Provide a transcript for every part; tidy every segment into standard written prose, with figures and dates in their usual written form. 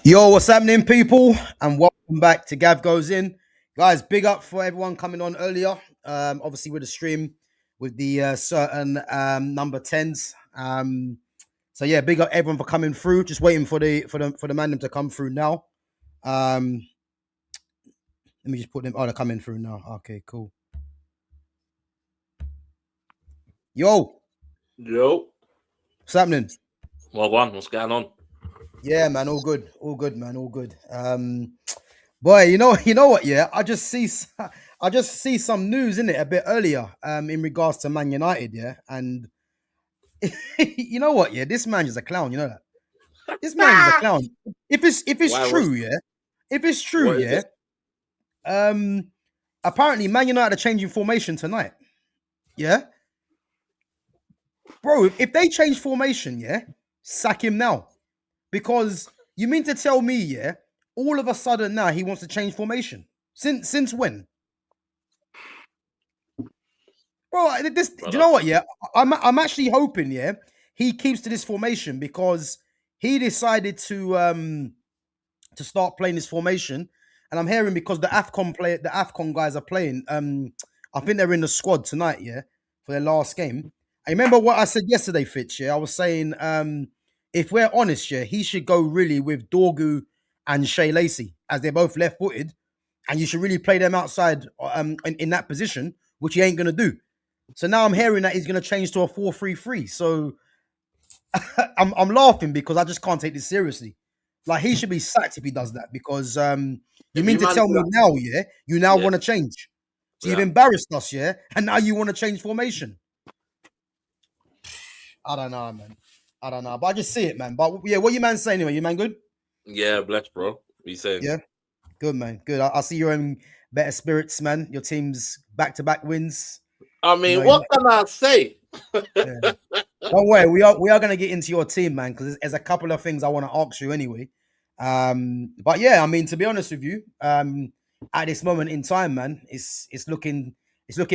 Yo, what's happening, people? And welcome back to Gav Goes In. Guys, big up for everyone coming on earlier. Obviously, with the stream with the certain number 10s. So yeah, big up everyone for coming through. Just waiting for the man them to come through now. Um, Let me just put them. Oh, they're coming through now. Okay, cool. Yo, Yo, what's happening? what's going on? Yeah, man, all good, man, all good. Boy, you know what? Yeah, I just see some news in it a bit earlier. In regards to Man United, yeah, and you know what? Yeah, this man is a clown. You know that this man is a clown. If it's Why? true, yeah, if it's true, What is yeah. it? Um, Apparently Man United are changing formation tonight. Yeah, bro. If they change formation, yeah, sack him now because you mean to tell me, yeah, all of a sudden now he wants to change formation. Since when? Bro, this. Do you Brother? know what? Yeah, I'm actually hoping. Yeah, he keeps to this formation because he decided to start playing this formation, and I'm hearing because the Afcon guys are playing. I think they're in the squad tonight. Yeah, for their last game. I remember what I said yesterday, Fitch. Yeah, I was saying if we're honest, yeah, he should go really with Dorgu and Shea Lacey as they're both left-footed, and you should really play them outside in that position, which he ain't gonna do. So now I'm hearing that he's going to change to a 4-3-3. So I'm laughing because I just can't take this seriously. Like he should be sacked if he does that because you If mean you to man tell do me that, now, yeah, you now yeah, want to change. So you've yeah. embarrassed us, yeah, and now you want to change formation. I don't know, man. I don't know, but I just see it, man. But yeah, what you man saying anyway? You man good? Yeah, bless, bro. What you saying? Yeah, good, man. Good. I see you're in better spirits, man. Your team's back-to-back wins. I You know, mean, what can I say? yeah. Don't worry, we are gonna get into your team, man, because there's a couple of things I want to ask you anyway. But yeah, I mean, to be honest with you, at this moment in time, man, it's looking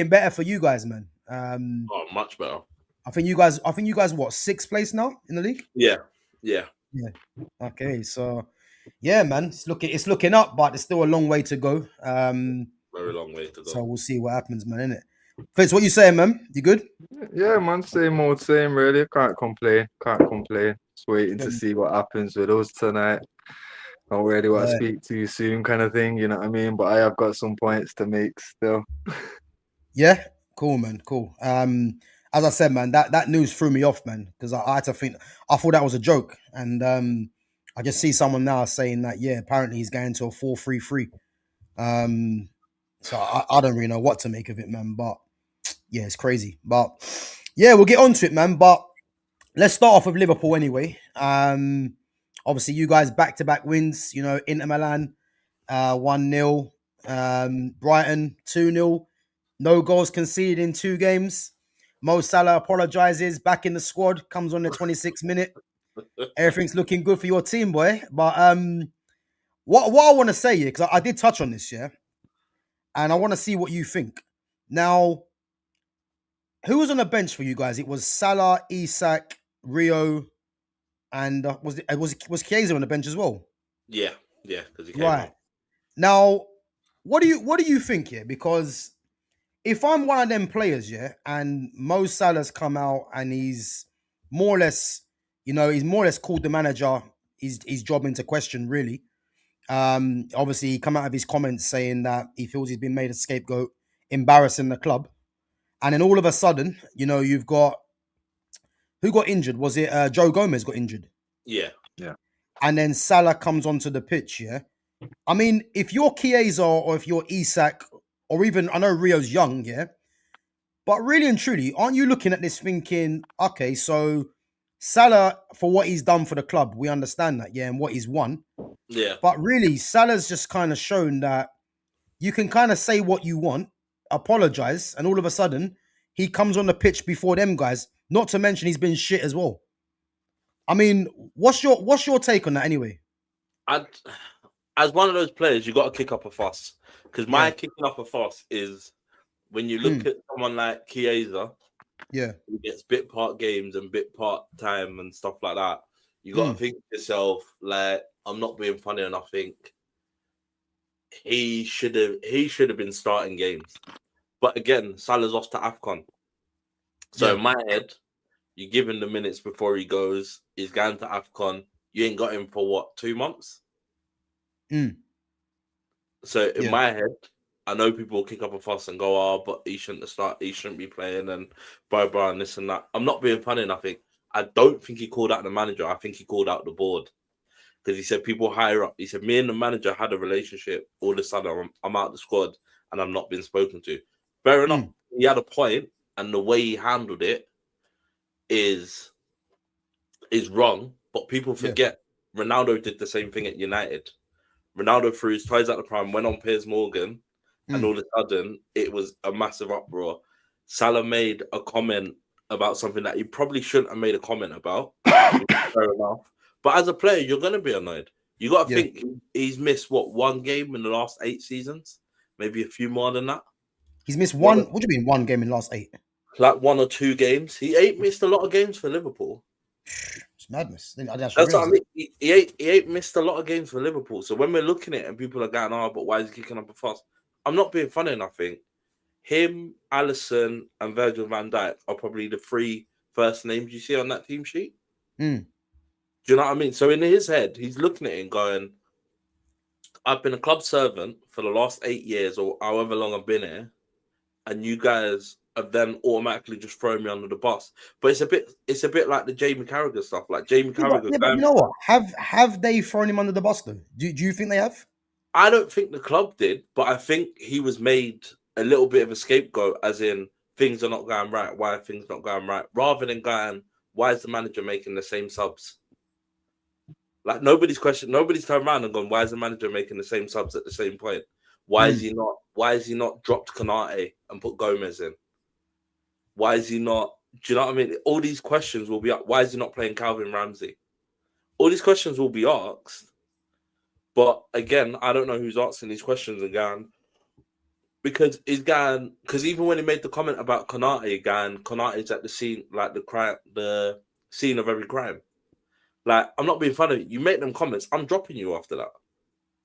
better for you guys, man. Oh, much better. I think you guys what, sixth place now in the league? Yeah, yeah. Yeah. Okay, so yeah, man, it's looking up, but there's still a long way to go. Very long way to So go. we'll see what happens, man. Innit? Fitz, what you saying, man? You good? Yeah, man, same old same, really. Can't complain. Can't complain. Just waiting to Good. see what happens with us tonight. Not really want to Yeah. speak to you soon, kind of thing, you know what I mean? But I have got some points to make still. Yeah, cool, man, cool. As I said, man, that news threw me off, man, because I had to think. I thought that was a joke, and I just see someone now saying that yeah, apparently he's going to a 4-3-3. Um, so I don't really know what to make of it, man. But yeah, it's crazy. But yeah, we'll get onto it, man. But let's start off with Liverpool anyway. Obviously, you guys back-to-back wins. You know, Inter Milan 1-0, Brighton 2-0. No goals conceded in 2 games. Mo Salah apologizes, back in the squad, comes on the 26th minute. Everything's looking good for your team, boy. But what I want to say, yeah, because I did touch on this, yeah, and I want to see what you think. Now, who was on the bench for you guys? It was Salah, Isak, Rio, and was Chiesa on the bench as well? Yeah, yeah, because he came Right. on. Now, what do you think here? Because if I'm one of them players, yeah, and Mo Salah's come out and he's more or less, he's more or less called the manager his job into question, really. Obviously, he come out of his comments saying that he feels he's been made a scapegoat, embarrassing the club, and then all of a sudden, you've got who got injured? Was it Joe Gomez got injured? Yeah, Yeah. And then Salah comes onto the pitch, yeah. I mean, if you're Chiesa or if you're Isak, or even I know Rio's young, yeah. But really and truly, aren't you looking at this thinking, okay, so Salah, for what he's done for the club, we understand that, yeah, and what he's won. yeah. But really, Salah's just kind of shown that you can kind of say what you want, apologize, and all of a sudden, he comes on the pitch before them guys. Not to mention he's been shit as well. I mean, what's your take on that anyway? I, as one of those players, you got to kick up a fuss. Because my Yeah. kicking up a fuss is when you Mm. look at someone like Chiesa, Yeah. who gets bit part games and bit part time and stuff like that. You got to think to yourself, like, I'm not being funny, and I think he should have been starting games. But again, Salah's off to AFCON. So in my head, you give him the minutes before he goes. He's going to AFCON. You ain't got him for what, 2 months? So in my head, I know people will kick up a fuss and go, "Oh, but he shouldn't have started. He shouldn't be playing," and blah blah and this and that. I'm not being funny. I don't think he called out the manager. I think he called out the board because he said people higher up. He said me and the manager had a relationship. All of a sudden, I'm out the squad and I'm not being spoken to. Fair enough. He had a point, and the way he handled it is wrong. But people forget Ronaldo did the same thing at United. Ronaldo threw his ties at the prime, went on Piers Morgan, and all of a sudden it was a massive uproar. Salah made a comment about something that he probably shouldn't have made a comment about. Fair enough. But as a player, you're going to be annoyed. You got to think he's missed, one game in the last 8 seasons? Maybe a few more than that. He's missed one? What do you mean 1 game in the last 8? Like 1 or 2 games. He ain't missed a lot of games for Liverpool. It's madness. That's what I mean. He ain't missed a lot of games for Liverpool. So when we're looking at it and people are going, "Oh, but why is he kicking up a fuss?" I'm not being funny. I think him, Alisson, and Virgil van Dijk are probably the 3 first names you see on that team sheet. Do you know what I mean? So in his head, he's looking at it and going, "I've been a club servant for the last 8 years or however long I've been here, and you guys have then automatically just thrown me under the bus." But it's a bit like the Jamie Carragher stuff. Like Jamie Carragher. But you know what? Have they thrown him under the bus though? Do you think they have? I don't think the club did, but I think he was made a little bit of a scapegoat, as in things are not going right. Why are things not going right? Rather than going, why is the manager making the same subs? Like nobody's turned around and gone, why is the manager making the same subs at the same point? Why is he not dropped Konate and put Gomez in? Why is he not? Do you know what I mean? All these questions will be up. Why is he not playing Calvin Ramsey? All these questions will be asked. But again, I don't know who's asking these questions again. Because even when he made the comment about Konate's at the scene, like the scene of every crime. Like, I'm not being funny. You make them comments, I'm dropping you after that.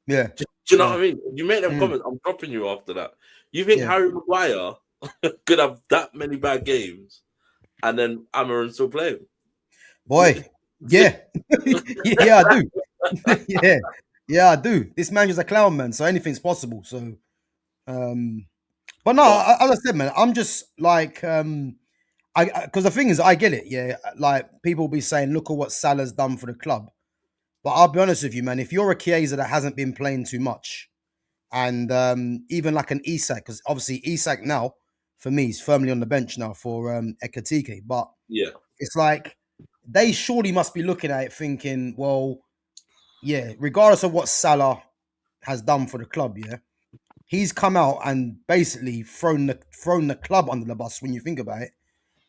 Yeah. Do you know what I mean? You make them comments, I'm dropping you after that. You think Harry Maguire could have that many bad games and then Amorim still play him? Boy, yeah. Yeah, I do. Yeah, I do. This man is a clown, man, so anything's possible. So, but no, as I said, man, I'm just like, because the thing is, I get it. Yeah, like people will be saying, look at what Salah's done for the club. But I'll be honest with you, man. If you're a Chiesa that hasn't been playing too much, and even like an Isak, because obviously Isak now, for me, is firmly on the bench now for Ekatike. But it's like they surely must be looking at it thinking, well, yeah, regardless of what Salah has done for the club, he's come out and basically thrown the club under the bus when you think about it.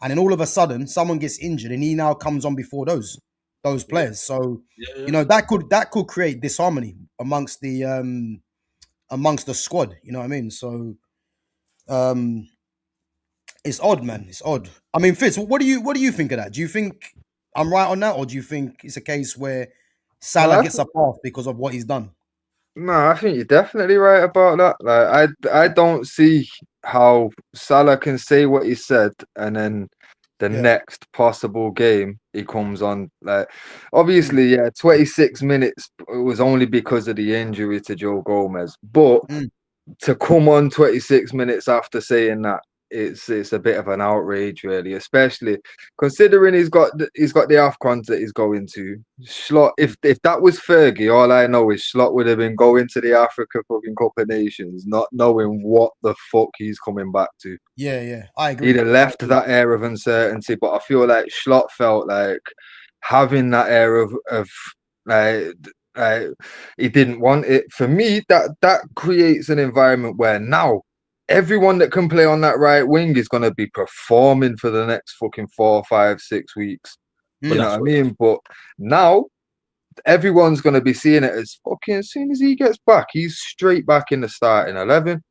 And then all of a sudden, someone gets injured, and he now comes on before those players. So you know that could create disharmony amongst the squad. You know what I mean? So it's odd, man. It's odd. I mean, Fitz, what do you think of that? Do you think I'm right on that, or do you think it's a case where Salah gets a pass because of what he's done? No, I think you're definitely right about that. Like, I don't see how Salah can say what he said and then the next possible game he comes on. Like, obviously, 26 minutes was only because of the injury to Joe Gomez, but to come on 26 minutes after saying that, it's a bit of an outrage, really, especially considering he's got the AFCON that he's going to. Slot, if that was Fergie, all I know is Slot would have been going to the Africa fucking Cup of Nations, not knowing what the fuck he's coming back to. Yeah, I agree. He'd have left that air of uncertainty, but I feel like Slot felt like having that air of like he didn't want it. For me, that creates an environment where now everyone that can play on that right wing is going to be performing for the next fucking 4, 5, 6 weeks. You know what I mean? But now everyone's going to be seeing it as fucking, as soon as he gets back, he's straight back in the starting 11.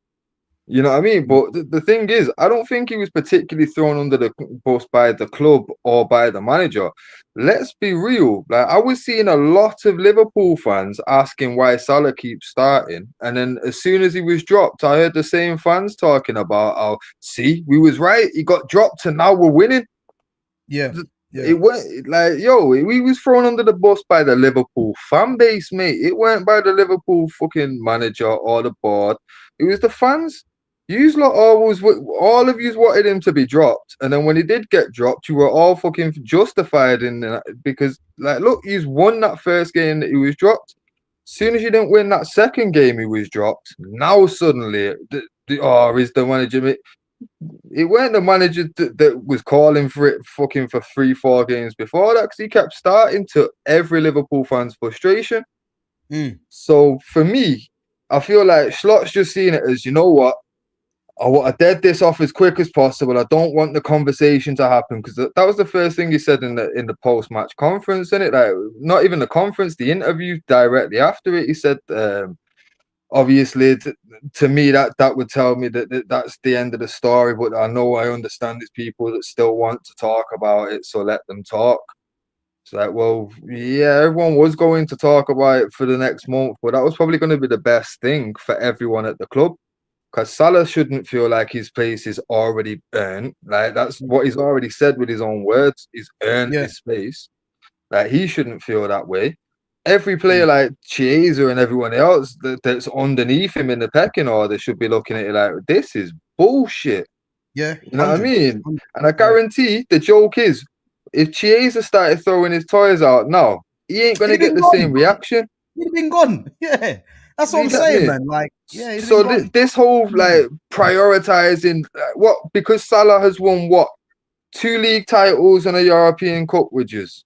You know what I mean? But the thing is, I don't think he was particularly thrown under the bus by the club or by the manager. Let's be real. Like, I was seeing a lot of Liverpool fans asking why Salah keeps starting. And then as soon as he was dropped, I heard the same fans talking about, oh, see, we was right. He got dropped and now we're winning. Yeah. It went like, yo, he was thrown under the bus by the Liverpool fan base, mate. It weren't by the Liverpool fucking manager or the board. It was the fans. Yous lot always, all of yous wanted him to be dropped, and then when he did get dropped, you were all fucking justified in that because, like, look, he's won that first game that he was dropped. As soon as you didn't win that second game, he was dropped. Now suddenly, is the manager? It weren't the manager that was calling for it fucking for 3-4 games before that, because he kept starting to every Liverpool fan's frustration. So for me, I feel like Slot's just seeing it as, you know what? I want to dead this off as quick as possible. I don't want the conversation to happen, because that was the first thing he said in the post-match conference, isn't it? Like, not even the conference, the interview directly after it. He said, obviously, to me, that would tell me that that's the end of the story. But I understand there's people that still want to talk about it, so let them talk. It's like, well, yeah, everyone was going to talk about it for the next month, but that was probably going to be the best thing for everyone at the club. Because Salah shouldn't feel like his place is already earned. Like, that's what he's already said with his own words. He's earned his space. Like, he shouldn't feel that way. Every player like Chiesa and everyone else that's underneath him in the pecking order should be looking at it like, this is bullshit. Yeah. You know what I mean? And I guarantee the joke is, if Chiesa started throwing his toys out now, he ain't going to get the same reaction. He'd have been gone. Yeah. That's what I'm saying, man. Like, yeah. So this whole like prioritizing because Salah has won 2 league titles and a European Cup, widgets.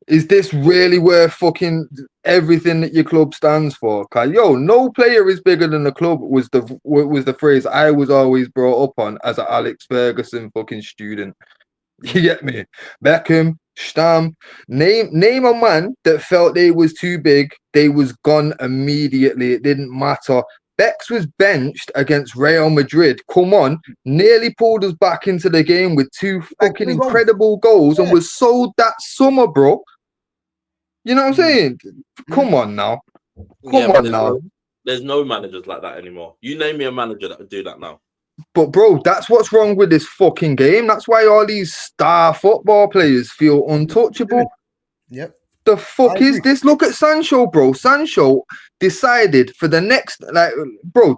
Is this really worth fucking everything that your club stands for? Cause no player is bigger than the club was the phrase I was always brought up on as an Alex Ferguson fucking student. You get me? Beckham, Stam, name a man that felt they was too big, they was gone immediately. It didn't matter. Bex was benched against Real Madrid. Come on, nearly pulled us back into the game with 2 fucking incredible goals and was sold that summer, bro. You know what I'm saying? Come on now. Come on now. There's no managers like that anymore. You name me a manager that would do that now. But bro, that's what's wrong with this fucking game. That's why all these star football players feel untouchable. Yep. The fuck is this? Look at Sancho, bro. Sancho decided for the next,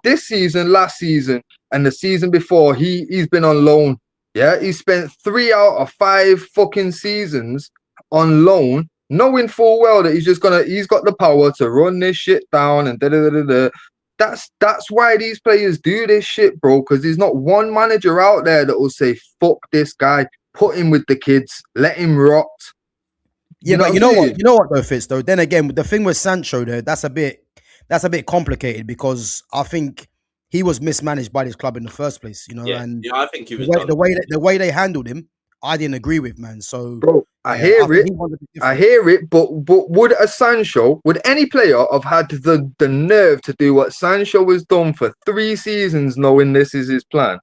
this season, last season, and the season before, he's been on loan. Yeah, he spent 3 out of 5 fucking seasons on loan, knowing full well that he's got the power to run this shit down and da-da-da-da-da. That's why these players do this shit, bro, because there's not one manager out there that will say, fuck this guy, put him with the kids, let him rot. Yeah, but you know what though, Fitz, though? Then again, the thing with Sancho there, that's a bit complicated, because I think he was mismanaged by this club in the first place, you know. Yeah, and I think he was the way they handled him, I didn't agree with, man. So bro, I hear it, but would a Sancho, would any player have had the nerve to do what Sancho has done for 3 seasons, knowing this is his plan?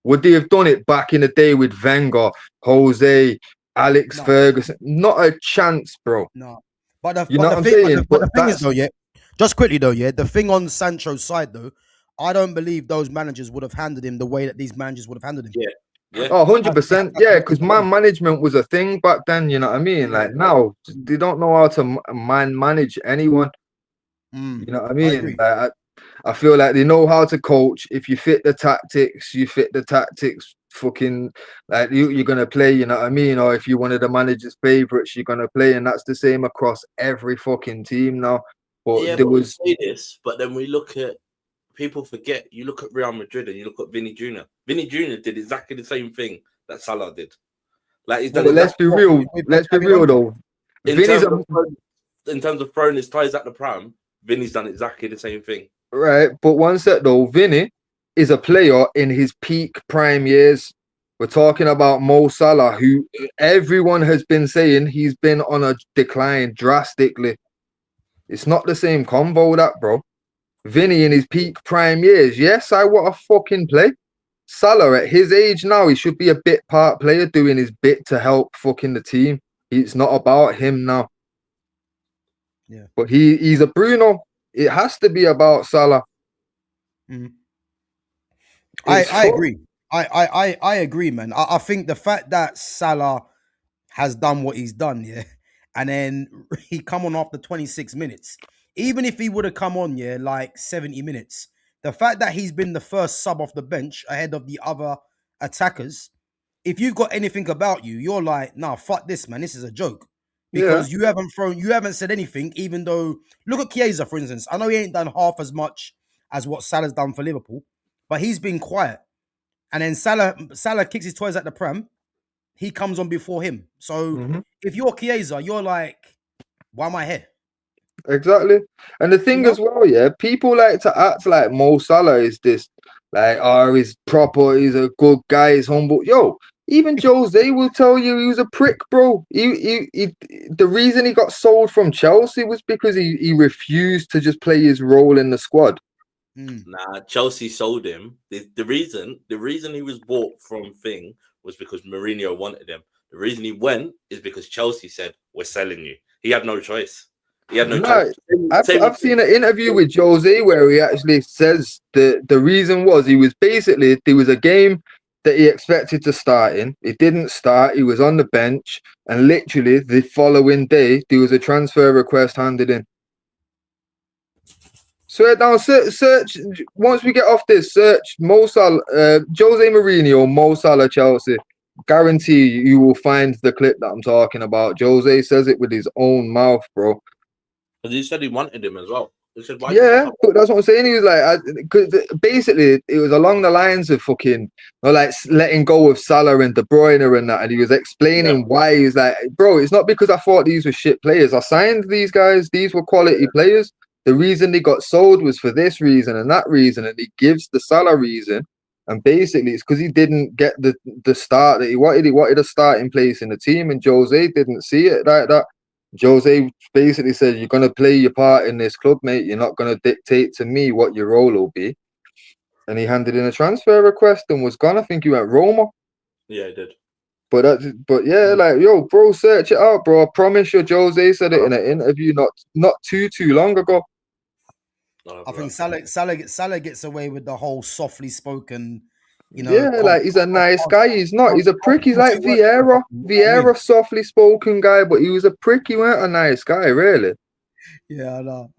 Would they have done it back in the day with Wenger, Jose, Alex Ferguson? Not a chance, bro. No, but the thing is though, yeah. Just quickly though, yeah. The thing on Sancho's side though, I don't believe those managers would have handled him the way that these managers would have handled him. Yeah. Yeah. Oh, 100%. Yeah, because man management was a thing back then, you know what I mean? Like now, they don't know how to manage anyone. You know what I mean? I feel like they know how to coach. If you fit the tactics, fucking like you're going to play, you know what I mean? Or if you're one of the manager's favourites, you're going to play. And that's the same across every fucking team now. But say this, but then we look at, people forget, you look at Real Madrid and you look at Vinny Jr. Vinny Jr. did exactly the same thing that Salah did. Like, he's done. But let's be real. Let's be real though. In terms of throwing his ties at the pram, Vinny's done exactly the same thing. Right, but one set though, Vinny is a player in his peak prime years. We're talking about Mo Salah, who everyone has been saying he's been on a decline drastically. It's not the same combo, that, bro. Vinny in his peak prime years. Yes, I want to fucking play. Salah at his age now, he should be a bit part player doing his bit to help fucking the team. It's not about him now. Yeah. But he's a Bruno. It has to be about Salah. Mm. I agree. I agree, man. I think the fact that Salah has done what he's done, yeah, and then he come on after 26 minutes. Even if he would have come on, yeah, like 70 minutes, the fact that he's been the first sub off the bench ahead of the other attackers, if you've got anything about you, you're like, nah, fuck this, man. This is a joke. Because you haven't said anything, even though, look at Chiesa, for instance. I know he ain't done half as much as what Salah's done for Liverpool, but he's been quiet. And then Salah kicks his toys at the Prem. He comes on before him. So if you're Chiesa, you're like, why am I here? Exactly. And the thing as well, yeah, people like to act like Mo Salah is this, like, oh, he's proper, he's a good guy, he's humble. Yo, even Jose will tell you he was a prick, bro. The reason he got sold from Chelsea was because he refused to just play his role in the squad. Nah, Chelsea sold him. The reason he was bought from Thing was because Mourinho wanted him. The reason he went is because Chelsea said, we're selling you. He had no choice. He had no choice. I've seen an interview with Jose where he actually says the reason was he was basically, there was a game that he expected to start in. It didn't start. He was on the bench. And literally the following day, there was a transfer request handed in. Swear down, search. Once we get off this, search Mo Salah, Jose Mourinho, Mo Salah, Chelsea. Guarantee you will find the clip that I'm talking about. Jose says it with his own mouth, bro. Because he said he wanted him as well. He said, why but that's what I'm saying. He was like, basically, it was along the lines of fucking, like letting go of Salah and De Bruyne and that. And he was explaining why he's like, bro, it's not because I thought these were shit players. I signed these guys. These were quality players. The reason they got sold was for this reason and that reason. And he gives the Salah reason. And basically, it's because he didn't get the start that he wanted. He wanted a starting place in the team. And Jose didn't see it like that. Jose basically said, you're going to play your part in this club, mate. You're not going to dictate to me what your role will be. And he handed in a transfer request and was gone. I think he went Roma. Yeah, he did. But yeah, like, yo, bro, search it out, bro. I promise you, Jose said it in an interview not too long ago. I think Salah gets away with the whole softly spoken, like he's a nice guy. He's not. He's a prick. He's like Vieira. Vieira, softly spoken guy, but he was a prick. He weren't a nice guy, really. Yeah, I know.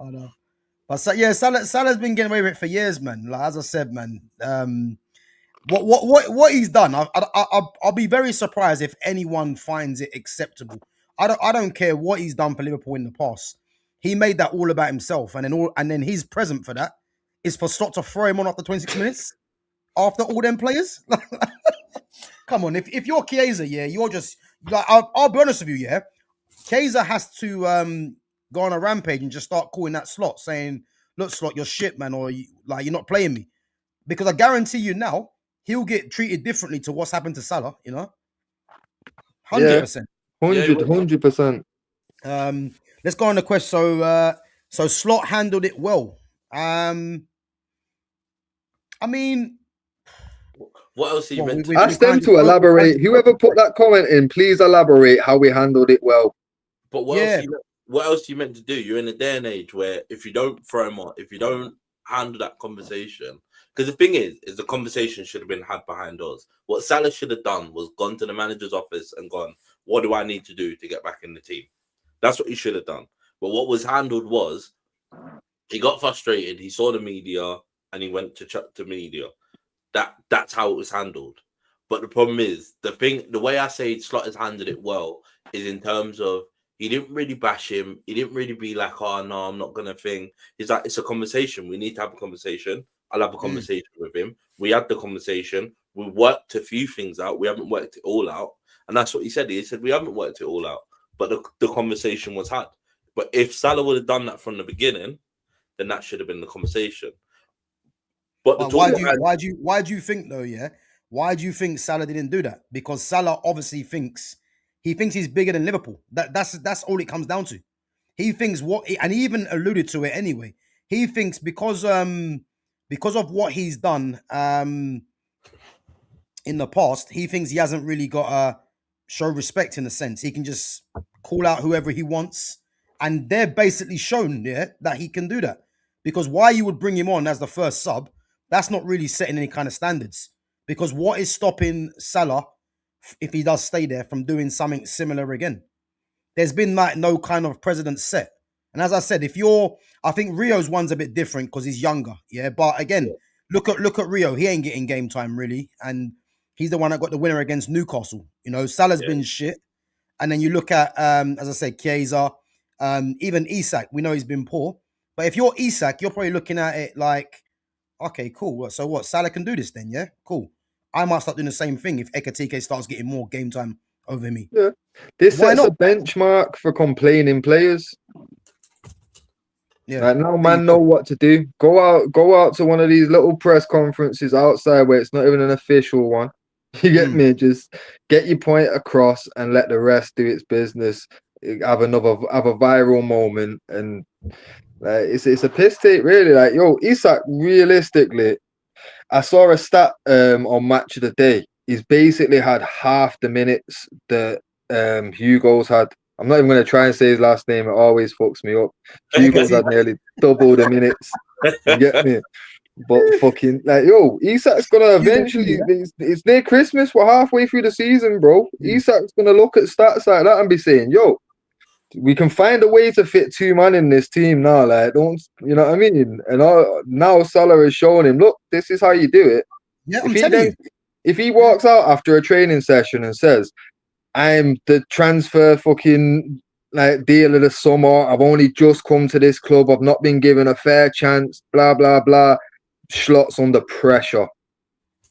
But Salah's been getting away with it for years, man. Like, as I said, man, what he's done, I'll be very surprised if anyone finds it acceptable. I don't care what he's done for Liverpool in the past. He made that all about himself, and then his present for that is for Slot to throw him on after 26 minutes after all them players. Come on, if you're Chiesa, yeah, you're just like, I'll be honest with you, yeah. Chiesa has to go on a rampage and just start calling that Slot, saying, "Look, Slot, you're shit, man," or you're not playing me, because I guarantee you now he'll get treated differently to what's happened to Salah. 100%, 100%. Let's go on the question. So Slot handled it well. I mean, what else are you meant to ask them to elaborate? Whoever put that comment in, please elaborate how we handled it well. But what else are you meant to do? You're in a day and age where if you don't throw him on, if you don't handle that conversation, because the thing is the conversation should have been had behind doors. What Salah should have done was gone to the manager's office and gone, what do I need to do to get back in the team? That's what he should have done. But what was handled was he got frustrated. He saw the media and he went to chat to media. That's how it was handled. But the problem is the way I say Slot has handled it well is in terms of he didn't really bash him. He didn't really be like, oh no, I'm not gonna think. He's like, it's a conversation. We need to have a conversation. I'll have a conversation with him. We had the conversation. We worked a few things out. We haven't worked it all out. And that's what he said. He said, we haven't worked it all out. But the conversation was had. But if Salah would have done that from the beginning, then that should have been the conversation. But why do you think though? Yeah, why do you think Salah didn't do that? Because Salah obviously thinks he's bigger than Liverpool. That's all it comes down to. He thinks and he even alluded to it anyway. he thinks because of what he's done in the past, he thinks he hasn't really got to show respect in a sense. He can just call out whoever he wants, and they're basically shown that he can do that. Because why you would bring him on as the first sub, that's not really setting any kind of standards. Because what is stopping Salah, if he does stay there, from doing something similar again? There's been like no kind of precedent set. And as I said, I think Rio's one's a bit different because he's younger, yeah. But again, look at Rio. He ain't getting game time really, and he's the one that got the winner against Newcastle. You know, Salah's been shit. And then you look at, as I said, Chiesa, even Isak. We know he's been poor. But if you're Isak, you're probably looking at it like, okay, cool. So what? Salah can do this then, yeah? Cool. I might start doing the same thing if Ekatike starts getting more game time over me. Yeah. This Why sets a not? benchmark for complaining players. Yeah. Like, now man know what to do. Go out to one of these little press conferences outside where it's not even an official one. You get me? Just get your point across and let the rest do its business. Have a viral moment, and it's a piss take, really. Like, yo, Isak, realistically, I saw a stat on Match of the Day. He's basically had half the minutes that Hugo's had. I'm not even going to try and say his last name. It always fucks me up. Hugo's had nearly double the minutes. You get me? But fucking, like, yo, Isak's going to eventually, it's near Christmas. We're halfway through the season, bro. Isak's going to look at stats like that and be saying, yo, we can find a way to fit 2 man in this team now. Like, don't, you know what I mean? And now Salah has shown him, look, this is how you do it. Yeah, I'm telling you. If he walks out after a training session and says, I'm the transfer fucking like deal of the summer, I've only just come to this club, I've not been given a fair chance, blah, blah, blah. Slot's under pressure.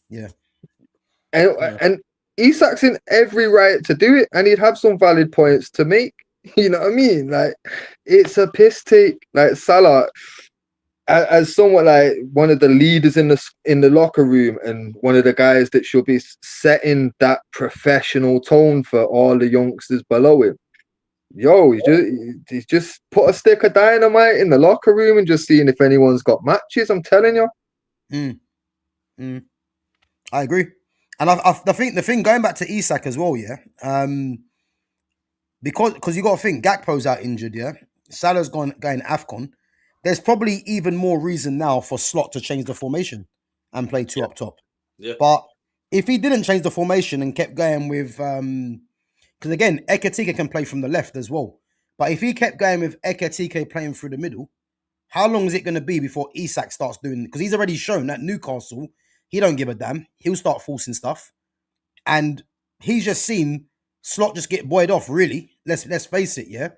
Yeah. And Isak's in every right to do it, and he'd have some valid points to make. You know what I mean? Like, it's a piss take. Like, Salah, as somewhat like one of the leaders in the locker room and one of the guys that should be setting that professional tone for all the youngsters below him. Yo, he's just put a stick of dynamite in the locker room and just seeing if anyone's got matches. I'm telling you. I agree. And I think the thing going back to Isak as well, yeah. Because you got to think Gakpo's out injured, yeah. Salah's going AFCON. There's probably even more reason now for Slot to change the formation and play 2 up top. Yeah. But if he didn't change the formation and kept going with, because again, Ekatike can play from the left as well. But if he kept going with Ekatike playing through the middle, how long is it going to be before Isak starts doing? Because he's already shown that Newcastle, he don't give a damn. He'll start forcing stuff, and he's just seen Slot just get buoyed off. Really, let's face it, yeah.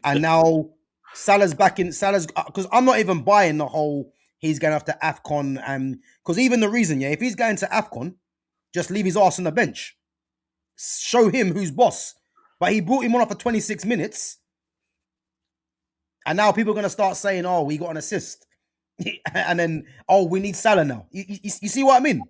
And now Salah's back in. Because I'm not even buying the whole he's going after AFCON, and because even the reason, yeah, if he's going to AFCON, just leave his ass on the bench, show him who's boss. But he brought him on for 26 minutes. And now people are going to start saying, oh, we got an assist. And then, oh, we need Salah now. You see what I mean?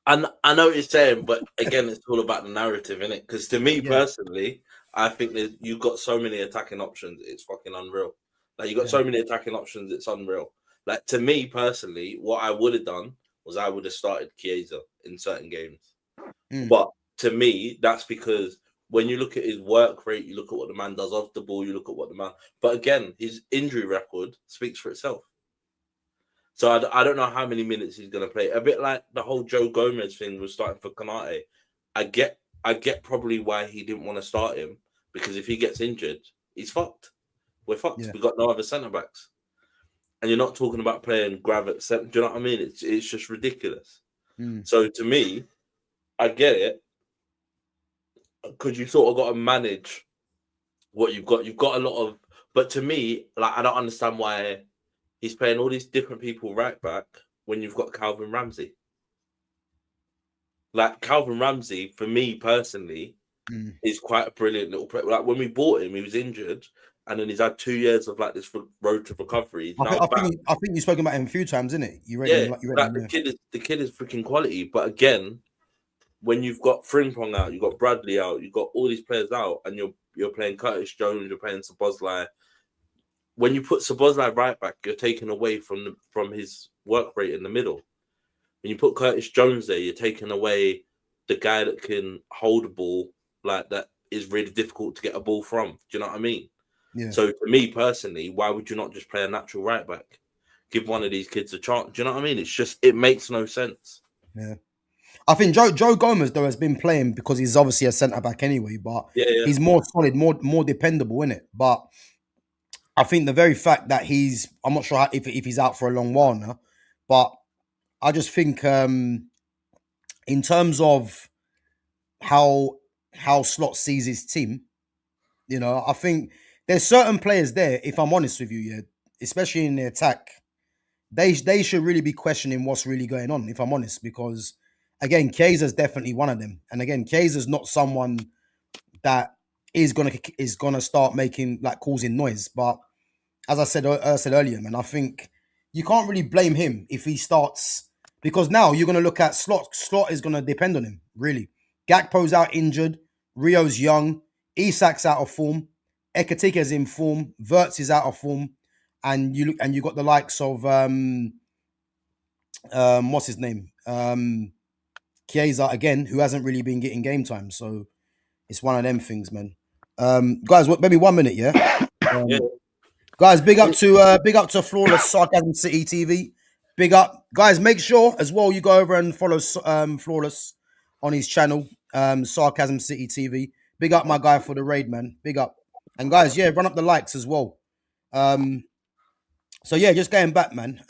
And I know what you're saying, but again, it's all about the narrative, innit? Because to me personally, I think that you've got so many attacking options, it's fucking unreal. Like, you've got so many attacking options, it's unreal. Like, to me personally, what I would have done was I would have started Chiesa in certain games. But to me, that's because when you look at his work rate, you look at what the man does off the ball, you look at what the man... But again, his injury record speaks for itself. So I don't know how many minutes he's going to play. A bit like the whole Joe Gomez thing was starting for Konate. I get probably why he didn't want to start him, because if he gets injured, he's fucked. We're fucked. Yeah. We've got no other centre-backs. And you're not talking about playing Grav at centre. Do you know what I mean? It's just ridiculous. So to me, I get it. Because you sort of got to manage what you've got. You've got a lot of... But to me, like, I don't understand why he's playing all these different people right back when you've got Calvin Ramsey. Like, Calvin Ramsey, for me personally, is quite a brilliant little player. Like, when we bought him, he was injured, and then he's had 2 years of, like, this road to recovery. I think you've spoken about him a few times, isn't it? The kid is freaking quality. But again, when you've got Frimpong out, you've got Bradley out, you've got all these players out, and you're playing Curtis Jones, you're playing Szoboszlai, when you put Szoboszlai right back, you're taking away from his work rate in the middle. When you put Curtis Jones there, you're taking away the guy that can hold a ball like that is really difficult to get a ball from. Do you know what I mean? Yeah. So to me personally, why would you not just play a natural right back? Give one of these kids a chance. Do you know what I mean? It's just, it makes no sense. Yeah. I think Joe Gomez, though, has been playing because he's obviously a centre-back anyway, but he's more solid, more dependable, innit? But I think the very fact that I'm not sure if he's out for a long while now, but I just think in terms of how Slot sees his team, you know, I think there's certain players there, if I'm honest with you, yeah, especially in the attack, they should really be questioning what's really going on, if I'm honest, because again, Kaiser's definitely one of them. And again, Kaiser's not someone that is gonna start making, like, causing noise. But as I said earlier, man, I think you can't really blame him if he starts, because now you're gonna look at Slot. Slot is gonna depend on him, really. Gakpo's out injured, Rio's young, Isak's out of form, Ekatike's in form, Wirtz is out of form, and you got the likes of what's his name? Chiesa again, who hasn't really been getting game time. So it's one of them things, man. Guys, maybe 1 minute, yeah? Guys, big up to Flawless Sarcasm City TV. Big up. Guys, make sure as well you go over and follow Flawless on his channel, Sarcasm City TV. Big up my guy for the raid, man. Big up. And guys, yeah, run up the likes as well. So yeah, just going back, man.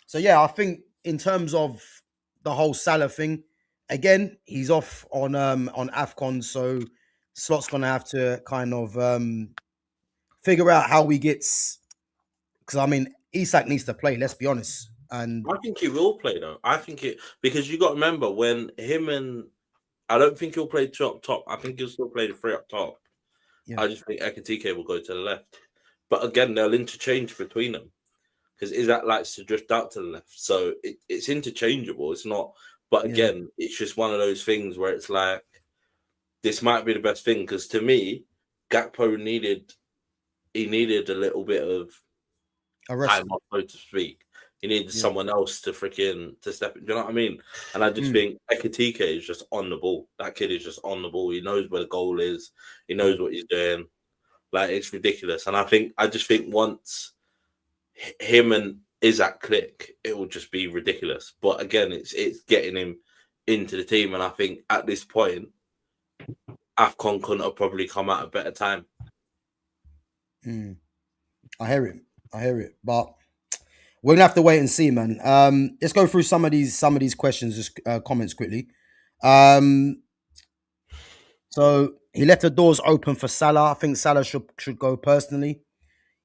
So yeah, I think in terms of the whole Salah thing, again, he's off on AFCON, so Slot's gonna have to kind of figure out how he gets, because I mean, Isak needs to play, let's be honest. And I think he will play though. I think because you got to remember when him and I don't think he'll play two up top. I think he'll still play the three up top. Yeah. I just think Ekatike will go to the left. But again, they'll interchange between them because Isak likes to drift out to the left. So it's interchangeable. It's not. But again, it's just one of those things where it's like, this might be the best thing. Because to me, Gakpo needed a little bit of time off, so to speak. He needed someone else to step in. Do you know what I mean? And I just think Ekatike is just on the ball. That kid is just on the ball. He knows where the goal is. He knows what he's doing. Like, it's ridiculous. And I just think once him and Isak click, it will just be ridiculous. But again, it's getting him into the team. And I think at this point, AFCON couldn't have probably come at a better time. I hear it. But we're gonna have to wait and see, man. Let's go through some of these questions, just comments quickly. So he left the doors open for Salah. I think Salah should go personally.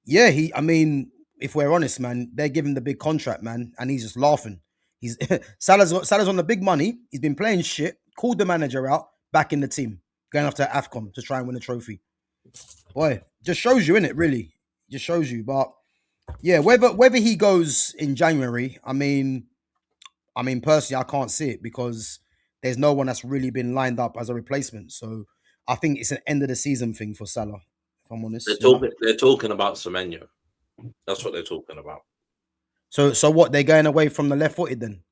Yeah, I mean, if we're honest, man, they're giving the big contract, man, and he's just laughing. He's Salah's on the big money. He's been playing shit. Called the manager out, back in the team, going after AFCON to try and win a trophy. Boy, just shows you, innit? Really, just shows you. But yeah, whether he goes in January, I mean, personally, I can't see it because there's no one that's really been lined up as a replacement. So I think it's an end of the season thing for Salah, if I'm honest. They're talking about Semenyo. That's what they're talking about. So what? They're going away from the left-footed then?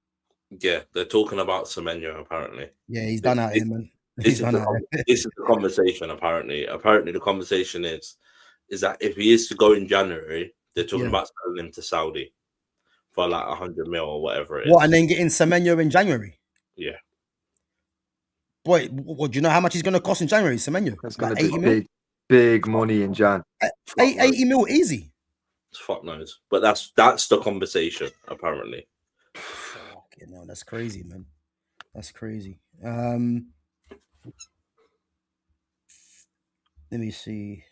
Yeah, they're talking about Semenyo, apparently. Yeah, he's done out here, man. This is the conversation, apparently. Apparently, the conversation is that if he is to go in January, they're talking about selling him to Saudi for like 100 mil or whatever it is. What, and then getting Semenyo in January? Yeah. Boy, do you know how much he's going to cost in January, Semenyo? That's going to be big money in Jan. 80 mil easy. Fuck knows. But that's the conversation, apparently. Okay, no, that's crazy, man. That's crazy. Let me see.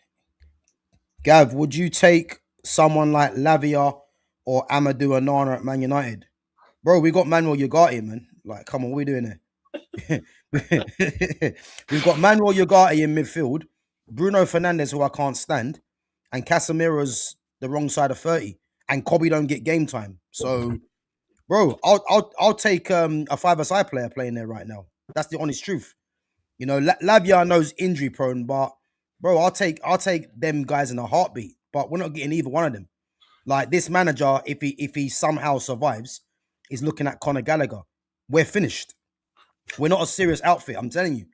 Gav, would you take someone like Lavia or Amadou Onana at Man United? Bro, we got Manuel Ugarte, man. Like, come on, what are we doing here? We've got Manuel Ugarte in midfield, Bruno Fernandes, who I can't stand, and Casemiro's the wrong side of 30, and Kobe don't get game time. So, bro, I'll take a five-a-side player playing there right now. That's the honest truth. You know, Lavia I know is injury prone, but bro, I'll take them guys in a heartbeat. but we're not getting either one of them. Like this manager, if he somehow survives, is looking at Conor Gallagher. We're finished. We're not a serious outfit. I'm telling you.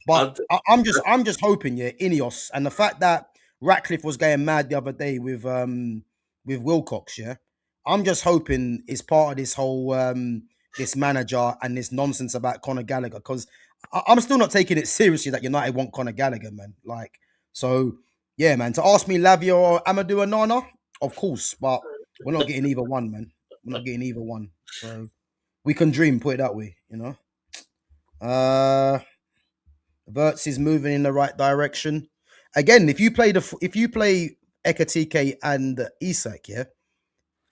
But I'm just hoping, yeah, Ineos and the fact that Ratcliffe was going mad the other day with Wilcox, yeah. I'm just hoping it's part of this whole this manager and this nonsense about Conor Gallagher, because I'm still not taking it seriously that United want Conor Gallagher, man. Like, so yeah, man. To ask me Lavia or Amadou Onana, of course, but we're not getting either one, man. We're not getting either one. So we can dream, put it that way, you know. Verts is moving in the right direction. Again, if you play Ekatike and Isak, yeah,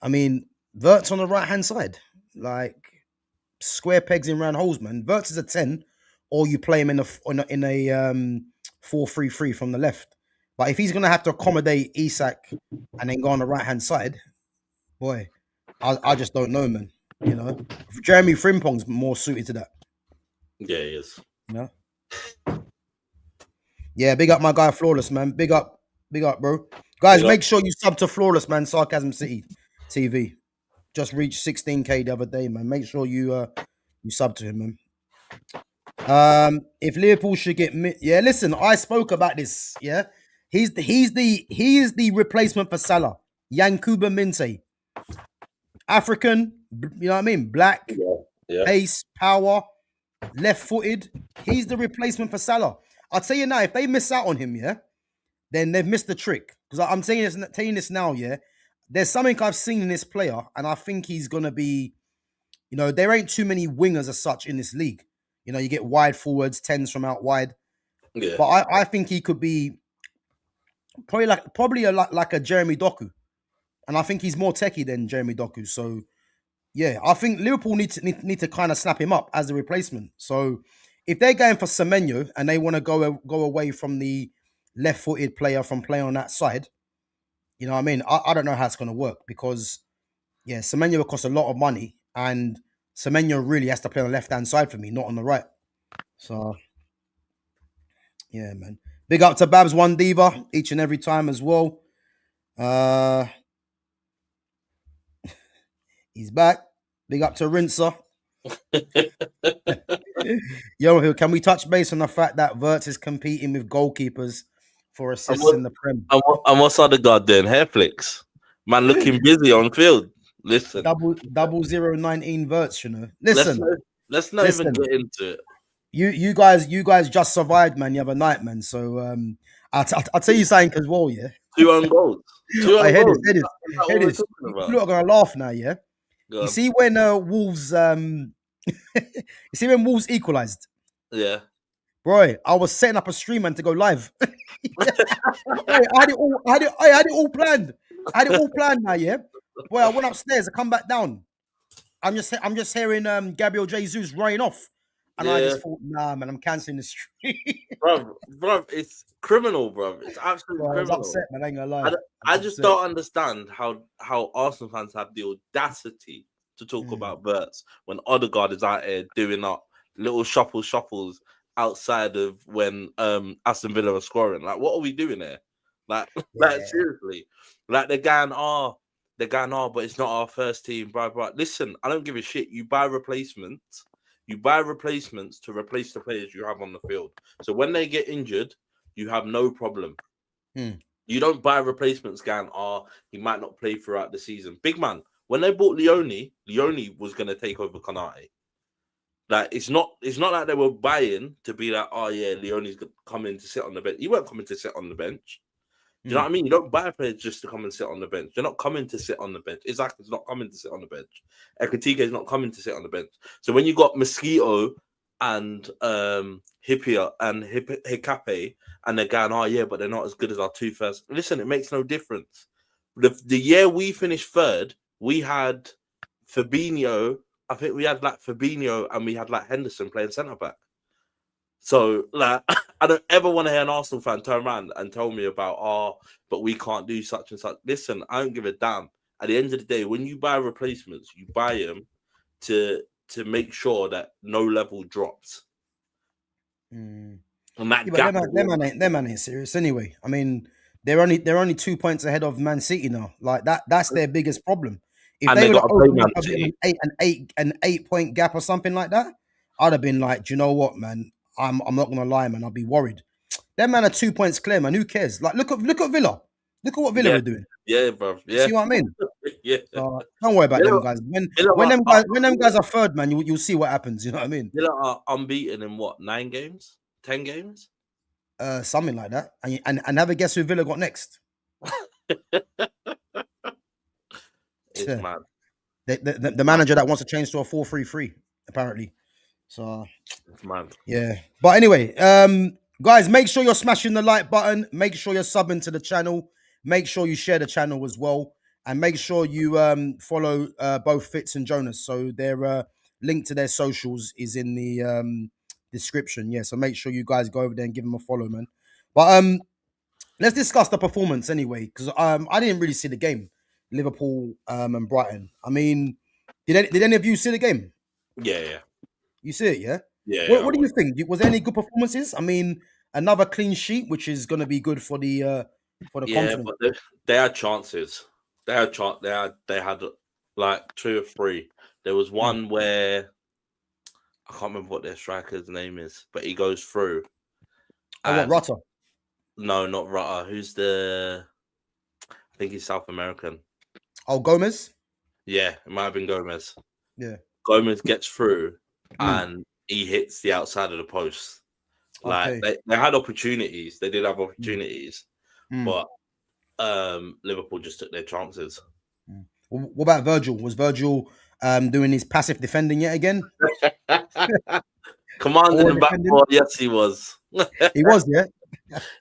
I mean Verts on the right hand side, like square pegs in round holes, man. Verts is a 10, or you play him in a 4-3-3 from the left. But if he's gonna have to accommodate Isak and then go on the right hand side, boy, I just don't know, man. You know, Jeremy Frimpong's more suited to that. Yeah, he is. You know? Yeah, big up my guy Flawless, man. Big up, bro. Guys, make sure you sub to Flawless, man. Sarcasm City TV. Just reached 16K the other day, man. Make sure you sub to him, man. If Liverpool should get listen, I spoke about this. Yeah, he is the replacement for Salah. Yankuba Minte, African, you know what I mean? Black, pace, power, left-footed. He's the replacement for Salah. I'll tell you now, if they miss out on him, yeah, then they've missed the trick. Because I'm telling this now, yeah. There's something I've seen in this player, and I think he's gonna be, you know, there ain't too many wingers as such in this league. You know, you get wide forwards, 10s from out wide. Yeah. But I think he could be probably like a Jeremy Doku. And I think he's more techie than Jeremy Doku. So yeah, I think Liverpool need to kind of snap him up as a replacement. So if they're going for Semenyo and they want to go away from the left-footed player from playing on that side, you know what I mean? I don't know how it's going to work, because yeah, Semenyo will cost a lot of money, and Semenyo really has to play on the left-hand side for me, not on the right. So yeah, man. Big up to Babs One Diva each and every time as well. He's back. Big up to Rinser. Yo, can we touch base on the fact that Verts is competing with goalkeepers for assists in the Prem? And what's other goddamn hair flicks? Man looking busy on field. Listen. 0019 Verts, you know. Listen. Let's not even get into it. You guys just survived, man, the other night, man. So I'll tell you something as well, yeah. 2 own goals. 2 own goals. Head is. You're not gonna laugh now, yeah. You see when Wolves you see when Wolves equalized? Yeah. Bro, I was setting up a stream, man, to go live. I had it all planned. I had it all planned now, yeah. Boy, I went upstairs, I come back down. I'm just hearing Gabriel Jesus running off. And I just thought, nah, man, I'm cancelling the stream. bro, it's criminal, bro. It's absolutely criminal. I was upset, man. I ain't gonna lie. I just don't understand how Arsenal fans have the audacity to talk about Verts when Odegaard is out here doing up little shuffles outside of when Aston Villa are scoring. Like, what are we doing here? Like seriously. Like they're going, but it's not our first team, bro. Listen, I don't give a shit. You buy replacements. You buy replacements to replace the players you have on the field. So when they get injured, you have no problem. You don't buy replacements going, he might not play throughout the season. Big man, when they bought Leone was going to take over Konate. Like, it's not like they were buying to be like, Leone's coming to sit on the bench. He weren't coming to sit on the bench. Do you know what I mean? You don't buy players just to come and sit on the bench. They're not coming to sit on the bench. Isaac is not coming to sit on the bench. Ekatike is not coming to sit on the bench. So when you got Mosquito and Hippia and Hikape, and they're going, but they're not as good as our 2 first. Listen, it makes no difference. The year we finished 3rd, we had Fabinho. I think we had like Fabinho and we had like Henderson playing centre back. So, like, I don't ever want to hear an Arsenal fan turn around and tell me about, but we can't do such and such. Listen, I don't give a damn. At the end of the day, when you buy replacements, you buy them to make sure that no level drops. And that them man ain't serious anyway. I mean, they're only 2 points ahead of Man City now. Like that's their biggest problem. If And they they would got have to play opened Man up a bit of City. an 8 point gap or something like that, I'd have been like, do you know what, man? I'm not gonna lie, man. I'll be worried. Them man are 2 points clear, man. Who cares? Like, look at Villa. Look at what Villa Yeah, are doing. yeah, bro. You Yeah, see what I mean? yeah. So don't worry about them Villa, guys. Villa, When them guys are third, man, you'll see what happens. You know what I mean? Villa are unbeaten in what, 9 games, 10 games? Something like that. And have a guess who Villa got next? It's Yeah. mad. The manager that wants to change to a 4-3-3, apparently. So It's mad. yeah. But anyway, guys, make sure you're smashing the like button. Make sure you're subbing to the channel. Make sure you share the channel as well. And make sure you follow both Fitz and Jonas. So their link to their socials is in the description. Yeah, so make sure you guys go over there and give them a follow, man. But let's discuss the performance anyway, because I didn't really see the game, Liverpool and Brighton. I mean, did any of you see the game? Yeah. You see it, yeah? Yeah. What do you think? Was there any good performances? I mean, another clean sheet, which is going to be good for the confidence. But they had chances. They had like 2 or 3. There was one where I can't remember what their striker's name is, but he goes through. Oh, what, Rutter? No, not Rutter. Who's I think he's South American. Oh, Gomez? Yeah, it might have been Gomez. Yeah. Gomez gets through and he hits the outside of the post. Like they had opportunities. They did have opportunities, but Liverpool just took their chances. What about Virgil? Was Virgil doing his passive defending yet again? Commanding the back four, yes, he was. He was, yeah.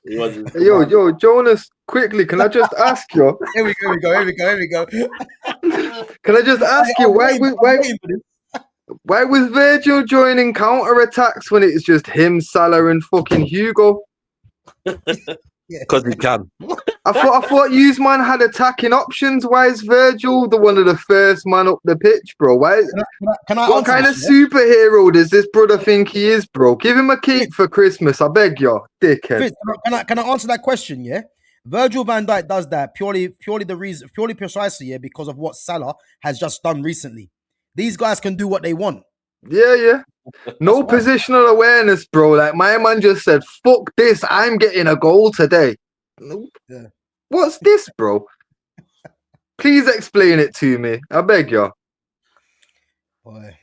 He was. Yo, Jonas, quickly, can I just ask you? Here we go. Can I just ask you why was Virgil joining counter attacks when it's just him, Salah, and fucking Hugo? Because he can. I thought man had attacking options. Why is Virgil the one of the first man up the pitch, bro? What kind of superhero does this brother think he is, bro? Give him a keep for Christmas, I beg you, dickhead. Fitz, can I answer that question? Yeah, Virgil van Dijk does that purely precisely, yeah, because of what Salah has just done recently. These guys can do what they want. Yeah. No positional awareness, bro. Like my man just said, fuck this, I'm getting a goal today. Yeah. What's this, bro? Please explain it to me. I beg you. Boy.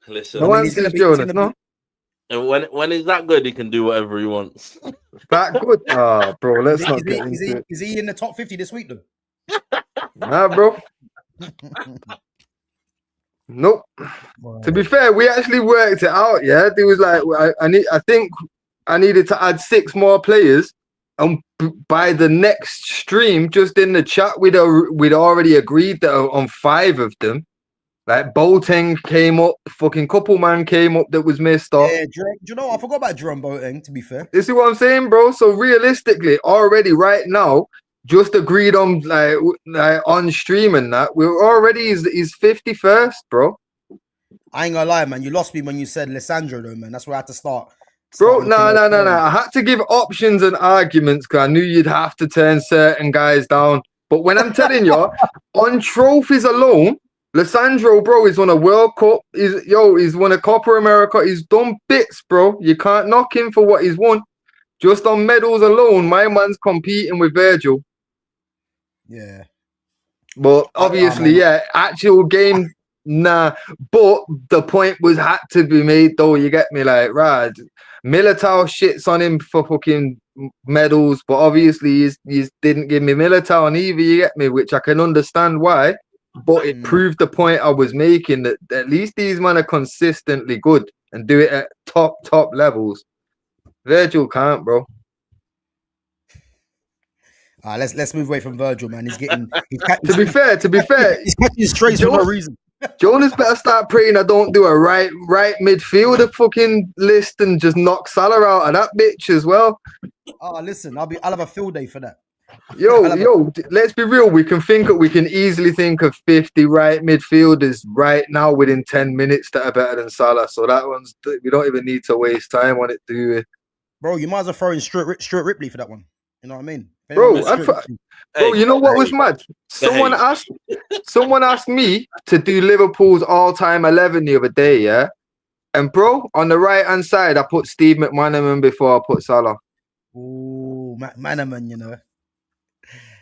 Listen. No answers, Jonas, no? And when he's that good, he can do whatever he wants. That good? Ah, bro, let's not get into it. Is he in the top 50 this week, though? Nah, bro. Nope. Wow. To be fair, we actually worked it out. Yeah, there was like I think I needed to add 6 more players, and by the next stream, just in the chat, we'd already agreed that on 5 of them. Like Boateng came up, fucking couple man came up that was missed off. Yeah, do you know? I forgot about Jerome Boateng. To be fair, you see what I'm saying, bro? So realistically, already right now. Just agreed on like on stream and that we're already he's 51st, bro. I ain't gonna lie, man. You lost me when you said Lissandro, though, man. That's where I had to start. Bro, no. I had to give options and arguments because I knew you'd have to turn certain guys down. But when I'm telling you, on trophies alone, Lissandro, bro, he's won a World Cup. He's won a Copa America. He's done bits, bro. You can't knock him for what he's won. Just on medals alone, my man's competing with Virgil. Yeah. But obviously, actual game, nah. But the point had to be made, though. You get me? Like, right. Militao shits on him for fucking medals, but obviously he didn't give me Militao either, you get me? Which I can understand why. But it proved the point I was making, that at least these men are consistently good and do it at top levels. Virgil can't, bro. Let's move away from Virgil, man. He's getting. To be fair, he's catching straight for no reason. Jonas better start praying I don't do a right midfielder fucking list and just knock Salah out of that bitch as well. Listen, I'll have a field day for that. Yo, let's be real. We can easily think of 50 right midfielders right now within 10 minutes that are better than Salah. So that one's, we don't even need to waste time on it, do we? Bro, you might as well throw in Stuart Ripley for that one. You know what I mean? Bro, you know what was mad? Someone asked me to do Liverpool's all-time 11 the other day, yeah? And bro, on the right-hand side, I put Steve McManaman before I put Salah. Ooh, McManaman, you know.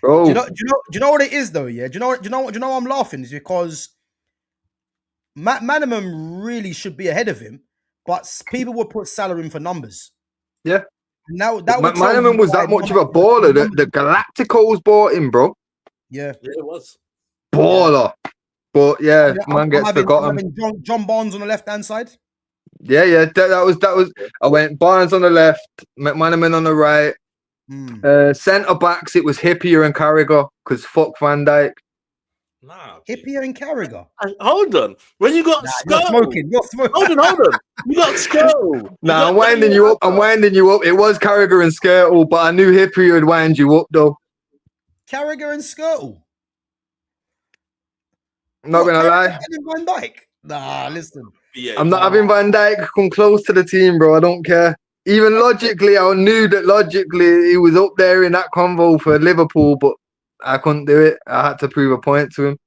Bro. Do you know what it is though? Yeah. Do you know why I'm laughing? Is because McManaman really should be ahead of him, but people would put Salah in for numbers. Yeah. Now that McManaman was that much of a baller that the Galacticos bought him, bro. Yeah, it was baller. Yeah. But yeah, man gets forgotten. John Barnes on the left-hand side. Yeah. That was. I went Barnes on the left, McManaman on the right. Centre backs, it was Hippier and Carragher because fuck Van Dijk. Nah, Hippier and Carragher. Hold on. When you got You're smoking. Hold on. You got Skirtle. I'm winding you up. It was Carragher and Skirtle, but I knew Hippier would wind you up though. Carragher and Skirtle. I'm not gonna lie. Van Dijk. Nah, listen. I'm not having Van Dijk come close to the team, bro. I don't care. Even logically, I knew that logically he was up there in that convo for Liverpool, but I couldn't do it. I had to prove a point to him.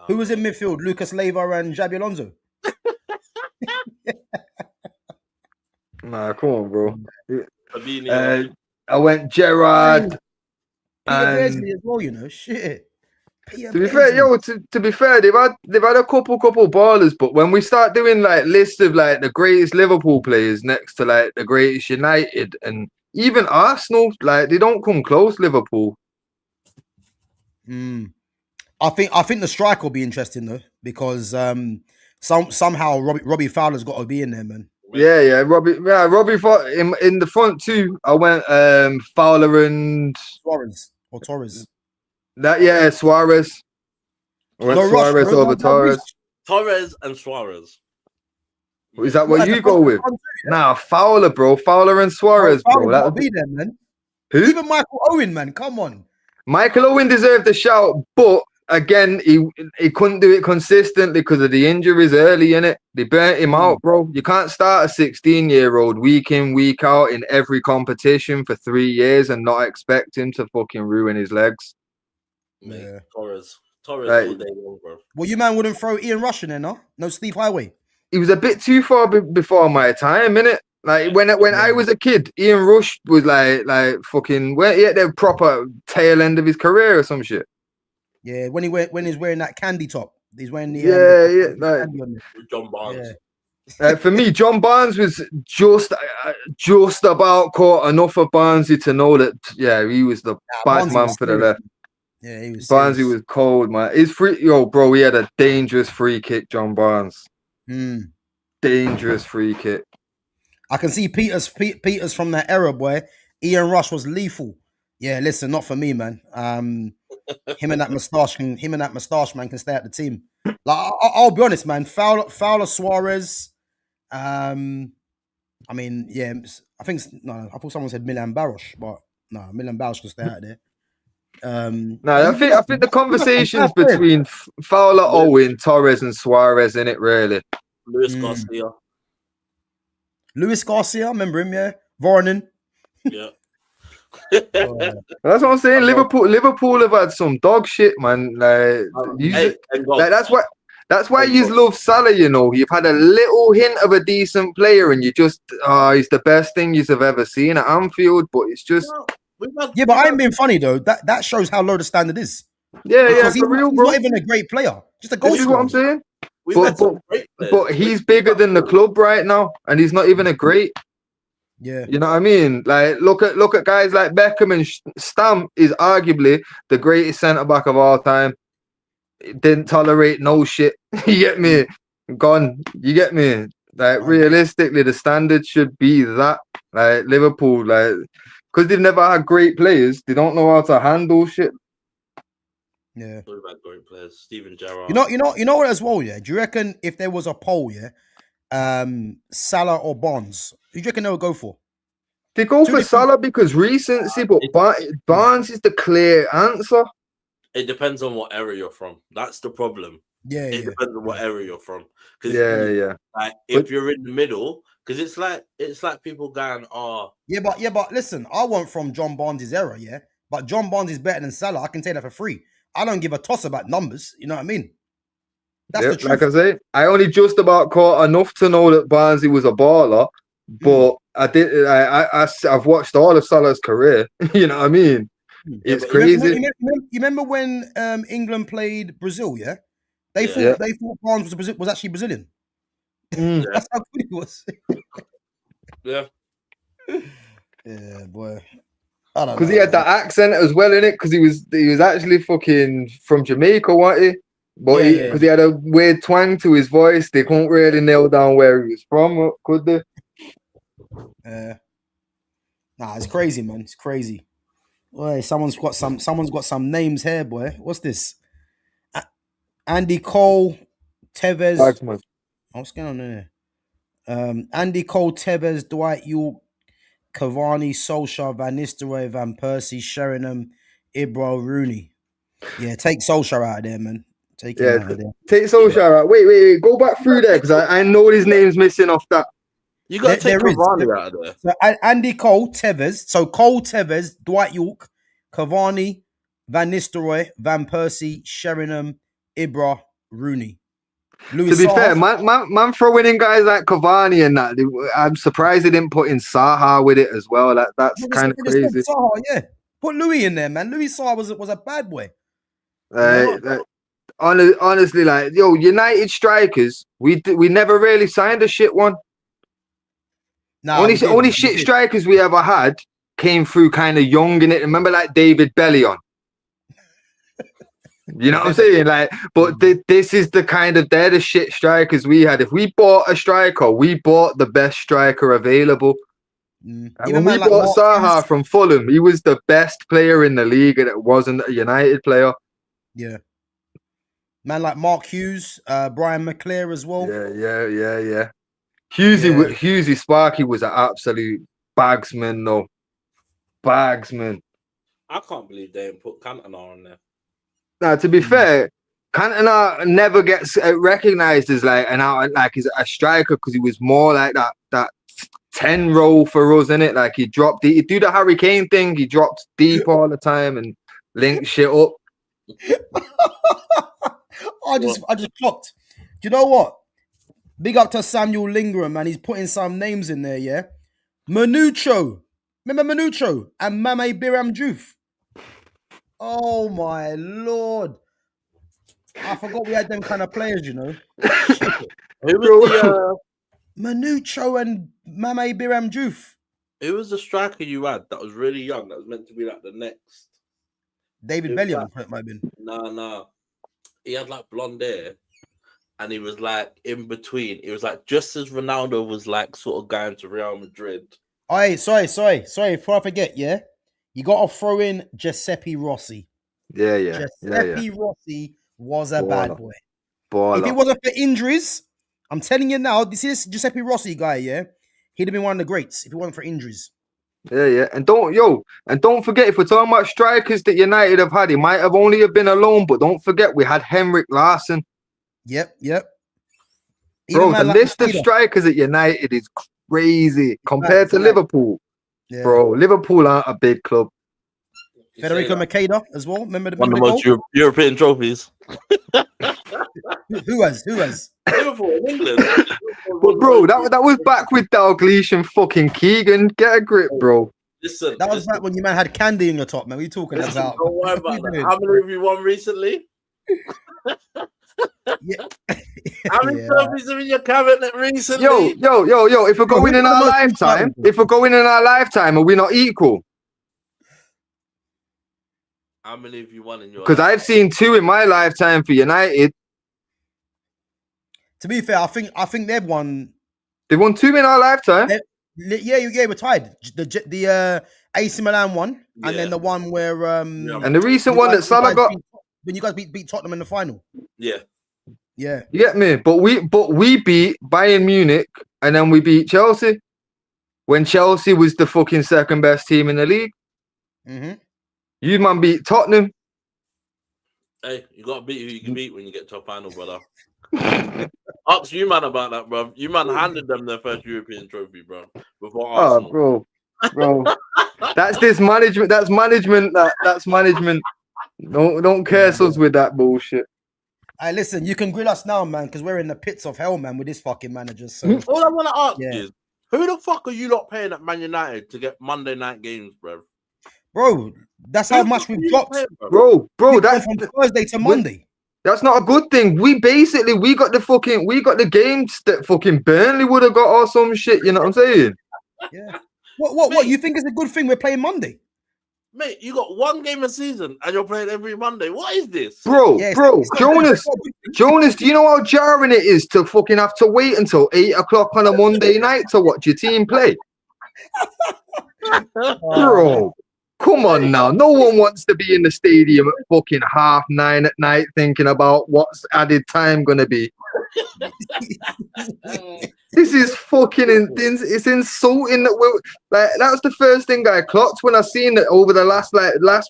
Who was in midfield? Lucas Leiva and Xabi Alonso? Nah, come on, bro. I went Gerrard. Peter Beardsley as well, you know. Shit. To be fair, they've had a couple ballers, but when we start doing like lists of like the greatest Liverpool players next to like the greatest United and even Arsenal, like they don't come close. Liverpool. I think the strike will be interesting though because somehow Robbie Fowler's got to be in there, man. Yeah, Robbie in the front too. I went Fowler and Suarez or Torres. Suarez. I went Suarez over Torres. Torres and Suarez. Is that what you go with? Nah, Fowler, bro. Fowler and Suarez, bro. That'll be there, man. Who? Even Michael Owen, man. Come on. Michael Owen deserved a shout, but again, he couldn't do it consistently because of the injuries early in it. They burnt him out, bro. You can't start a 16-year-old week in, week out in every competition for 3 years and not expect him to fucking ruin his legs. Yeah. Torres all day long, bro. Well, you man wouldn't throw Ian Rush in there, no? No Steve Highway. He was a bit too far before my time, innit? Like when I was a kid, Ian Rush was like fucking he had the proper tail end of his career or some shit. Yeah, when he's wearing that candy top, he's wearing the with John Barnes. Yeah. For me, John Barnes was just about caught enough of Barnsley to know that he was the bad man for the left. Yeah, he was. Barnsley was cold, man. His bro, he had a dangerous free kick, John Barnes. Dangerous free kick. I can see Peters from that era, boy. Ian Rush was lethal. Yeah, listen, not for me, man. Him and that moustache man can stay at the team. Like I'll be honest, man. Fowler, Suarez. I mean, yeah. I thought someone said Milan Baros, but no, Milan Baros can stay out there. I think the conversations between Fowler, Owen, Torres, and Suarez in it really. Luis Garcia, remember him? Yeah, Voronin. Yeah. That's what I'm saying. Liverpool have had some dog shit, man. That's why you love Salah. You know, you've had a little hint of a decent player, and you just he's the best thing you've ever seen at Anfield. But it's just but I ain't being funny though. That shows how low the standard is. Yeah, for real, bro. He's not even a great player. Just a goal. This is what I'm saying. But he's bigger than the club right now, and he's not even a great. Yeah, you know what I mean. Like, look at guys like Beckham and Stamp is arguably the greatest centre back of all time. Didn't tolerate no shit. You get me? Gone. You get me? Like realistically, the standard should be that. Like Liverpool, like because they've never had great players, they don't know how to handle shit. Yeah, what about great players? Steven Gerrard. You know what as well? Yeah, do you reckon if there was a poll, Salah or Barnes, who do you reckon they would go for? They go for Salah because recency, but Barnes is the clear answer. It depends on what area you're from. That's the problem. Yeah, it depends on what area you're from. Like if you're in the middle, because it's like people going, but listen, I want from John Barnes' era, but John Barnes is better than Salah. I can take that for free. I don't give a toss about numbers. You know what I mean? That's the truth. Like I say, I only just about caught enough to know that Barnsley was a baller, but I did. I've watched all of Salah's career. You know what I mean? It's crazy. You remember when England played Brazil? Yeah, they thought Barnes was actually Brazilian. That's how good he was. Yeah. Yeah, boy. I don't know. Because he had that accent as well in it. Because he was actually fucking from Jamaica, wasn't he? But because he had a weird twang to his voice, they couldn't really nail down where he was from, could they? Nah, it's crazy, man. It's crazy. Boy, someone's got some names here, boy. What's this? Andy Cole, Tevez. Bagsman. What's going on there? Andy Cole, Tevez, Dwight York, Cavani, Solskjaer, Van Nistelrooy, Van Persie, Sheringham, Ibra, Rooney. Yeah, take Solskjaer out of there, man. Take him out of there. Take Solskjaer out. Wait. Go back through there because I know his name's missing off that. You got to take Cavani out of there. So Andy Cole, Tevez. So Cole, Tevez, Dwight York, Cavani, Van Nistelrooy, Van Persie, Sheringham, Ibra, Rooney. To be fair, man throwing in guys like Cavani and that, I'm surprised they didn't put in Saha with it as well. That's kind of crazy. Saha, yeah. Put Louis in there, man. Louis Saha was a bad boy. Honestly, like, United strikers, we never really signed a shit one. Nah, only shit strikers we ever had came through kind of young in it. Remember, like David Bellion. You know what I'm saying? Like, but this is they're the shit strikers we had. If we bought a striker, we bought the best striker available. And when we bought Saha from Fulham, he was the best player in the league, and it wasn't a United player. Yeah. Man like Mark Hughes, Brian McClare as well. Yeah. Hughesy Sparky was an absolute bagsman, though. Bagsman. I can't believe they didn't put Cantona on there. Now, to be fair, Cantona never gets recognized as as a striker because he was more like that 10 role for us, innit? Like he'd do the Harry Kane thing. He dropped deep all the time and linked shit up. I just clocked. Do you know what? Big up to Samuel Lingram, man. He's putting some names in there, yeah? Manucho. Remember Manucho? And Mame Biram Diouf. Oh, my Lord. I forgot we had them kind of players, you know. Who was Manucho and Mame Biram Diouf. Who was the striker you had that was really young, that was meant to be like the next? David Bellion, it might have been. No. He had like blonde hair. And he was like in between. It was like just as Ronaldo was like sort of going to Real Madrid. Oh, sorry. Before I forget, yeah? You got to throw in Giuseppe Rossi. Yeah. Giuseppe Rossi was a bad boy. Baller. If it wasn't for injuries, I'm telling you now, this Giuseppe Rossi guy, yeah? He'd have been one of the greats if it wasn't for injuries. Yeah. And don't forget, if we're talking about strikers that United have had, he might have only have been alone, but don't forget we had Henrik Larsson. Yep. Bro, the list of strikers at United is crazy compared to Liverpool. Yeah. Bro, Liverpool aren't a big club. Federico Makeda as well. Remember one of the most European trophies. Who has? Liverpool in England. But bro, that was back with Dalglish and fucking Keegan. Get a grip, bro. Listen, that was back when you man had candy in your top, man. What are you talking about? Don't worry about that. How many have you won recently? Yeah. How many trophies are in your cabinet recently? Yo, if we're going in our lifetime, are we not equal? How many have you won in your Because I've seen 2 in my lifetime for United. To be fair, I think they've won. They've won 2 in our lifetime. Yeah, we're tied. The AC Milan one, and then the one where and the recent one that Salah got when you guys beat Tottenham in the final. Yeah. You get me? But we beat Bayern Munich and then we beat Chelsea when Chelsea was the fucking second best team in the league. Mm-hmm. You man beat Tottenham. Hey, you got to beat who you can beat when you get to a final, brother. Ask you man about that, bro. You man handed them their first European trophy, bro. Before Arsenal. Bro. bro. That's this management. That's management. That's management. Don't curse us with that bullshit. Hey, listen, you can grill us now, man, because we're in the pits of hell, man, with this fucking manager. So all I want to ask is, who the fuck are you lot paying at Man United to get Monday night games, bro? That's how much we've dropped, bro. That's from Thursday to Monday. That's not a good thing. We got the games that fucking Burnley would have got or some shit. You know what I'm saying? Yeah. What? You think it's a good thing we're playing Monday? Mate, you got one game a season and you're playing every Monday. What is this? Bro, Jonas, do you know how jarring it is to fucking have to wait until 8 o'clock on a Monday night to watch your team play? Bro, come on now. No one wants to be in the stadium at fucking 9:30 at night thinking about what's added time going to be. This is fucking it's insulting that we're like, that was the first thing I clocked when I seen that over the last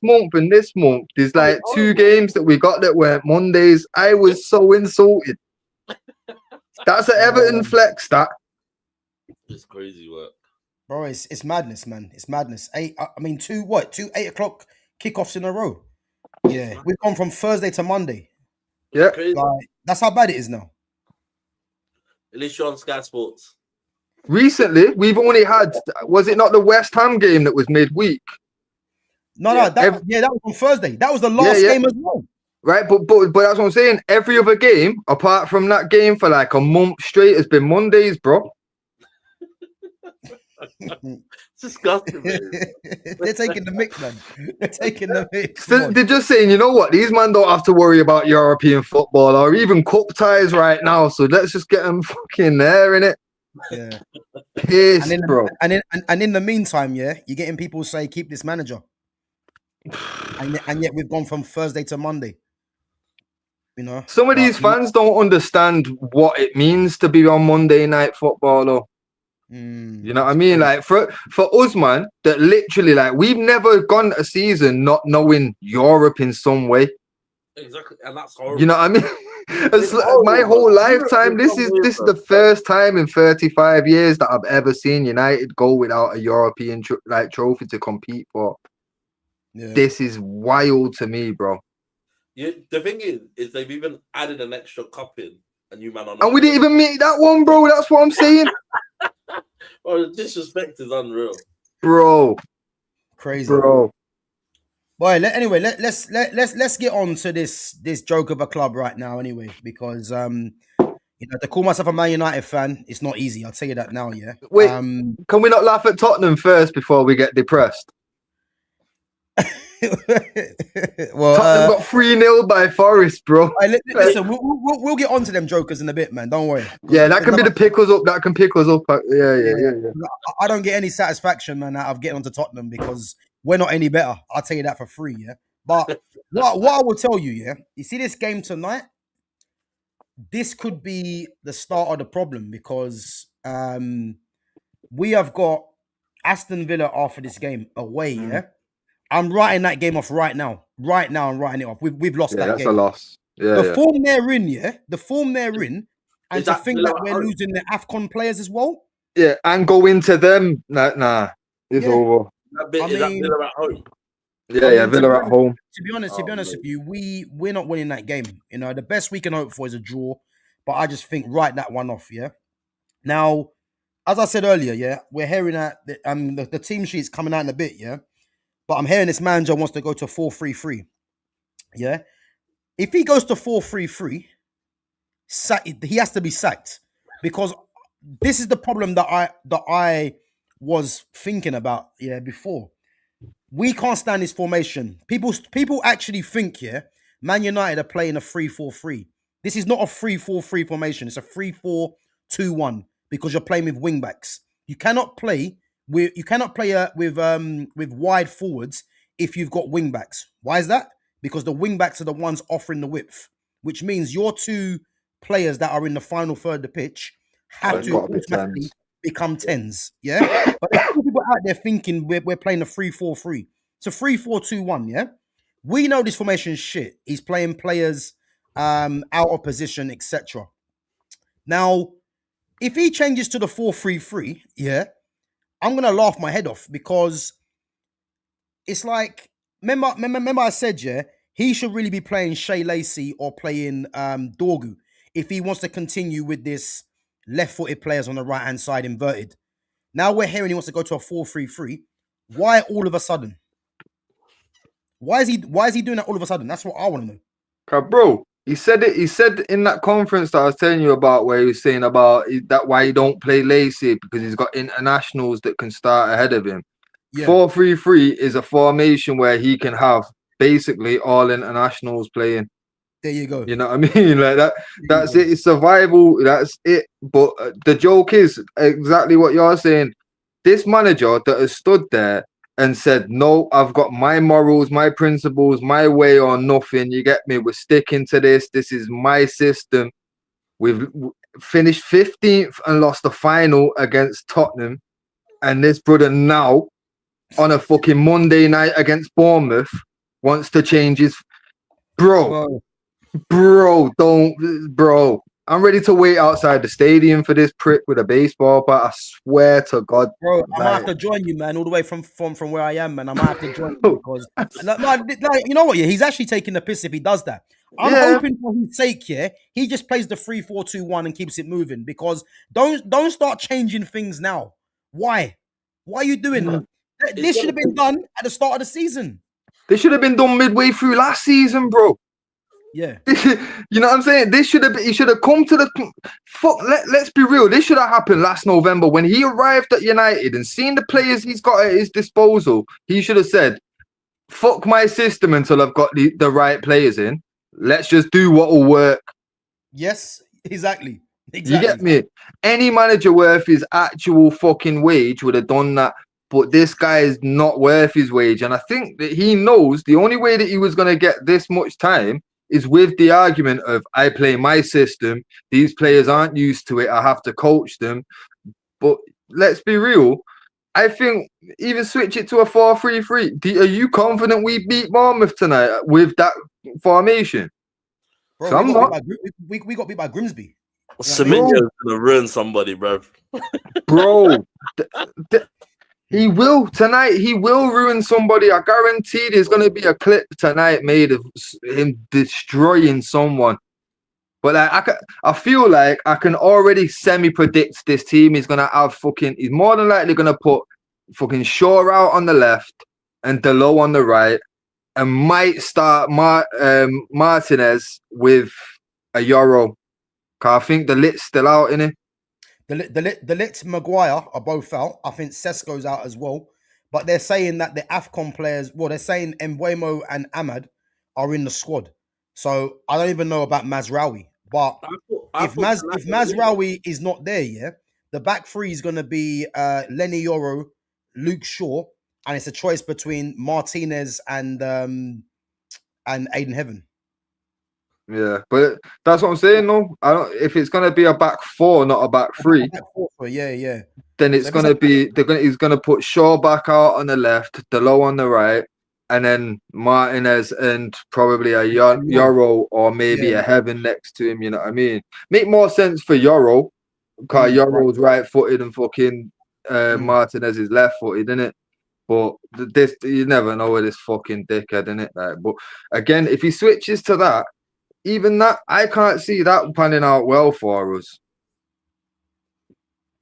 month and this month. There's like 2 games that we got that weren't Mondays. I was so insulted. That's an Everton flex, that. It's crazy work. Bro, it's madness, man. It's madness. 2 8 o'clock kickoffs in a row. Yeah. We've gone from Thursday to Monday. Yeah. Like, that's how bad it is now. At least you're on Sky Sports. Recently, we've only had, was it not the West Ham game that was midweek? No, that was on Thursday. That was the last game as well. Right, but that's what I'm saying. Every other game, apart from that game for like a month straight, has been Mondays, bro. It's disgusting, man. They're taking the mix, man. They're taking the mix. So they're just saying, you know what? These men don't have to worry about European football or even cup ties right now. So let's just get them fucking there, innit? Yeah. Pissed, bro. And in the meantime, you're getting people say keep this manager. and yet we've gone from Thursday to Monday. You know, some of these fans don't understand what it means to be on Monday Night Football, though. You know what I mean? Like for us, man, that literally, like, we've never gone a season not knowing Europe in some way. Exactly, and that's horrible. You know what I mean? It's my whole lifetime. This is the first time in 35 years that I've ever seen United go without a European trophy to compete for. Yeah. This is wild to me, bro. The thing is they've even added an extra cup in, and we didn't even meet that one, bro. That's what I'm saying. Oh, the disrespect is unreal, bro. Crazy, bro. Boy, let's get on to this joke of a club right now, anyway, because to call myself a Man United fan, it's not easy. I'll tell you that now. Yeah. Wait, can we not laugh at Tottenham first before we get depressed? Well, Tottenham got 3-0 by Forest, bro. Listen, we'll get on to them jokers in a bit, man. Don't worry. Yeah, that can be the pick us up. That can pick us up. Yeah. I don't get any satisfaction, man, out of getting onto Tottenham because we're not any better. I'll tell you that for free, yeah. But what I will tell you, yeah, you see this game tonight. This could be the start of the problem because we have got Aston Villa after this game away, yeah. I'm writing that game off right now. Right now, I'm writing it off. We've lost that game. That's a loss. Yeah, the form they're in, yeah. The form they're in, and to think that we're losing the AFCON players as well. Yeah, and go into them. Nah, it's over. Is that Villa at home? Yeah, Villa at home. To be honest with you, we're not winning that game. You know, the best we can hope for is a draw. But I just think write that one off, yeah. Now, as I said earlier, yeah, we're hearing that the team sheet's coming out in a bit, yeah. But I'm hearing this manager wants to go to 4-3-3. Yeah. If he goes to 4-3-3, he has to be sacked. Because this is the problem that I was thinking about, yeah, before. We can't stand this formation. People actually think, yeah, Man United are playing a 3-4-3. This is not a 3-4-3 formation. It's a 3-4-2-1 because you're playing with wing backs. You cannot play with wide forwards if you've got wing backs. Why is that? Because the wing backs are the ones offering the width, which means your 2 players that are in the final third of the pitch have to automatically become 10s. Yeah, but there's people out there thinking we're playing a 3-4-3. It's a 3-4-2-1. Yeah, we know this formation is shit. He's playing players out of position, etc. Now, if he changes to the 4-3-3, yeah. I'm gonna laugh my head off because it's like remember I said, yeah, he should really be playing Shea Lacey or playing Dorgu if he wants to continue with this left-footed players on the right-hand side inverted. Now we're hearing he wants to go to a 4-3-3. Why all of a sudden? Why is he doing that all of a sudden? That's what I want to know. Bro, he said it. He said in that conference that I was telling you about, where he was saying about that why he don't play Lacey, because he's got internationals that can start ahead of him. Yeah. 4-3-3 is a formation where he can have basically all internationals playing. There you go. You know what I mean? Like that. That's it. It's survival. That's it. But the joke is exactly what you're saying. This manager that has stood there and said, "No, I've got my morals, my principles, my way or nothing." You get me? We're sticking to this. This is my system. We've finished 15th and lost the final against Tottenham, and this brother now on a fucking Monday night against Bournemouth wants to change his bro. I'm ready to wait outside the stadium for this prick with a baseball bat. I swear to God, bro, I might have to join you, man, all the way from where I am, man. I might have to join you because, you know what? Yeah, he's actually taking the piss if he does that. I'm hoping for his sake, yeah, he just plays the 3-4-2-1 and keeps it moving. Because don't start changing things now. Why? Why are you doing that? This should have been done at the start of the season. This should have been done midway through last season, bro. Yeah. You know what I'm saying? This should have been, he should have come to the fuck. Let's be real. This should have happened last November when he arrived at United and seen the players he's got at his disposal. He should have said, "Fuck my system until I've got the right players in. Let's just do what will work." Yes, exactly. You get me? Any manager worth his actual fucking wage would have done that. But this guy is not worth his wage. And I think that he knows the only way that he was going to get this much time is with the argument of, I play my system. These players aren't used to it. I have to coach them. But let's be real. I think even switch it to a 4-3-3. Are you confident we beat Bournemouth tonight with that formation? Bro, so we got beat by Grimsby. Semenyo's going to ruin somebody, bro. Bro. He will tonight. He will ruin somebody. I guarantee there's going to be a clip tonight made of him destroying someone. But I feel like I can already semi-predict this team is going to have he's more than likely going to put fucking Shaw out on the left and Delo on the right, and might start Martinez with a Euro. Cause I think the lit's still out, innit? The Lit Maguire are both out. I think Sesko's out as well. But they're saying that the AFCON players, they're saying Mbeumo and Ahmad are in the squad. So I don't even know about Mazraoui. But if Mazraoui is not there, yeah, the back three is going to be Lenny Yoro, Luke Shaw, and it's a choice between Martinez and Aiden Heaven. Yeah, but that's what I'm saying. No, I don't. If it's gonna be a back four, not a back three, yeah. Then it's gonna be he's gonna put Shaw back out on the left, Delo on the right, and then Martinez and probably a Euro or maybe a Heaven next to him. You know what I mean? Make more sense for Euro, because Euro's right-footed and fucking Martinez is left-footed, isn't it? But this, you never know with this fucking dickhead, innit? Like, but again, if he switches to that. Even that, I can't see that panning out well for us.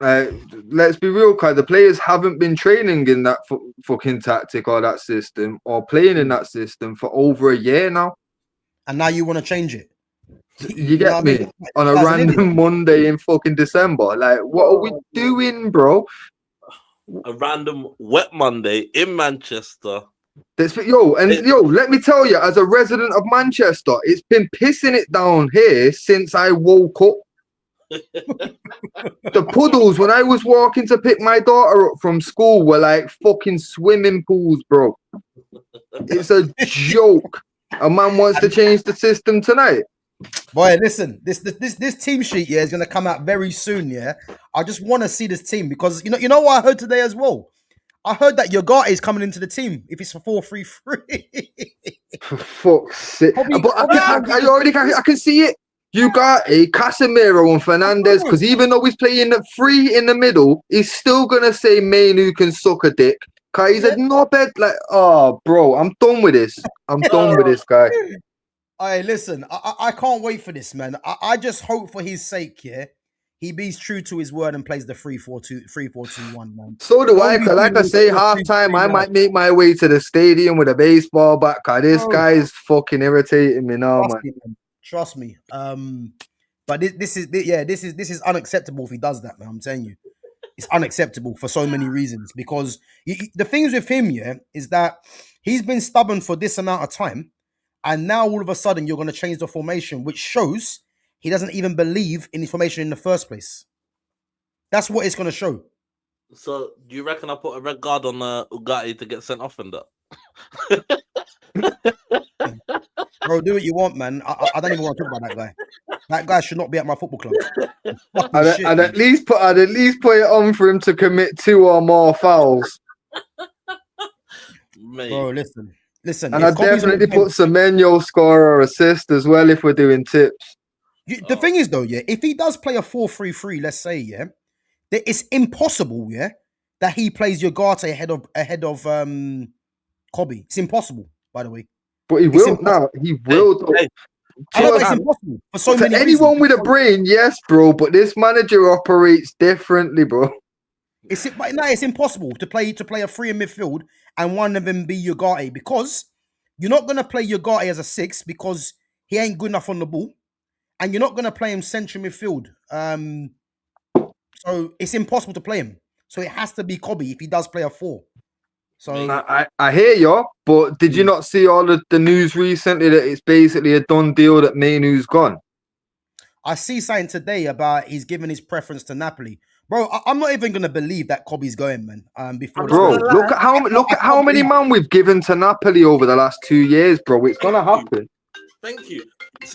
Let's be real, Kai. The players haven't been training in that fucking tactic or that system or playing in that system for over a year now. And now you want to change it? You get me? On a random Monday in fucking December. Like, what are we doing, bro? A random wet Monday in Manchester. Let me tell you, as a resident of Manchester, it's been pissing it down here since I woke up. The puddles when I was walking to pick my daughter up from school were like fucking swimming pools, bro. It's a joke. A man wants to change the system tonight. Boy, listen, this team sheet is gonna come out very soon. Yeah, I just want to see this team because you know what I heard today as well. I heard that Yogarte is coming into the team if it's a 4-3-3. For fuck's sake! But I can see it. You got a Casemiro and Fernandez, because even though he's playing the three in the middle, he's still gonna say Mainu can suck a dick. Cause he's a knobhead. Like, oh, bro, I'm done with this. I'm done with this guy. Hey, listen, I can't wait for this, man. I just hope for his sake, yeah, he be true to his word and plays the 3-4-2-1, man. So do I, because like I say, halftime, I might make my way to the stadium with a baseball bat, because this guy's fucking irritating me now, man. Trust me. But this is unacceptable if he does that, man. I'm telling you. It's unacceptable for so many reasons, because the things with him, yeah, is that he's been stubborn for this amount of time, and now all of a sudden you're going to change the formation, which shows he doesn't even believe in his formation in the first place. That's what it's going to show. So, do you reckon I put a red guard on Ugarte to get sent off in that? Bro, do what you want, man. I don't even want to talk about that guy. That guy should not be at my football club. I'd at least put it on for him to commit 2 or more fouls. Bro, listen. And I'd definitely put Semenyo score or assist as well if we're doing tips. The thing is, though, yeah, if he does play a 4-3-3, let's say, yeah, that it's impossible, yeah, that he plays Ugarte ahead of Kobe. It's impossible, by the way. But he will now. He will. Hey. I know, but it's impossible for so many anyone reasons. with a brain, yes, bro. But this manager operates differently, bro. It's impossible to play a 3 in midfield and one of them be Ugarte, because you're not gonna play Ugarte as a 6 because he ain't good enough on the ball, and you're not gonna play him central midfield. So it's impossible to play him. So it has to be Kobe if he does play a 4. So I hear you, but did you not see all of the news recently that it's basically a done deal that Mainu's gone? I see something today about he's giving his preference to Napoli. Bro, I'm not even gonna believe that Kobe's going, man. Before look at how many man we've given to Napoli over the last 2 years, bro. It's gonna happen. Thank you.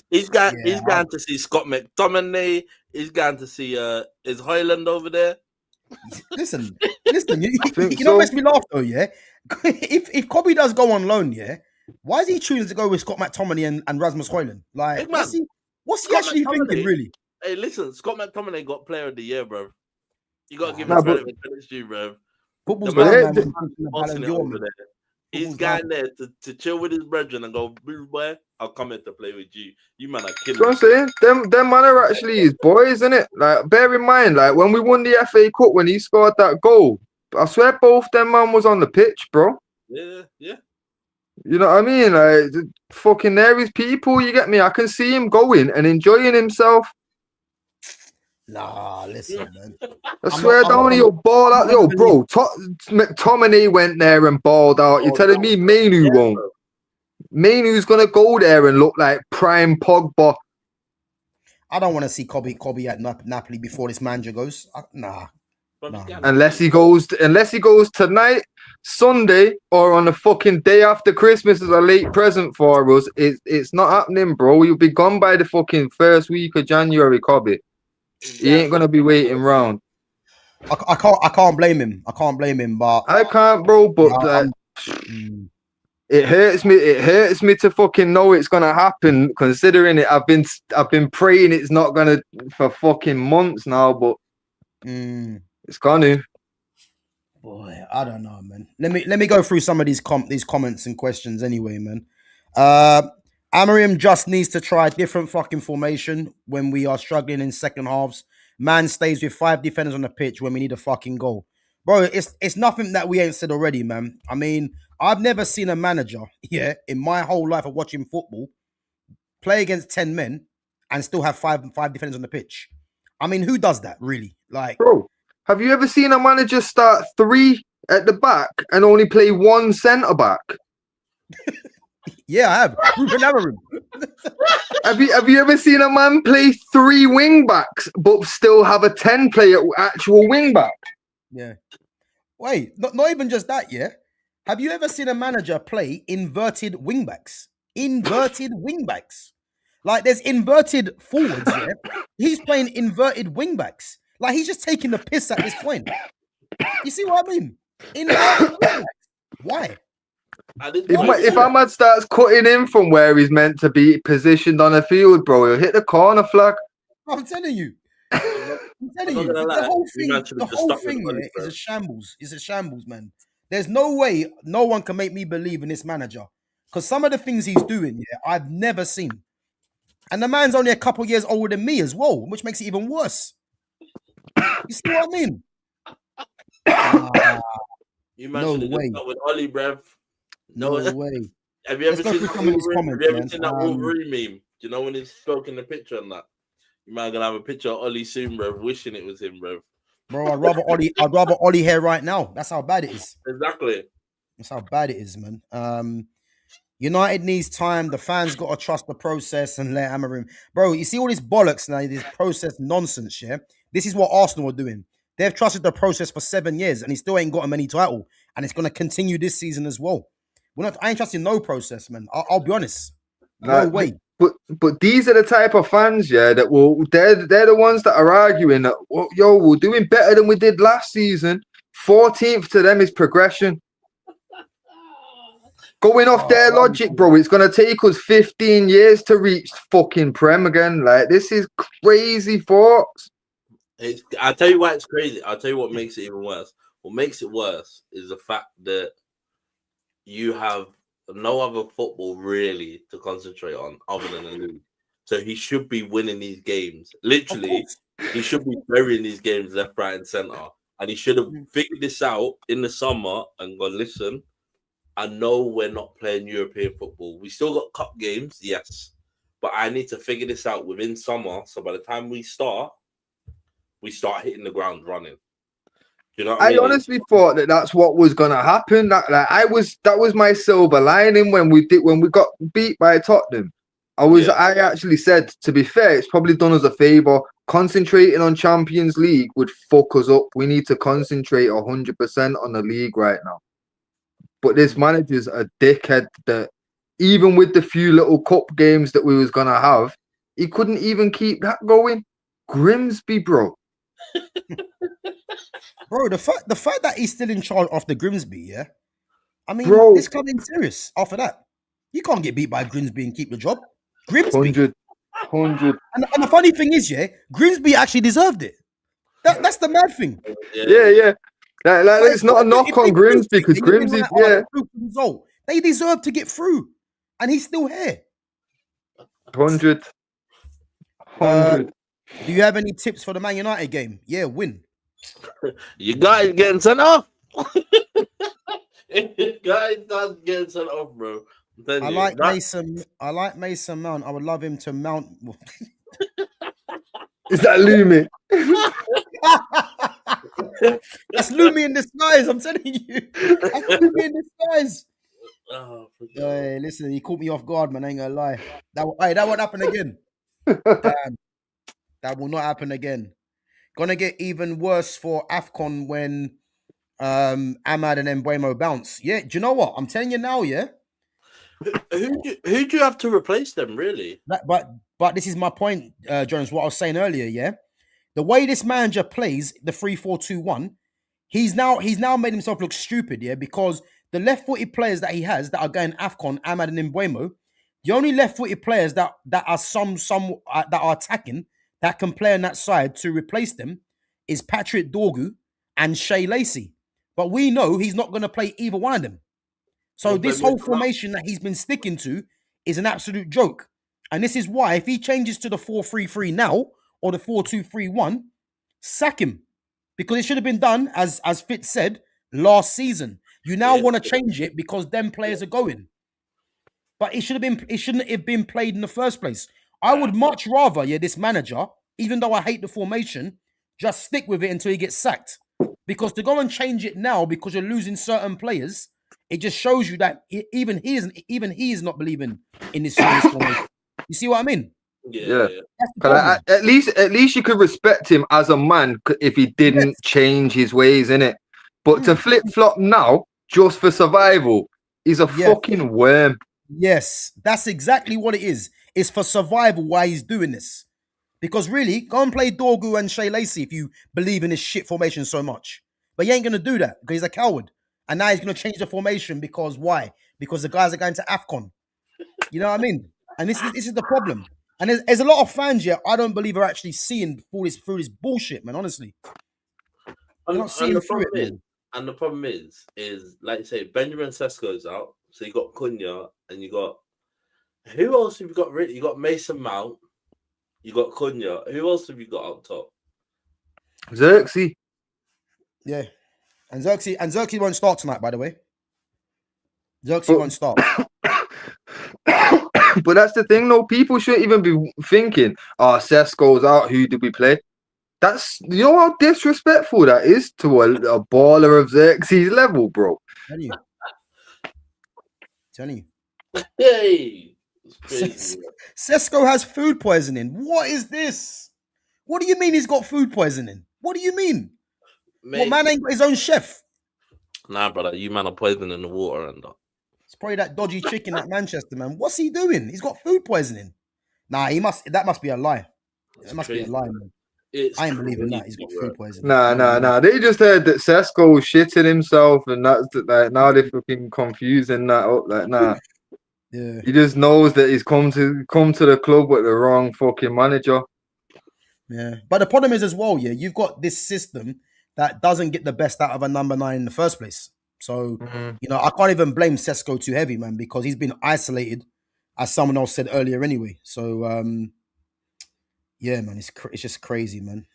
He's going to see Scott McTominay. He's going to see is Hoyland over there. Listen. You know what makes me laugh though, yeah? If Kobe does go on loan, yeah, why is he choosing to go with Scott McTominay and Rasmus Højlund? Like, what's he actually thinking, really? Hey, listen, Scott McTominay got Player of the Year, bro. You gotta give him credit when credit's due, bro. Football's over there. He's going there to chill with his brethren and go, boy, I'll come here to play with you. You man are killing. That's what I'm saying. Them man are actually his boys, isn't it? Like, bear in mind, like when we won the FA Cup, when he scored that goal, I swear both them man was on the pitch, bro. Yeah. You know what I mean? Like, fucking there is people, you get me? I can see him going and enjoying himself. Nah, listen, man. I swear down, he'll ball out. Yo, bro, McTominay went there and balled out. You're telling me Mainu won't? Mainu's going to go there and look like prime Pogba. I don't want to see Kobe at Napoli before this manager goes. Nah. Unless he goes tonight, Sunday, or on the fucking day after Christmas as a late present for us. It's not happening, bro. You'll be gone by the fucking first week of January, Kobe. He ain't gonna be waiting round. I can't blame him. But I can't, bro. But it hurts me. It hurts me to fucking know it's gonna happen. Considering it, I've been praying it's not gonna for fucking months now. But it's gonna. Boy, I don't know, man. Let me go through some of these comments and questions anyway, man. Amorim just needs to try a different fucking formation when we are struggling in second halves. Man stays with 5 defenders on the pitch when we need a fucking goal. Bro, it's nothing that we ain't said already, man. I mean, I've never seen a manager, in my whole life of watching football, play against 10 men and still have five defenders on the pitch. I mean, who does that, really? Like, bro, have you ever seen a manager start 3 at the back and only play 1 centre back? Yeah, I have. Ruben Amorim. Have you ever seen a man play 3 wing backs but still have a 10-player actual wing back? Yeah. Wait, not even just that, yeah? Have you ever seen a manager play inverted wing backs? Inverted wing backs. Like, there's inverted forwards, yeah? He's playing inverted wing backs. Like, he's just taking the piss at this point. You see what I mean? Inverted wing backs. Why? If Ahmad starts cutting in from where he's meant to be positioned on the field, bro, he'll hit the corner flag. I'm telling you. The whole thing here is a shambles. It's a shambles, man. There's no way no one can make me believe in this manager. Because some of the things he's doing, I've never seen. And the man's only a couple years older than me as well, which makes it even worse. You see what I mean? You mentioned no way. With Ollie, bruv. No way. Have you ever seen that Wolverine meme? Do you know when he's spoken the picture on that? You might gonna have a picture of Ollie soon, bruv, wishing it was him, bruv. Bro, I'd rather Ollie here right now. That's how bad it is. Exactly. That's how bad it is, man. United needs time. The fans got to trust the process and let Amorim. Bro, you see all this bollocks now, this process nonsense, yeah? This is what Arsenal are doing. They've trusted the process for 7 years and he still ain't got a many title. And it's going to continue this season as well. I ain't trusting no process, man. I'll be honest. No way. But these are the type of fans, yeah, that they're the ones that are arguing that, we're doing better than we did last season. 14th to them is progression. Going off their logic, bro, it's going to take us 15 years to reach fucking Prem again. Like, this is crazy thoughts. I'll tell you why it's crazy. I'll tell you what makes it even worse. What makes it worse is the fact that you have no other football really to concentrate on other than the league. So he should be winning these games. Literally, he should be burying these games left, right, and centre. And he should have figured this out in the summer and gone, listen, I know we're not playing European football. We still got cup games, yes. But I need to figure this out within summer. So by the time we start hitting the ground running. You know what I mean? Honestly thought that's what was gonna happen. That was my silver lining when we got beat by Tottenham. I actually said, to be fair, it's probably done us a favour. Concentrating on Champions League would fuck us up. We need to concentrate 100% on the league right now. But this manager's a dickhead that even with the few little cup games that we was gonna have, he couldn't even keep that going. Grimsby, bro. Bro, the fact that he's still in charge of the Grimsby, yeah? I mean, this club ain't serious after that. You can't get beat by Grimsby and keep the job. Grimsby. 100. And the funny thing is, Grimsby actually deserved it. That's the mad thing. Yeah. It's not a knock on Grimsby because Grimsby, they deserve to get through. And he's still here. 100. Do you have any tips for the Man United game? Yeah, win. You guys getting sent off. Guys getting sent off, bro. I like Mason Mount. I would love him to mount. Is that Lumi? That's Lumi in disguise. I'm telling you. That's Lumi in disguise. Hey, listen, he caught me off guard, man. I ain't gonna lie. That won't happen again. Damn. That will not happen again. Gonna get even worse for AFCON when Ahmad and Mbeumo bounce. Yeah, do you know what? I'm telling you now, yeah. Who do you have to replace them, really? But this is my point, Jonas, what I was saying earlier, yeah? The way this manager plays the 3-4-2-1, he's now made himself look stupid, yeah? Because the left-footed players that he has that are going AFCON, Ahmad and Mbeumo, the only left-footed players that are that are attacking, that can play on that side to replace them is Patrick Dorgu and Shea Lacey. But we know he's not going to play either one of them. So this whole formation that he's been sticking to is an absolute joke. And this is why if he changes to the 4-3-3 now or the 4-2-3-1, sack him. Because it should have been done, as Fitz said, last season. You now want to change it because them players are going. But it shouldn't have been played in the first place. I would much rather, this manager, even though I hate the formation, just stick with it until he gets sacked. Because to go and change it now because you're losing certain players, it just shows you that even he is not believing in this formation. You see what I mean? Yeah. At least you could respect him as a man if he didn't change his ways, innit? But to flip flop now just for survival is a fucking worm. Yes, that's exactly what it is. It's for survival why he's doing this. Because really, go and play Dorgu and Shea Lacey if you believe in this shit formation so much. But he ain't going to do that because he's a coward. And now he's going to change the formation because why? because the guys are going to AFCON. You know what I mean? And this is the problem. And there's a lot of fans here I don't believe are actually seeing through this bullshit, man. Honestly, they're not seeing through it, man. And the problem is like you say, Benjamin Sesko's out, so you got Cunha, and you got who else have you got? You got Mason Mount, you got Cunha. Who else have you got up top? Xerxes. Yeah, and Xerxes won't start tonight, by the way. Xerxes won't start. But that's the thing, though. People shouldn't even be thinking, Sesko's out, who did we play? That's, you know how disrespectful that is to a baller of Xerxes level, bro. Telling you. Hey! Sesko has food poisoning. What is this? What do you mean he's got food poisoning? What do you mean? Mate, what, man ain't got his own chef? Nah, brother, you man are poisoning the water and that. It's probably that dodgy chicken at Manchester, man. What's he doing? He's got food poisoning. Nah, that must be a lie. It must be a lie, man. I ain't believing that. He's got food poisoning. Nah. They just heard that Sesko was shitting himself, and that's like now they're fucking confusing that up. Like, nah. Yeah. He just knows that he's come to the club with the wrong fucking manager. Yeah. But the problem is as well, you've got this system that doesn't get the best out of a number 9 in the first place. So, I can't even blame Sesko too heavy, man, because he's been isolated, as someone else said earlier anyway. So, yeah, man, it's just crazy, man.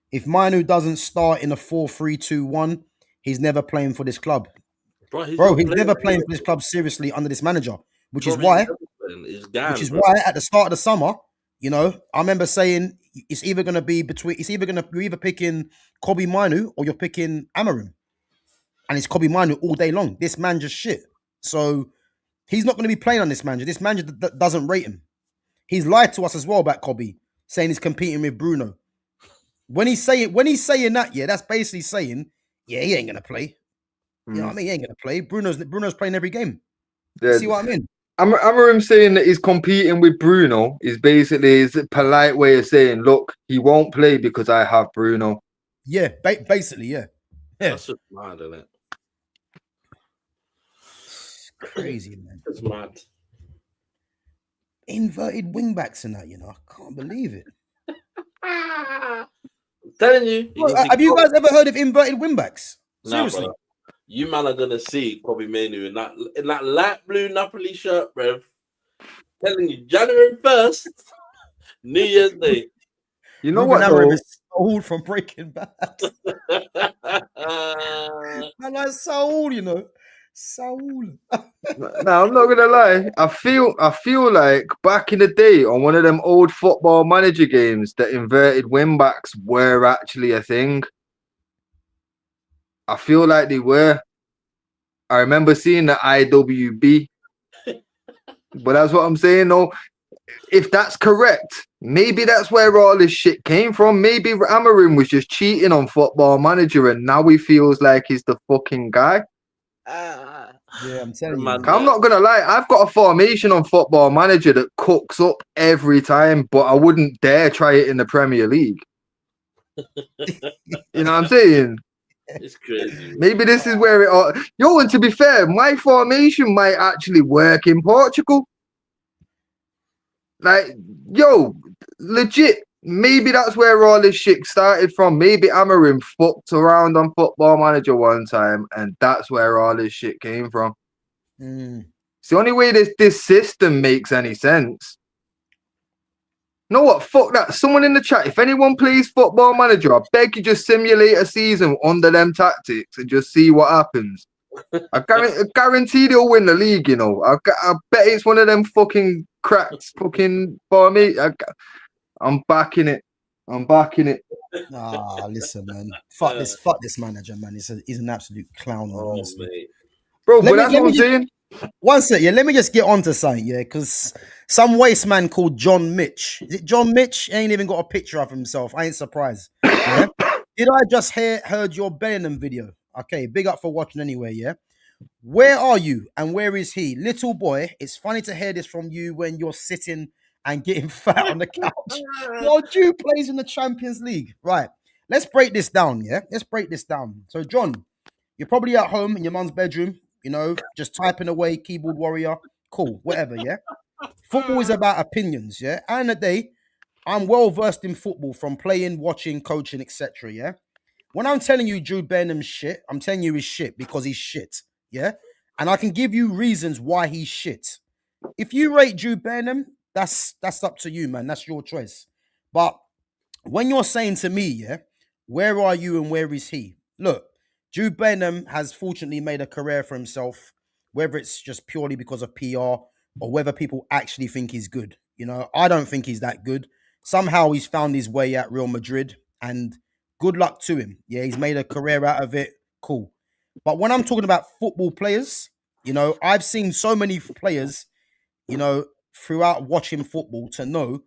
If Manu doesn't start in a 4-3-2-1, he's never playing for this club. Bro, he's never playing for this club seriously under this manager, which is why at the start of the summer, I remember saying you're either picking Kobbie Manu or you're picking Amorim. And it's Kobbie Manu all day long. This man just shit. So he's not going to be playing on this manager. This manager doesn't rate him. He's lied to us as well about Kobbie, saying he's competing with Bruno. When he's saying that, that's basically saying, he ain't going to play. You know what I mean? He ain't going to play. Bruno's playing every game. You see what I mean? Amorim saying that he's competing with Bruno is basically his polite way of saying, look, he won't play because I have Bruno. Yeah, basically, yeah. That's just mad, isn't it? Crazy, man. It's mad. Inverted wingbacks and that, I can't believe it. I'm telling you. Have you guys ever heard of inverted wingbacks? Seriously. Nah, you man are gonna see Kobbie Manu in that light blue Napoli shirt, bruv. Telling you, January 1st, New Year's Day. You know what, though? Saul from Breaking Bad. I like Saul, Saul. No, I'm not gonna lie. I feel like back in the day on one of them old football manager games, that inverted wingbacks were actually a thing. I feel like they were. I remember seeing the IWB. But that's what I'm saying, though. If that's correct, maybe that's where all this shit came from. Maybe Amorim was just cheating on Football Manager and now he feels like he's the fucking guy. Yeah, I'm telling you. I'm not gonna lie, I've got a formation on Football Manager that cooks up every time, but I wouldn't dare try it in the Premier League. You know what I'm saying? It's crazy. Maybe this is where it all... Yo, and to be fair, my formation might actually work in Portugal. Like, yo, legit, maybe that's where all this shit started from. Maybe Amorim fucked around on Football Manager one time, and that's where all this shit came from. It's the only way this system makes any sense. You know what? Fuck that. Someone in the chat, if anyone plays Football Manager, I beg you just simulate a season under them tactics and just see what happens. I guarantee they'll win the league, I bet it's one of them fucking cracks fucking for me. I'm backing it. Listen, man. Fuck this manager, man. He's an absolute clown, honestly. Mate. Bro, but that's what I'm saying. One sec, let me just get on to something, because some waste man called John Mitch. Is it John Mitch? He ain't even got a picture of himself. I ain't surprised. Yeah? Did I just heard your Bellingham video? Okay, big up for watching anyway, yeah? Where are you and where is he? Little boy, it's funny to hear this from you when you're sitting and getting fat on the couch. Your Jew plays in the Champions League. Right, let's break this down, yeah? Let's break this down. So, John, you're probably at home in your mum's bedroom, just typing away, keyboard warrior, cool, whatever, yeah? Football is about opinions, yeah? And the day, I'm well versed in football from playing, watching, coaching, etc., yeah? When I'm telling you Jude Bellingham shit, I'm telling you he's shit because he's shit, yeah? And I can give you reasons why he's shit. If you rate Jude Bellingham, that's up to you, man. That's your choice. But when you're saying to me, yeah, where are you and where is he? Look, Jude Bellingham has fortunately made a career for himself, whether it's just purely because of PR or whether people actually think he's good. I don't think he's that good. Somehow he's found his way at Real Madrid, and good luck to him. Yeah, he's made a career out of it. Cool. But when I'm talking about football players, I've seen so many players, throughout watching football to know,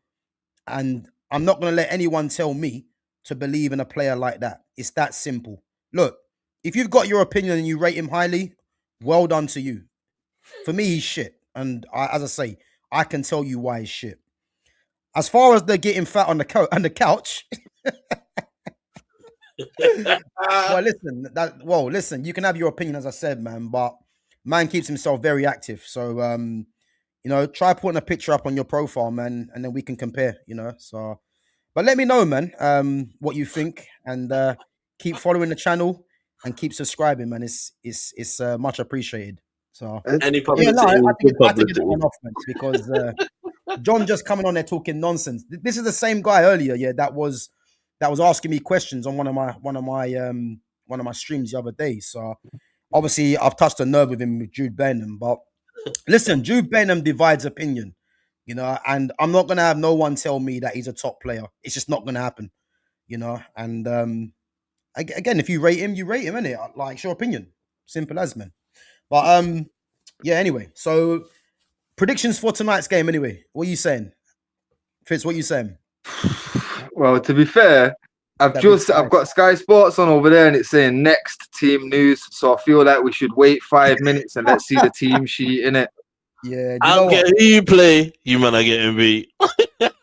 and I'm not going to let anyone tell me to believe in a player like that. It's that simple. Look, if you've got your opinion and you rate him highly, well done to you. For me, he's shit. And as I say, I can tell you why he's shit. As far as the getting fat on the couch, listen, you can have your opinion, as I said, man, but man keeps himself very active. So, try putting a picture up on your profile, man, and then we can compare, So, but let me know, man, what you think, and keep following the channel and keep subscribing, man. It's much appreciated. So, any publicity, I think it's one off, man, because John just coming on there talking nonsense. This is the same guy earlier, yeah, that was asking me questions on one of my streams the other day. So obviously I've touched a nerve with him with Jude Bellingham, but listen, Jude Bellingham divides opinion, and I'm not gonna have no one tell me that he's a top player. It's just not gonna happen, and again, if you rate him, innit? Like, it's your opinion. Simple as, man. But yeah, anyway, so predictions for tonight's game anyway. What are you saying? Fitz, what are you saying? Well, to be fair, I've got Sky Sports on over there and it's saying next team news. So I feel like we should wait 5 minutes and let's see the team sheet in it. Yeah. I don't care who you play, you man are getting beat.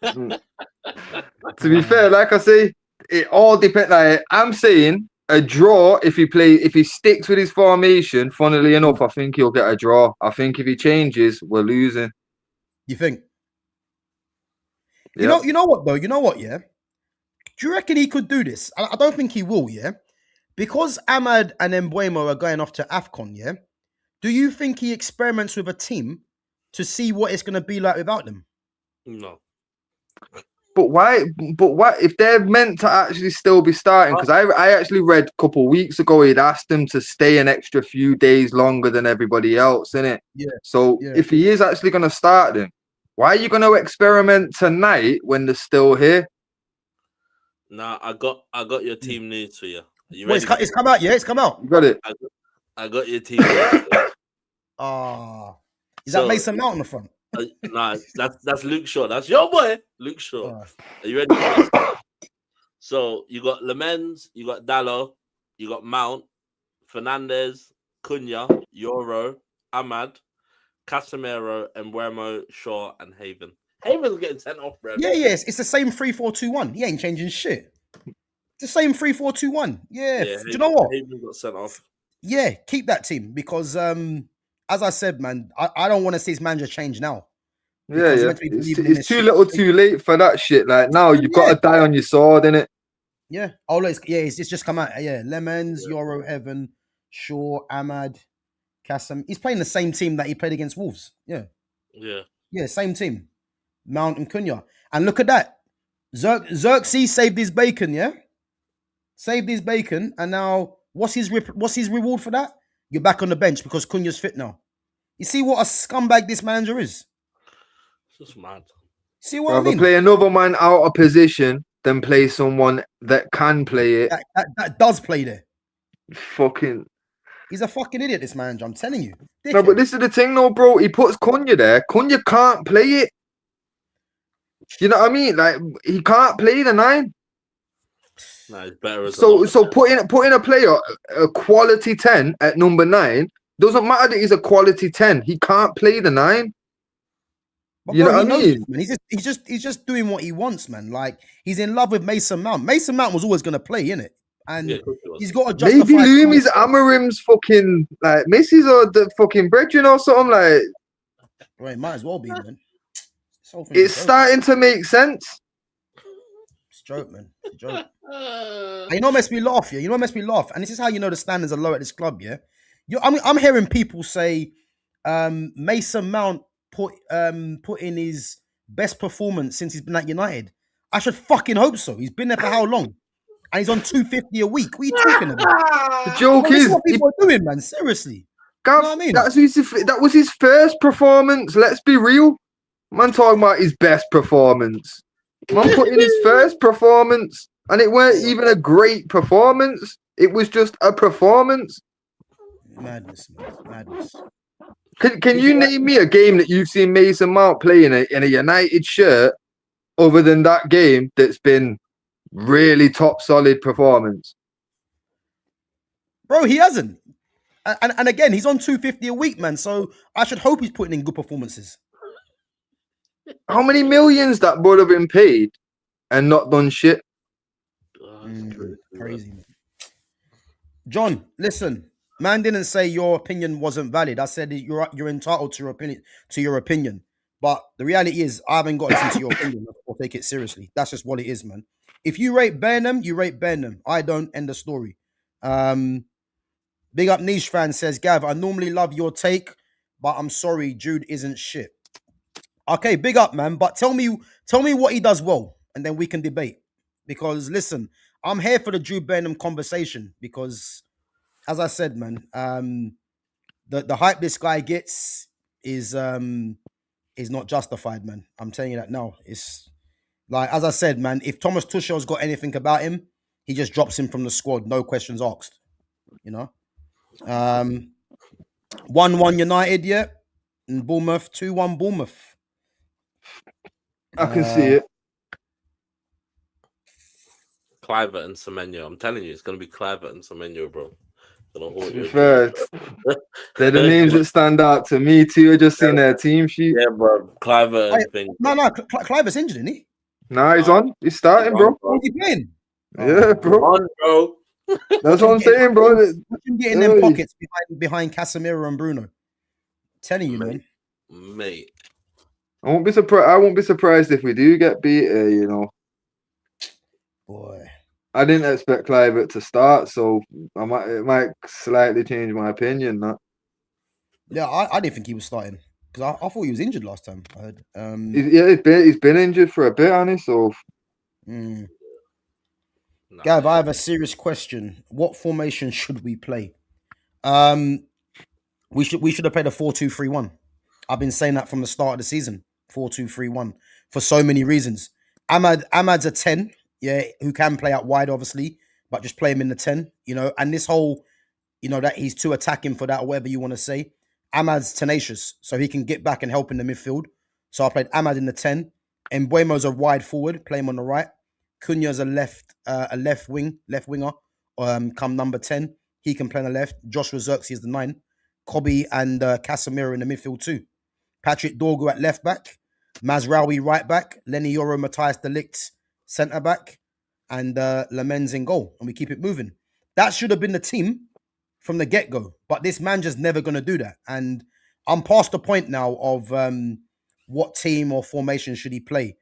To be fair, like I say, it all depends. Like, I'm saying a draw if he sticks with his formation. Funnily enough, I think he'll get a draw. I think if he changes, we're losing. You think? Yeah. You know what though? You know what? Yeah. Do you reckon he could do this? I don't think he will. Yeah, because Ahmad and Mbeumo are going off to AFCON. Yeah. Do you think he experiments with a team to see what it's going to be like without them? No. But why? But what if they're meant to actually still be starting? Because I actually read a couple of weeks ago he'd asked them to stay an extra few days longer than everybody else, innit? Yeah. So if he is actually going to start them, why are you going to experiment tonight when they're still here? Nah, I got your team news for you. You ready? It's come out. Yeah, it's come out. You got it. I got your team news. Is that Mason Mount on the front? Nah, that's Luke Shaw. That's your boy, Luke Shaw. Are you ready for this? So you got Lemens, you got Dallo, you got Mount, Fernandez, Cunha, Euro, Ahmad, Casemiro, Mbeumo, Shaw, and Haven. Haven's getting sent off, bro. Yeah, yes. It's the same 3-4-2-1. He ain't changing shit. It's the same 3-4-2-1. Yeah. Do you know what? Haven got sent off. Yeah, keep that team because as I said, man, I don't want to see his manager change now. Yeah. It's too little too late for that shit. Like, now you've got to die on your sword, innit? Yeah. Oh, look, it's just come out. Yeah. Lemens, Euro, Evan, Shaw, Ahmad, Kassam. He's playing the same team that he played against Wolves. Yeah. Yeah, same team. Mount and Cunha. And look at that. Xerxes saved his bacon, yeah? Saved his bacon. And now, what's his reward for that? You're back on the bench because Cunha's fit now. You see what a scumbag this manager is? It's just mad. See what I mean? Play another man out of position than play someone that can play it. That does play there. Fucking... He's a fucking idiot, this manager. I'm telling you. Dickhead. No, but this is the thing, though, bro. He puts Cunha there. Cunha can't play it. You know what I mean? Like, he can't play the 9. No, it's better. So putting a player, a quality 10 at number 9, doesn't matter that he's a quality 10. He can't play the 9. But you know what I mean? He's just doing what he wants, man. Like, he's in love with Mason Mount. Mason Mount was always going to play, innit? And Yeah, of course he was. he's got to justify. Maybe Loomis Amorim's fucking like missus or the fucking brethren or something like. Well, it might as well be, man. It's starting to make sense. It's a joke, man. It's a joke. And you know what makes me laugh, yeah? You know what makes me laugh? And this is how you know the standards are low at this club, yeah? I'm hearing people say Mason Mount put in his best performance since he's been at United. I should fucking hope so. He's been there for how long? And he's on 250 a week. What are you talking about? The joke is what people are doing, man. Seriously. Gav, You know what I mean? that was his first performance. Let's be real. Man talking about his best performance. Man put in his first performance. And it weren't even a great performance. It was just a performance. Madness, man. Madness. Can you name me a game that you've seen Mason Mount play in a United shirt other than that game that's been really top solid performance? Bro, he hasn't. And again, he's on 250 a week, man. So I should hope he's putting in good performances. How many millions that would have been paid and not done shit? Crazy, man. John, listen. Man didn't say your opinion wasn't valid. I said you're entitled to your opinion. But the reality is, I haven't got to listen to your opinion or take it seriously. That's just what it is, man. If you rate Burnham, you rate Burnham. I don't. End the story. Big up Niche fan says, Gav, I normally love your take, but I'm sorry, Jude isn't shit. Okay, big up, man. But tell me what he does well, and then we can debate. Because listen, I'm here for the Jude Burnham conversation. Because, as I said, man, the hype this guy gets is not justified, man. I'm telling you that now. It's like, as I said, man, if Thomas Tuchel's got anything about him, he just drops him from the squad, no questions asked. You know? 1-1 United, yeah. And Bournemouth, 2-1 Bournemouth. I can see it. Clivert and Semenyo. I'm telling you, it's going to be Clivert and Semenyo, bro. To be fair, they're the names that stand out to me too. I just seen their team sheet. Yeah, bro. Clivert and thing. No, Clivert's injured, isn't he? Nah, he's on. He's starting, bro. Who's he playing? Yeah, bro. On, bro. That's what I'm saying, bro. Watch him get in them pockets behind Casemiro and Bruno. I'm telling you, man. Mate. I won't be surprised if we do get beat, you know. Boy. I didn't expect Clivert to start, so it might slightly change my opinion. That. Yeah, I didn't think he was starting because I thought he was injured last time. I heard. He's been injured for a bit, hasn't he? So. Gav, I have a serious question. What formation should we play? We should have played a 4-2-3-1. I've been saying that from the start of the season. 4-2-3-1 for so many reasons. Ahmad's a 10, yeah, who can play out wide, obviously, but just play him in the 10, you know. And this whole, you know, that he's too attacking for that, or whatever you want to say. Ahmad's tenacious, so he can get back and help in the midfield. So I played Ahmad in the 10. Mbuemo's a wide forward, play him on the right. Cunha's a left winger, come number 10. He can play on the left. Joshua Zirkzee is the 9. Kobe and Casemiro in the midfield too. Patrick Dorgu at left back. Mazraoui right back. Lenny Yoro, Matthias de Ligt centre back. And Lamens in goal. And we keep it moving. That should have been the team from the get-go. But this man just never going to do that. And I'm past the point now of what team or formation should he play.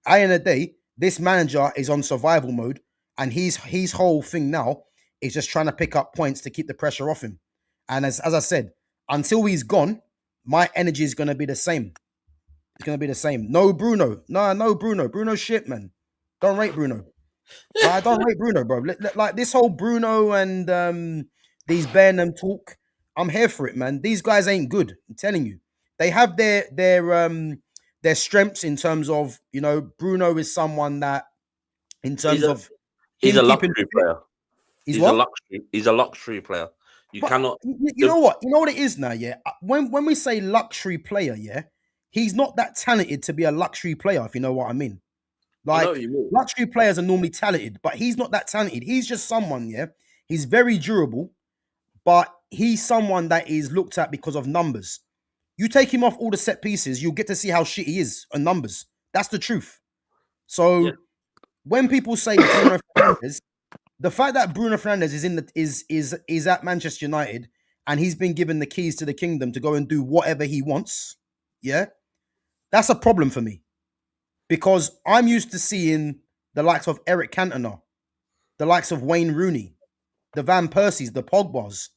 At the end of the day, this manager is on survival mode. And his whole thing now is just trying to pick up points to keep the pressure off him. And as I said, until he's gone, my energy is going to be the same. It's going to be the same. No Bruno. No Bruno. Bruno's shit, man. Don't rate Bruno. I don't rate Bruno, bro. Like this whole Bruno and these Burnham talk, I'm here for it, man. These guys ain't good. I'm telling you. They have their strengths in terms of, you know, Bruno is someone that, in terms of... He's a luxury player. He's what? He's a luxury player. You cannot... You know what? You know what it is now, yeah? When we say luxury player, yeah, he's not that talented to be a luxury player, if you know what I mean. Like, luxury players are normally talented, but he's not that talented. He's just someone, yeah? He's very durable, but he's someone that is looked at because of numbers. You take him off all the set pieces, you'll get to see how shit he is on numbers. That's the truth. So, when people say Bruno Fernandes, the fact that Bruno Fernandes is at Manchester United and he's been given the keys to the kingdom to go and do whatever he wants, yeah, that's a problem for me. Because I'm used to seeing the likes of Eric Cantona, the likes of Wayne Rooney, the Van Persies, the Pogbas.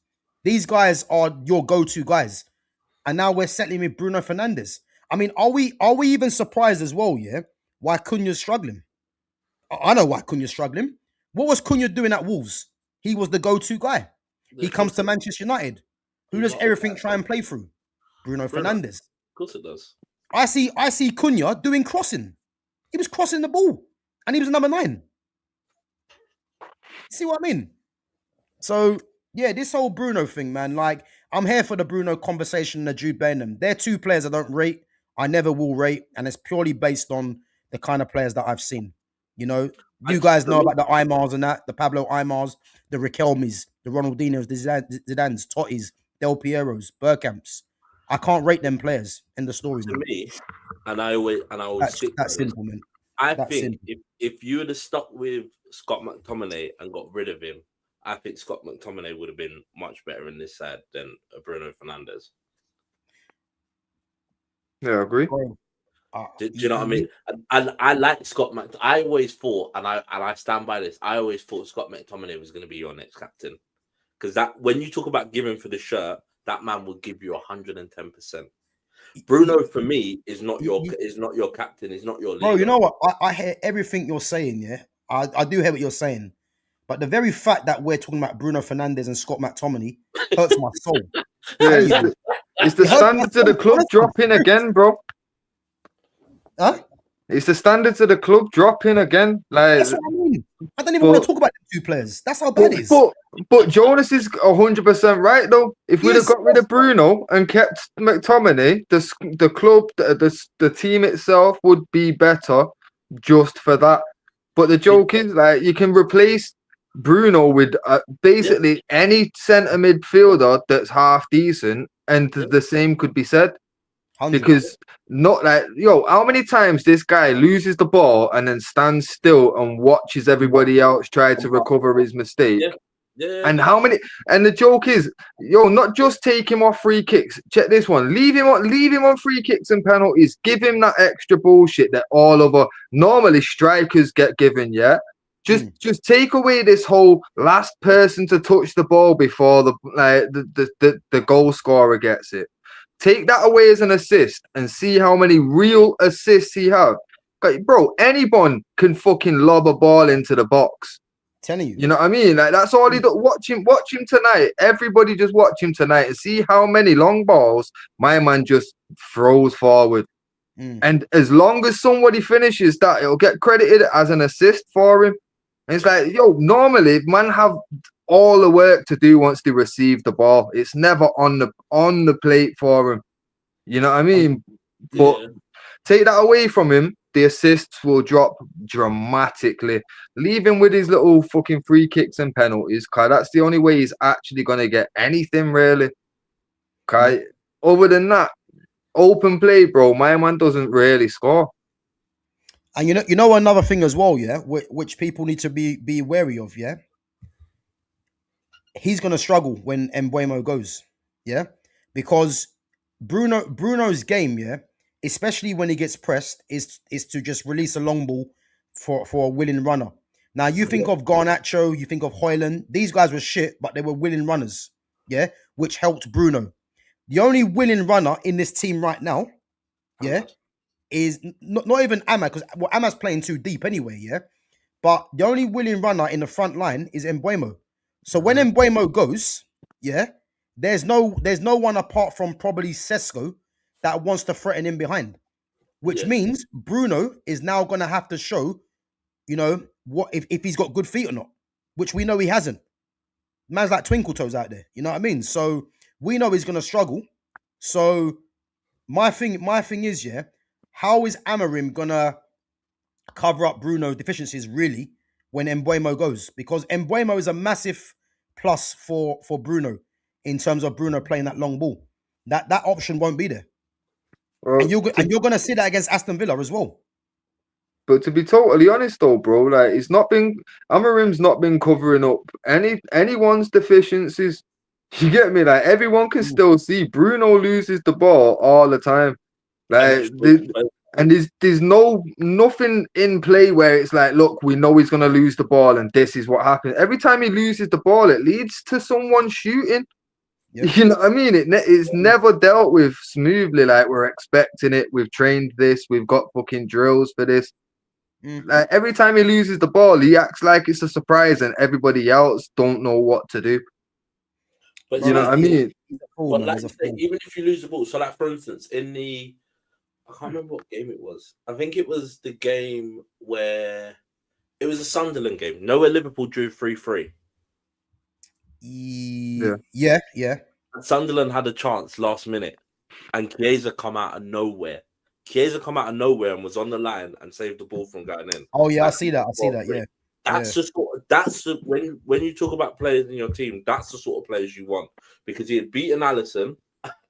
These guys are your go-to guys. And now we're settling with Bruno Fernandes. I mean, are we even surprised as well, yeah, why Cunha's struggling? I know why Cunha's struggling. What was Cunha doing at Wolves? He was the go-to guy. He comes to Manchester United. Who does everything try and play through? Bruno Fernandes. Of course it does. I see Cunha doing crossing. He was crossing the ball. And he was number 9. See what I mean? So, yeah, this whole Bruno thing, man, like, I'm here for the Bruno conversation and the Jude Bellingham. They're 2 players I don't rate. I never will rate. And it's purely based on the kind of players that I've seen. You know, you guys know about the Aymars and that, the Pablo Aymars, the Riquelmes, the Ronaldinhos, the Zidanes, Tottis, Del Pieros, Bergkamps. I can't rate them players in the story. To me, and I always that's simple, man. I think if you would have stuck with Scott McTominay and got rid of him, I think Scott McTominay would have been much better in this side than Bruno Fernandes. Yeah, I agree. Do you know what I mean? And I like Scott I always thought, and I stand by this, I always thought Scott McTominay was going to be your next captain. Because that when you talk about giving for the shirt, that man will give you 110%. Bruno, for me, is not your captain, is not your leader. Bro, you know what? I hear everything you're saying, yeah. I do hear what you're saying. But the very fact that we're talking about Bruno Fernandes and Scott McTominay hurts my soul. Yeah, it's the standards of the club dropping again, bro. Huh? It's the standards of the club dropping again. Like, that's what I mean. I don't even want to talk about the 2 players. That's how bad it is. But Jonas is 100% right, though. If we'd have got rid of Bruno and kept McTominay, the club, the team itself would be better just for that. But the joke is, like, you can replace Bruno with basically any centre midfielder that's half decent, and the same could be said. 100%. Because not like, how many times this guy loses the ball and then stands still and watches everybody else try to recover his mistake? Yeah. And how many? And the joke is, not just take him off free kicks. Check this one. Leave him on free kicks and penalties. Give him that extra bullshit that all other normally strikers get given. Yeah. Just take away this whole last person to touch the ball before the goal scorer gets it. Take that away as an assist and see how many real assists he has. Like, bro, anyone can fucking lob a ball into the box. Telling you. You know what I mean? Like, that's all he does. Watch him tonight. Everybody just watch him tonight and see how many long balls my man just throws forward. And as long as somebody finishes that, it'll get credited as an assist for him. And it's like, normally man have all the work to do once they receive the ball. It's never on the plate for him. You know what I mean? But take that away from him, the assists will drop dramatically. Leave him with his little fucking free kicks and penalties, because that's the only way he's actually going to get anything, really. Okay? Other than that, open play, bro, my man doesn't really score. And you know another thing as well, yeah, which people need to be wary of, yeah? He's going to struggle when Mbeumo goes, yeah? Because Bruno's game, yeah, especially when he gets pressed, is to just release a long ball for a willing runner. Now, you think of Garnacho, you think of Højlund. These guys were shit, but they were willing runners, yeah, which helped Bruno. The only willing runner in this team right now, yeah, is not even Ama, because Ama's playing too deep anyway, yeah? But the only willing runner in the front line is Mbeumo. So when Mbeumo goes, yeah, there's no one apart from probably Sesko that wants to threaten him behind, which means Bruno is now going to have to show, what if he's got good feet or not, which we know he hasn't. Man's like twinkle toes out there, you know what I mean? So we know he's going to struggle. So my thing is, yeah, how is Amorim going to cover up Bruno's deficiencies really when Mbeumo goes? Because Mbeumo is a massive plus for Bruno in terms of Bruno playing that long ball. That option won't be there. And you're going to see that against Aston Villa as well. But to be totally honest, though, bro, like Amorim's not been covering up anyone's deficiencies. You get me? Like everyone can still see Bruno loses the ball all the time. Like and there's nothing in play where it's like, look, we know he's gonna lose the ball, and this is what happens. Every time he loses the ball, it leads to someone shooting. Yep. You know what I mean? It's never dealt with smoothly. Like we're expecting it. We've trained this. We've got fucking drills for this. Like every time he loses the ball, he acts like it's a surprise, and everybody else don't know what to do. But you know what I mean? But like even if you lose the ball, so like for instance, I can't remember what game it was. I think it was the game where it was a Sunderland game. Where Liverpool drew 3-3. Yeah. And Sunderland had a chance last minute, and Chiesa come out of nowhere. Chiesa come out of nowhere and was on the line and saved the ball from going in. Oh yeah, I see that. Yeah. That's when you talk about players in your team, that's the sort of players you want, because he had beaten Alisson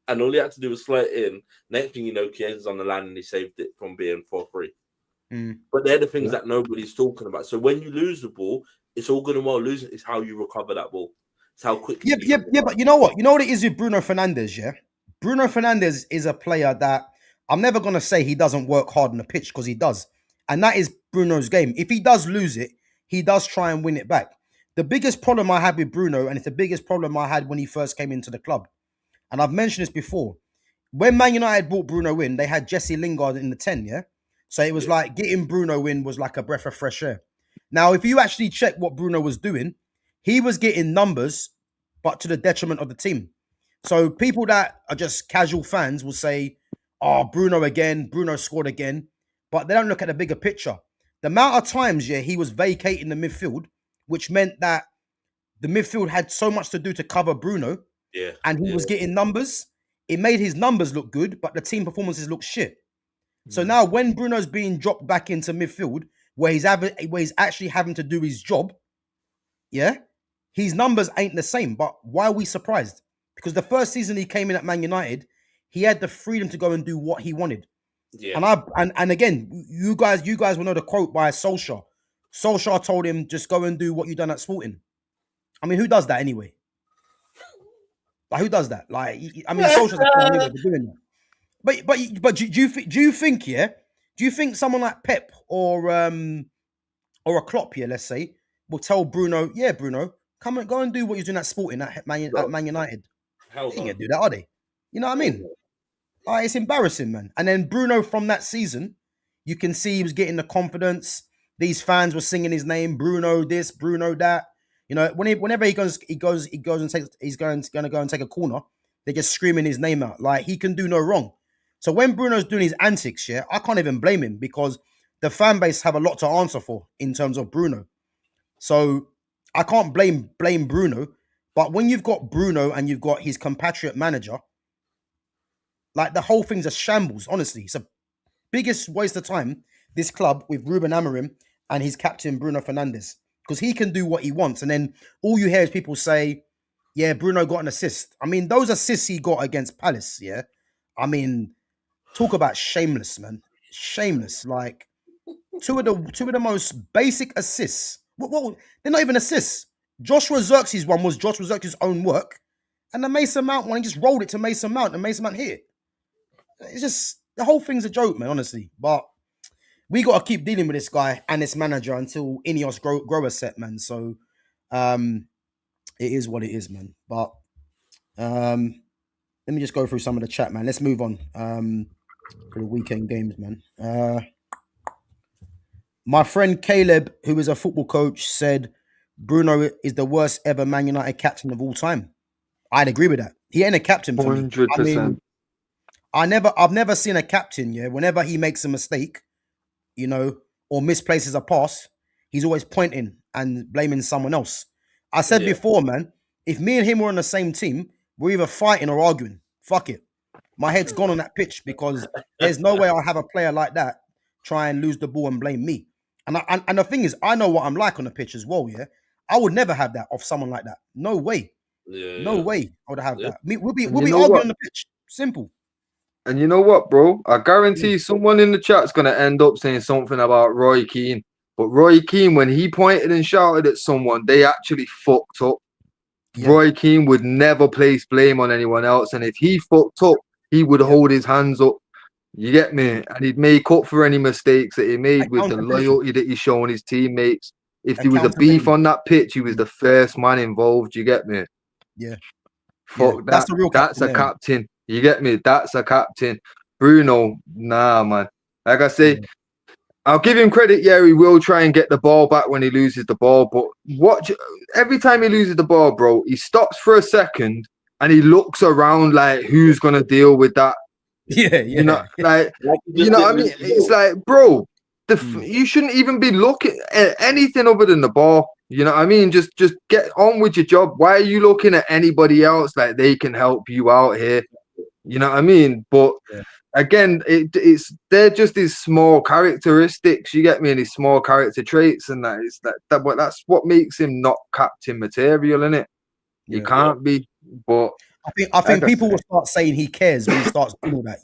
and all he had to do was slow it in. Next thing you know, Chiesa's on the line and he saved it from being 4-3. But they're the things that nobody's talking about. So when you lose the ball, it's all good and well. Losing is how you recover that ball. It's how quickly. Yeah. But you know what? You know what it is with Bruno Fernandes. Yeah, Bruno Fernandes is a player that I'm never gonna say he doesn't work hard on the pitch, because he does, and that is Bruno's game. If he does lose it, he does try and win it back. The biggest problem I had with Bruno, and it's the biggest problem I had when he first came into the club, and I've mentioned this before, when Man United brought Bruno in, they had Jesse Lingard in the 10, yeah? So it was like getting Bruno in was like a breath of fresh air. Now, if you actually check what Bruno was doing, he was getting numbers, but to the detriment of the team. So people that are just casual fans will say, oh, Bruno again, Bruno scored again, but they don't look at the bigger picture. The amount of times, he was vacating the midfield, which meant that the midfield had so much to do to cover Bruno, and he was getting numbers. It made his numbers look good, but the team performances look shit. So now when Bruno's being dropped back into midfield, where he's actually having to do his job, his numbers ain't the same. But why are we surprised? Because the first season he came in at Man United, he had the freedom to go and do what he wanted. Yeah. And again, you guys will know the quote by Solskjaer. Solskjaer told him, just go and do what you done at Sporting. I mean, who does that anyway? Like, who does that? Like, I mean, Solskjaer's a player anyway for doing that. But do you think do you think someone like Pep or a Klopp here, let's say, will tell Bruno, Bruno, come and go and do what you're doing at Sporting at Man United? They ain't gonna do that, are they? You know what I mean? Like, it's embarrassing, man. And then Bruno from that season, you can see he was getting the confidence. These fans were singing his name, Bruno this, Bruno that. You know, whenever he's going to go and take a corner, they're just screaming his name out. Like, he can do no wrong. So when Bruno's doing his antics, I can't even blame him, because the fan base have a lot to answer for in terms of Bruno. So I can't blame Bruno. But when you've got Bruno and you've got his compatriot manager, like, the whole thing's a shambles, honestly. It's a biggest waste of time, this club, with Ruben Amorim and his captain, Bruno Fernandes, because he can do what he wants. And then all you hear is people say, Bruno got an assist. I mean, those assists he got against Palace, I mean, talk about shameless, man. Shameless. Like, two of the most basic assists. Well, they're not even assists. Joshua Xerxes one was Joshua Xerxes' own work. And the Mason Mount one, he just rolled it to Mason Mount, and Mason Mount hit it. It's just, the whole thing's a joke, man, honestly. But we got to keep dealing with this guy and this manager until Ineos grow a set, man. So it is what it is, man. But let me just go through some of the chat, man. Let's move on for the weekend games, man. My friend Caleb, who is a football coach, said Bruno is the worst ever Man United captain of all time. I'd agree with that. He ain't a captain for 100%. Me. I mean, I've never seen a captain, whenever he makes a mistake, or misplaces a pass, he's always pointing and blaming someone else. I said before, man, if me and him were on the same team, we're either fighting or arguing. Fuck it. My head's gone on that pitch, because there's no way I'll have a player like that try and lose the ball and blame me. And the thing is, I know what I'm like on the pitch as well, I would never have that off someone like that. No way. No way I would have that. We'll be arguing on the pitch. Simple. And you know what, bro? I guarantee someone in the chat's gonna end up saying something about Roy Keane. But Roy Keane, when he pointed and shouted at someone, they actually fucked up. Yeah. Roy Keane would never place blame on anyone else, and if he fucked up, he would hold his hands up. You get me? And he'd make up for any mistakes that he made with the loyalty that he's shown his teammates. If there was a beef on that pitch, he was the first man involved. You get me? Yeah. Fuck that. That's a real That's a captain. You get me? That's a captain. Bruno, nah, man. Like I say, I'll give him credit. Yeah, he will try and get the ball back when he loses the ball. But watch, every time he loses the ball, bro, he stops for a second and he looks around like, who's going to deal with that? Yeah. You know, like you know what I mean? It's like, bro, you shouldn't even be looking at anything other than the ball. You know what I mean? Just get on with your job. Why are you looking at anybody else like they can help you out here? You know what I mean? But again, they're just these small characteristics. You get me? And these small character traits, and that's what makes him not captain material, isn't it? He can't be. But I think people will start saying he cares when he starts doing all that,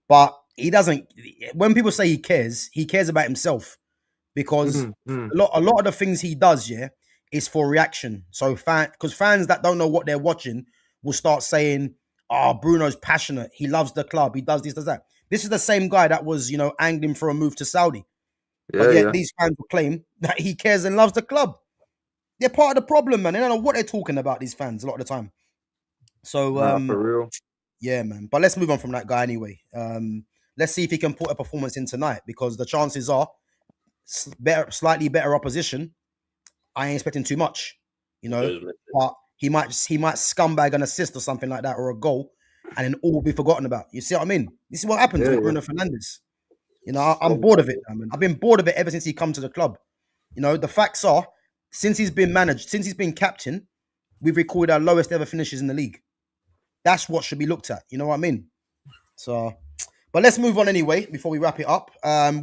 but he doesn't. When people say he cares about himself, because a lot of the things he does, is for reaction. So because fans that don't know what they're watching will start saying, "Oh, Bruno's passionate. He loves the club. He does this, does that." This is the same guy that was, angling for a move to Saudi. But yet these fans will claim that he cares and loves the club. They're part of the problem, man. They don't know what they're talking about, these fans, a lot of the time. So, for real. Yeah, man. But let's move on from that guy anyway. Let's see if he can put a performance in tonight, because the chances are slightly better opposition. I ain't expecting too much, but he might scumbag an assist or something like that, or a goal, and then all will be forgotten about. You see what I mean? This is what happens with Bruno Fernandes. I'm bored of it, man. I've been bored of it ever since he come to the club. The facts are, since he's been managed, since he's been captain, we've recorded our lowest ever finishes in the league. That's what should be looked at. You know what I mean? So, but let's move on anyway before we wrap it up.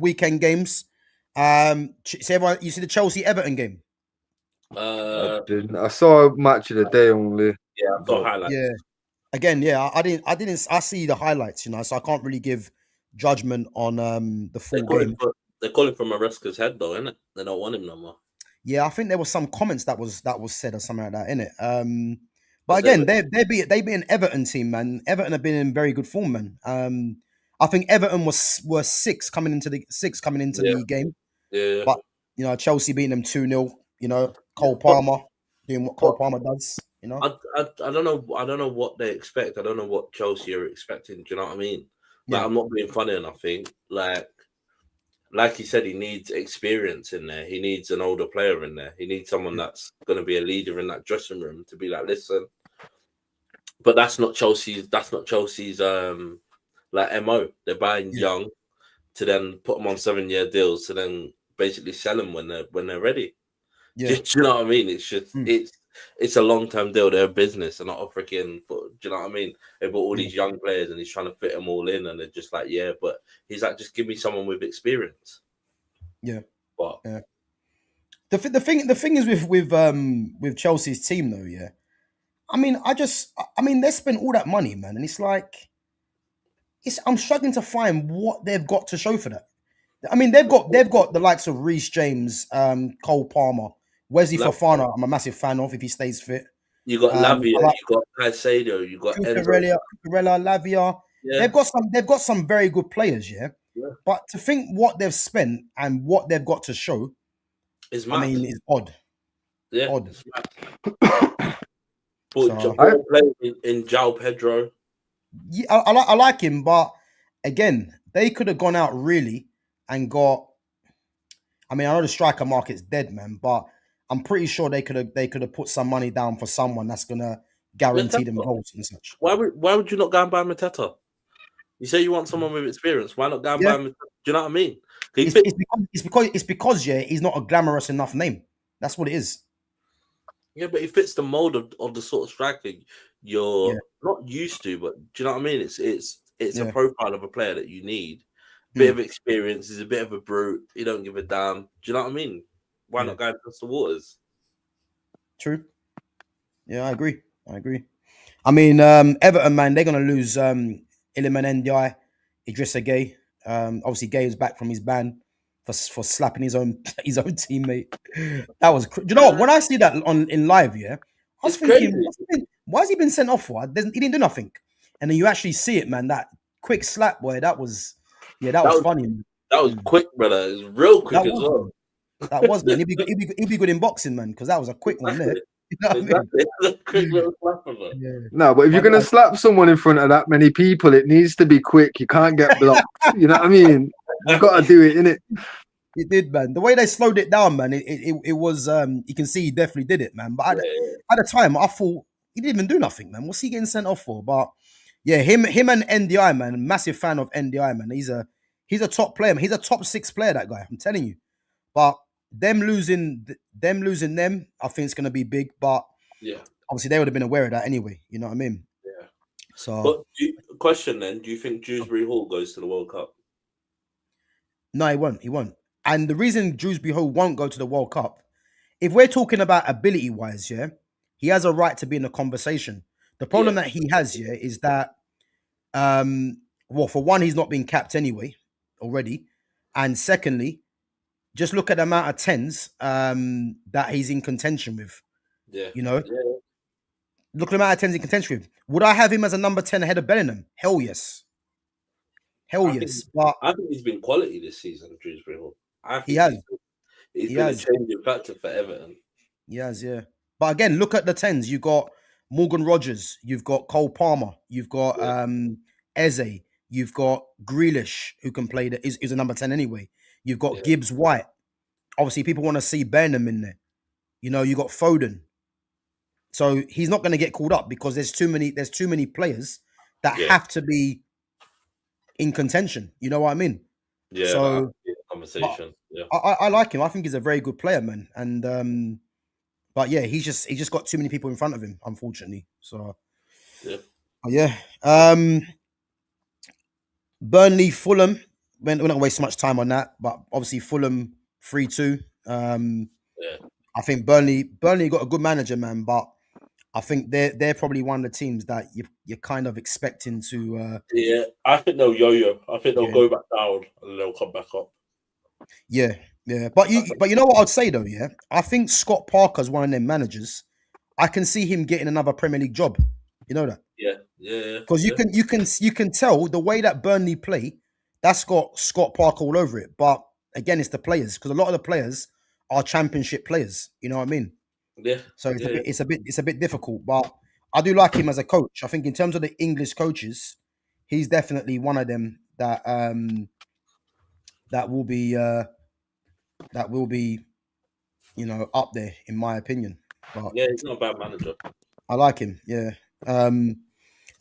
Weekend games. So everyone, you see the Chelsea-Everton game? I didn't. I saw a match of the day only. Yeah, I saw highlights. Yeah. Again, I didn't. I see the highlights, so I can't really give judgment on the full game. They're calling for Maresca's head, though, innit? They don't want him no more. Yeah, I think there was some comments that was said or something like that, innit? But again, they beat an Everton team, man. Everton have been in very good form, man. I think Everton were six coming into the game. Yeah. But Chelsea beating them 2-0. Cole Palmer doing what Cole Palmer does. I don't know what they expect. I don't know what Chelsea are expecting. Do you know what I mean? Like, I'm not being funny enough. I think like he said, he needs experience in there. He needs an older player in there. He needs someone that's going to be a leader in that dressing room to be like, listen. But that's not Chelsea's. Like MO. They're buying young to then put them on 7-year deals to then basically sell them when they're ready. Yeah. Do you know what I mean? It's just it's a long-term deal. They're a business and not a freaking. Do you know what I mean? They bought all these young players and he's trying to fit them all in, and they're just like, but he's like, just give me someone with experience. Yeah, but the thing is with Chelsea's team though, I mean, they spent all that money, man, and it's like, I'm struggling to find what they've got to show for that. I mean, they've got the likes of Reece James, Cole Palmer, Wesley Fofana. I'm a massive fan of if he stays fit. You got Lavia, you got Caicedo, you got Cucurella, Lavia. Yeah. They've got some very good players, But to think what they've spent and what they've got to show is odd. Yeah, odd. But playing in João Pedro. Yeah, I like him, but again, they could have gone out really and got. I mean, I know the striker market's dead, man, but I'm pretty sure they could have put some money down for someone that's gonna guarantee them goals and such. Why would you not go and buy Mateta? You say you want someone with experience. Why not go and buy Mateta? Do you know what I mean? It's because he's not a glamorous enough name. That's what it is. Yeah, but it fits the mold of the sort of striker you're not used to. But do you know what I mean? It's a profile of a player that you need. Bit of experience. He's a bit of a brute. He don't give a damn. Do you know what I mean? Why not go and test the waters? True. Yeah, I agree. I mean, Everton, man, they're gonna lose Iliman Ndiaye, Idrissa Gueye. Obviously, Gueye was back from his ban for slapping his own teammate. That was. Do you know what? When I see that in live, yeah, I was thinking, why has he been sent off for? He didn't do nothing. And then you actually see it, man. That quick slap, boy. That was funny. Man. That was quick, brother. It was real quick as well. That was, man. He'd be good in boxing, man, because that was a quick one there. You know exactly. A quick little slap of it. Yeah. No, but if you're gonna slap someone in front of that many people, it needs to be quick. You can't get blocked. You know what I mean? You've got to do it, innit? It did, man. The way they slowed it down, man, it was you can see he definitely did it, man. But at the time, I thought he didn't even do nothing, man. What's he getting sent off for? But yeah, him and NDI, man. Massive fan of NDI, man. He's a top player, man. He's a top 6 player, that guy. I'm telling you. But them losing them, I think it's gonna be big. But yeah, obviously they would have been aware of that anyway. You know what I mean? Yeah. So, but question then: do you think Dewsbury Hall goes to the World Cup? No, he won't. He won't. And the reason Dewsbury Hall won't go to the World Cup, if we're talking about ability-wise, yeah, he has a right to be in the conversation. The problem that he has, yeah, is that, well, for one, he's not been capped anyway already, and secondly, just look at the amount of 10s that he's in contention with. Yeah, you know, yeah. Look at the amount of 10s in contention with. Would I have him as a number 10 ahead of Bellingham? Hell yes. Yes. But I think he's been quality this season, Dewsbury Hall. He has. He's been a changing factor for Everton. He has, yeah. But again, look at the 10s. You've got Morgan Rogers. You've got Cole Palmer. You've got Eze. You've got Grealish, who can play is a number 10 anyway. You've got Gibbs White. Obviously, people want to see Burnham in there. You know, you got Foden. So he's not going to get called up because there's too many players that have to be in contention. You know what I mean? Yeah. So conversation. Yeah. I like him. I think he's a very good player, man. And but yeah, he's just got too many people in front of him, unfortunately. So yeah. Burnley, Fulham. We're not gonna waste much time on that, but obviously Fulham 3-2. I think Burnley got a good manager, man, but I think they're probably one of the teams that you're kind of expecting to. Yeah, I think they'll yo-yo. I think they'll go back down and they'll come back up. Yeah. But you know what I'd say though, yeah? I think Scott Parker's one of them managers. I can see him getting another Premier League job. You know that? Yeah. Because you can tell the way that Burnley play, that's got Scott Parker all over it. But again, it's the players, because a lot of the players are championship players. You know what I mean? Yeah. So it's a bit difficult, but I do like him as a coach. I think in terms of the English coaches, he's definitely one of them that will be up there in my opinion. But yeah, he's not a bad manager. I like him. Yeah.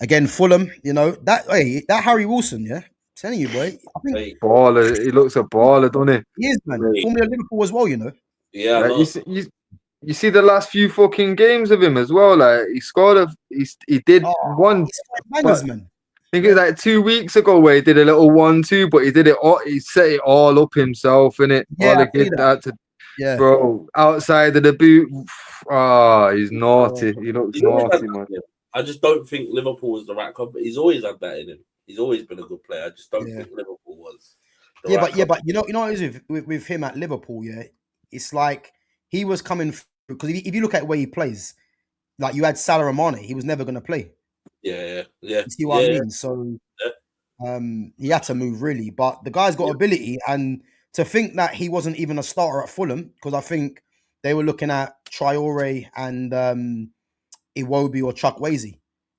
Again, Fulham. You know that Harry Wilson. Yeah, I'm telling you, boy. I think baller. He looks a baller, doesn't he? He is, man. Formerly Liverpool as well. You know. Yeah. You see the last few fucking games of him as well. Like he scored he did one. Bangers, man. I think it was like 2 weeks ago where he did a little 1-2, but he did it all. He set it all up himself, innit? Yeah, bro. Outside of the boot, he's naughty. He looks naughty, man. I just don't think Liverpool was the right company. He's always had that in him. He's always been a good player. I just don't think Liverpool was. But you know what it is with him at Liverpool. Yeah, it's like he was coming through, because if you look at where he plays, like you had Salah and Mane, he was never going to play. Yeah. You see what I mean? So he had to move really, but the guy's got ability, and to think that he wasn't even a starter at Fulham, because I think they were looking at Traore and Iwobi or Chukwueze,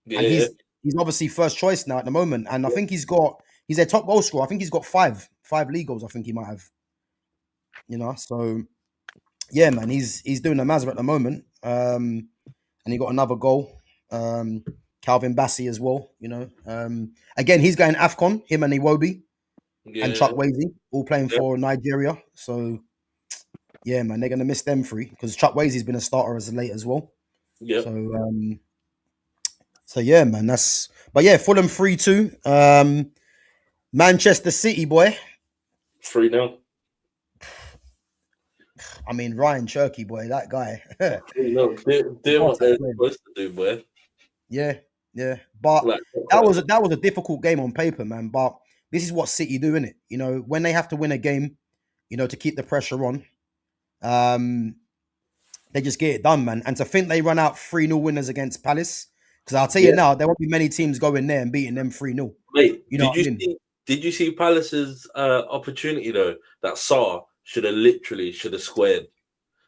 and he's obviously first choice now at the moment, and I think he's their top goal scorer. I think he's got five league goals. I think he might have, so yeah, man, he's doing a mazza at the moment, and he got another goal. Calvin Bassey as well, again, he's going AFCON, him and Iwobi and Chukwueze, all playing for Nigeria. So yeah, man, they're gonna miss them three, because Chukwueze's been a starter as late as well. Yeah. So yeah, man, but yeah, Fulham 3-2. Manchester City, boy. 3-0. I mean, Ryan Cherky, boy, that guy. Do what they're supposed to do, boy. Yeah. Yeah, but Like, that was a difficult game on paper, man. But this is what City do, innit? You know, when they have to win a game, you know, to keep the pressure on, they just get it done, man. And to think they run out 3-0 winners against Palace, because I'll tell you now, there won't be many teams going there and beating them 3-0. Mate, You know what I mean? Did you see Palace's opportunity though? That Salah should have squared.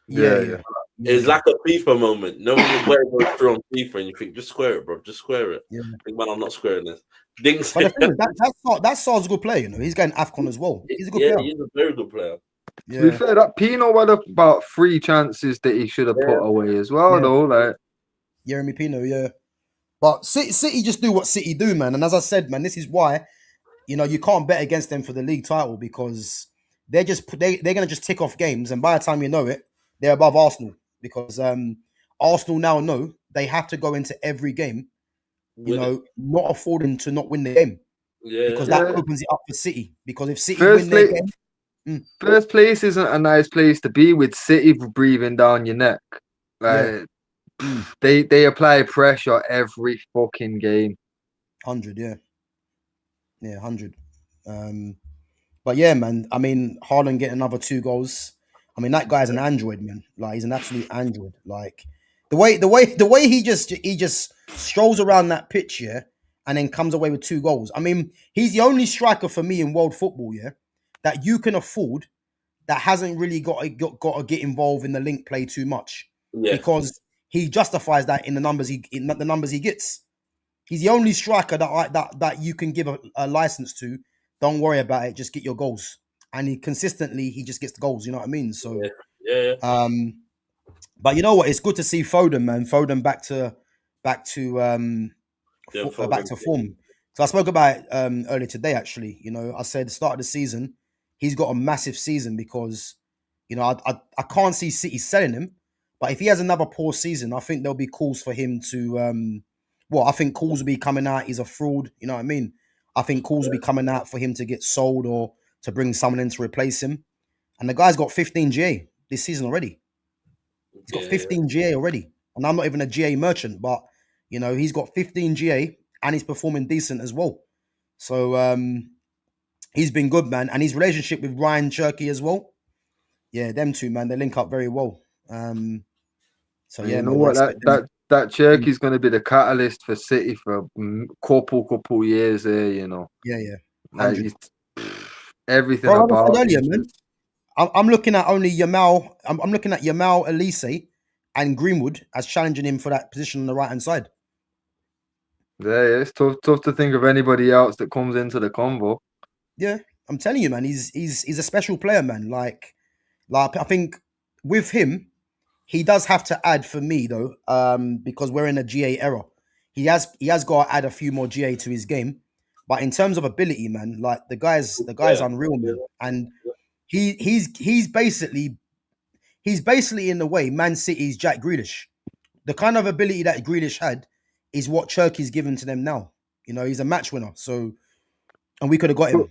Yeah. It's like a FIFA moment. No one is wearing those through on FIFA, and you think, just square it, bro. Just square it. Yeah. I think, man, I'm not squaring this. Dings. But the thing is, that Sar's a good player, you know. He's going AFCON as well. He's a good player. He's a very good player. To be fair, that Pino had about 3 chances that he should have put away as well, though. Like Jeremy Pino, yeah. But City just do what City do, man. And as I said, man, this is why, you know, you can't bet against them for the league title, because they're gonna just tick off games, and by the time you know it, they're above Arsenal, because Arsenal now know they have to go into every game, you know, not affording to not win the game. Yeah. Because that opens it up for City. Because if City win their game, first place isn't a nice place to be with City breathing down your neck. Like they apply pressure every fucking game. 100, yeah. 100. But yeah, man. I mean, Haaland getting another 2 goals. I mean, that guy's an android, man. Like, he's an absolute android. Like, the way he just strolls around that pitch, yeah, and then comes away with 2 goals. I mean, he's the only striker for me in world football, yeah, that you can afford, that hasn't really got to get involved in the link play too much, because he justifies that in the numbers he gets. He's the only striker that you can give a license to. Don't worry about it. Just get your goals, and he just gets the goals. You know what I mean? So but you know what? It's good to see Foden, man. Foden back to form. So I spoke about it earlier today. Actually, you know, I said start of the season, he's got a massive season, because, you know, I can't see City selling him, but if he has another poor season, I think there'll be calls for him to. I think calls will be coming out. He's a fraud. You know what I mean? I think calls will be coming out for him to get sold or to bring someone in to replace him. And the guy's got 15 GA this season already. He's got 15 GA already. And I'm not even a GA merchant, but, you know, he's got 15 GA and he's performing decent as well. So he's been good, man. And his relationship with Ryan Cherky as well. Yeah, them two, man, they link up very well. So yeah, you know what, that Cherky's going to be the catalyst for City for a couple years there, you know. Yeah. Like, everything about earlier, man. I'm looking at only Yamal. I'm looking at Yamal, Elise, and Greenwood as challenging him for that position on the right hand side. Yeah, it's tough to think of anybody else that comes into the convo. Yeah, I'm telling you, man, he's a special player, man. Like I think with him, he does have to add for me though, because we're in a GA era. He has got to add a few more GA to his game, but in terms of ability, man, like the guy's unreal, man, and he's basically in the way Man City's Jack Grealish. The kind of ability that Grealish had is what Cherky's given to them now. You know, he's a match winner, so, and we could have got him.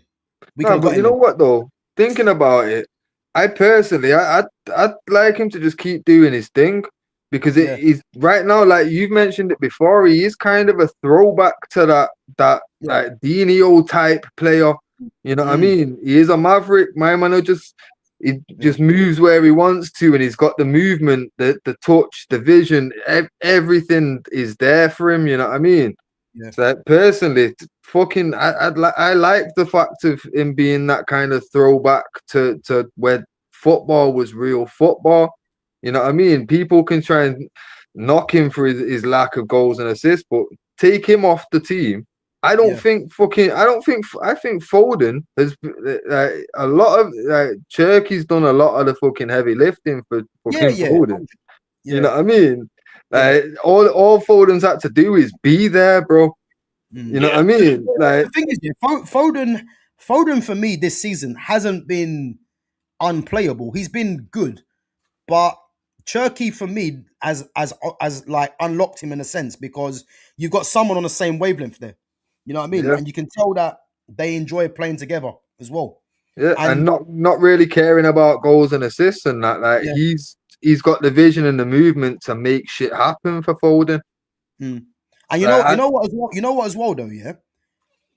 But you know what though? Thinking about it, I personally, I'd like him to just keep doing his thing, because it is right now, like you've mentioned it before, he is kind of a throwback to that like Dino type player. You know what I mean? He is a maverick. My man just moves where he wants to, and he's got the movement, the touch, the vision, everything is there for him. You know what I mean? Yeah. So personally, I like the fact of him being that kind of throwback to where football was real football. You know what I mean? People can try and knock him for his lack of goals and assists, but take him off the team. I think Foden has a lot of Cherky's done a lot of the fucking heavy lifting for Foden. You know what I mean? All Foden's had to do is be there, bro. You know what I mean? Like, the thing is, Foden for me this season hasn't been unplayable. He's been good, but Cherky for me as like unlocked him in a sense, because you've got someone on the same wavelength there. You know what I mean? Yeah. And you can tell that they enjoy playing together as well. Yeah, and not really caring about goals and assists and that. Like he's got the vision and the movement to make shit happen for Foden. And you know what as well though, yeah.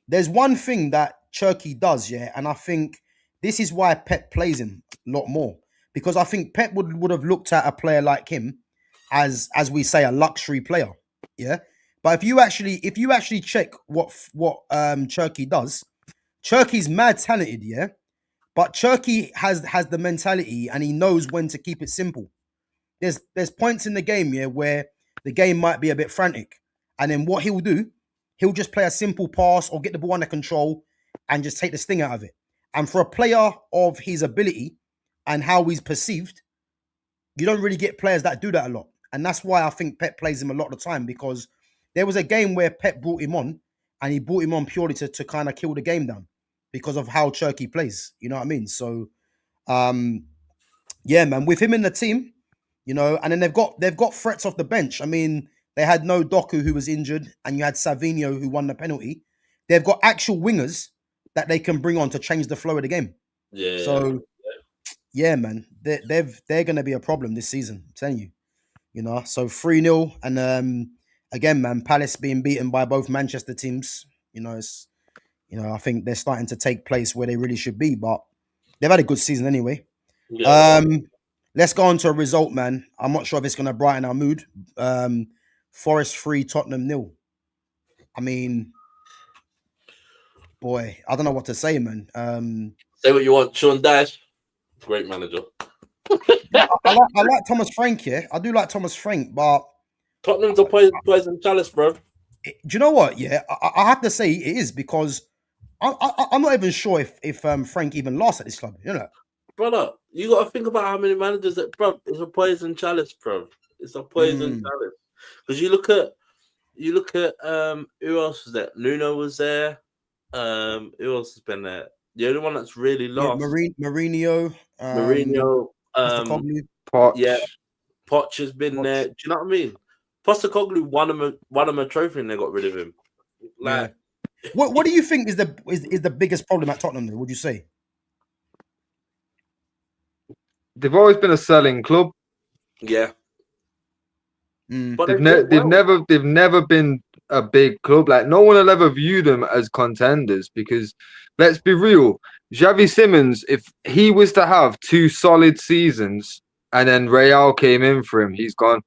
There's one thing that Turkey does, yeah, and I think this is why Pep plays him a lot more, because I think Pep would have looked at a player like him as we say a luxury player, yeah. But if you actually check what Turkey does, Turkey's mad talented, yeah. But Turkey has the mentality and he knows when to keep it simple. There's points in the game, yeah, where the game might be a bit frantic, and then what he'll do, he'll just play a simple pass or get the ball under control and just take the sting out of it. And for a player of his ability and how he's perceived, you don't really get players that do that a lot. And that's why I think Pep plays him a lot of the time, because there was a game where Pep brought him on and he brought him on purely to kind of kill the game down because of how Turkey plays. You know what I mean? So, yeah, man, with him in the team, you know, and then they've got threats off the bench. I mean, they had no Doku who was injured, and you had Savinho who won the penalty. They've got actual wingers that they can bring on to change the flow of the game. Yeah. So, yeah, man, they're going to be a problem this season. I'm telling you, you know. So 3-0, and again, man, Palace being beaten by both Manchester teams. You know, it's, you know, I think they're starting to take place where they really should be, but they've had a good season anyway. Yeah. Let's go on to a result, man. I'm not sure if it's going to brighten our mood. Forest 3, Tottenham 0. I mean, boy, I don't know what to say, man. Say what you want, Sean Dyche. Great manager. I like Thomas Frank, yeah. I do like Thomas Frank, but Tottenham's a poison chalice, bro. Do you know what? Yeah, I have to say it is, because I'm not even sure if Frank even lasts at this club, you know. Brother, you got to think about how many managers that, bro. It's a poison chalice, bro. It's a poison chalice. Because you look at who else was there? Nuno was there. Who else has been there? The only one that's really lost. Mourinho. Poch. Yeah, Poch has been there. Do you know what I mean? Postecoglou won him a trophy and they got rid of him. Like, yeah. What do you think is the biggest problem at Tottenham? Would you say? They've always been a selling club. Yeah. But they've never been a big club. Like, no one will ever view them as contenders, because let's be real, Xavi Simons, if he was to have 2 solid seasons and then Real came in for him, he's gone.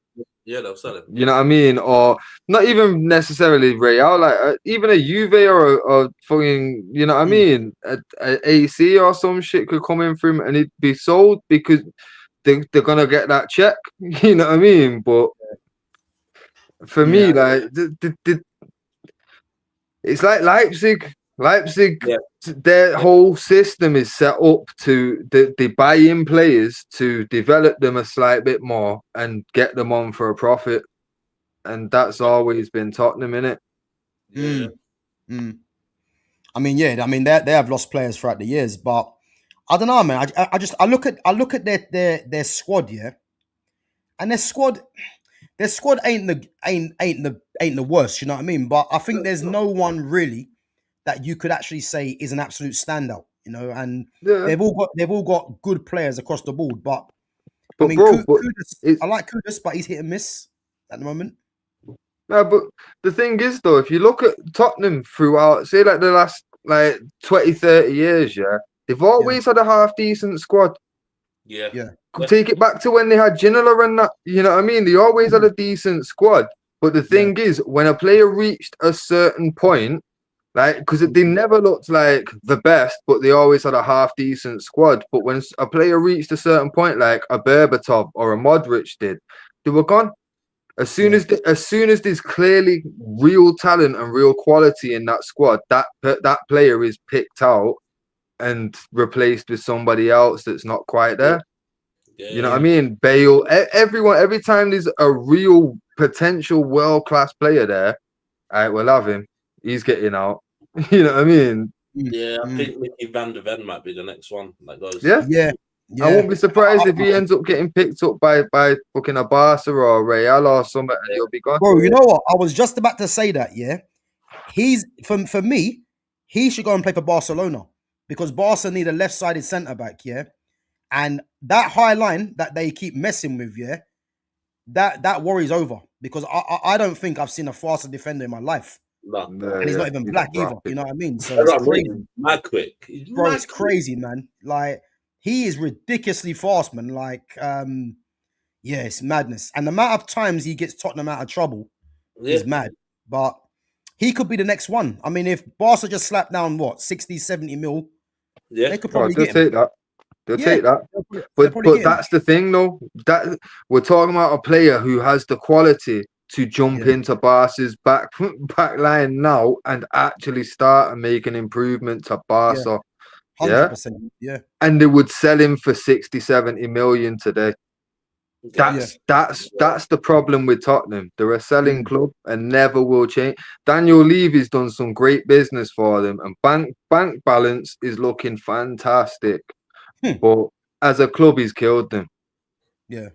Yeah, they'll sell him. You know what I mean? Or not even necessarily Real, like even a Juve or fucking, you know what I mean? A AC or some shit could come in for him and it'd be sold, because they're gonna get that check. You know what I mean? But for me, like it's like Leipzig. Their whole system is set up to they buy in players to develop them a slight bit more and get them on for a profit, and that's always been Tottenham, innit? I mean, yeah, I mean they have lost players throughout the years, but I don't know, man. I look at their squad, yeah, and their squad ain't the worst, you know what I mean? But I think there's no one really that you could actually say is an absolute standout, you know. And they've all got good players across the board, but I mean, Kudus, I like Kudus, but he's hit and miss at the moment. No, but the thing is, though, if you look at Tottenham throughout, say, like the last 20, 30 years, yeah, they've always had a half-decent squad. Yeah. Take it back to when they had Ginola and that, you know what I mean? They always had a decent squad. But the thing is, when a player reached a certain point, like, because they never looked like the best, but they always had a half-decent squad. But when a player reached a certain point, like a Berbatov or a Modric did, they were gone. As soon as there's clearly real talent and real quality in that squad, that player is picked out and replaced with somebody else that's not quite there. You know what I mean? Bale, everyone, every time there's a real potential world-class player there, all right, we'll have him. He's getting out. You know what I mean? Yeah, I think Mickey Van de Ven might be the next one that goes. Yeah. I won't be surprised if he ends up getting picked up by fucking a Barca or a Real or something, and he'll be gone. Bro, you know what? I was just about to say that, yeah. He's for me, he should go and play for Barcelona, because Barca need a left-sided centre-back, yeah. And that high line that they keep messing with, yeah, that worries over. because I don't think I've seen a faster defender in my life. No. And he's not even black either. You know what I mean? So That's it's what I crazy. mean. Mad quick. Bro, it's crazy, man. Like, he is ridiculously fast, man. Like, yeah, it's madness. And the amount of times he gets Tottenham out of trouble is mad. But he could be the next one. I mean, if Barca just slapped down, what, 60, 70 mil, they could probably get him. Take that. They'll take that. But that's the thing, though. That we're talking about a player who has the quality to jump into Barca's back line now and actually start and make an improvement to Barca. 100%. Yeah. And they would sell him for 60, 70 million today. That's the problem with Tottenham. They're a selling club and never will change. Daniel Levy's done some great business for them, and bank balance is looking fantastic. But as a club, he's killed them. Yeah.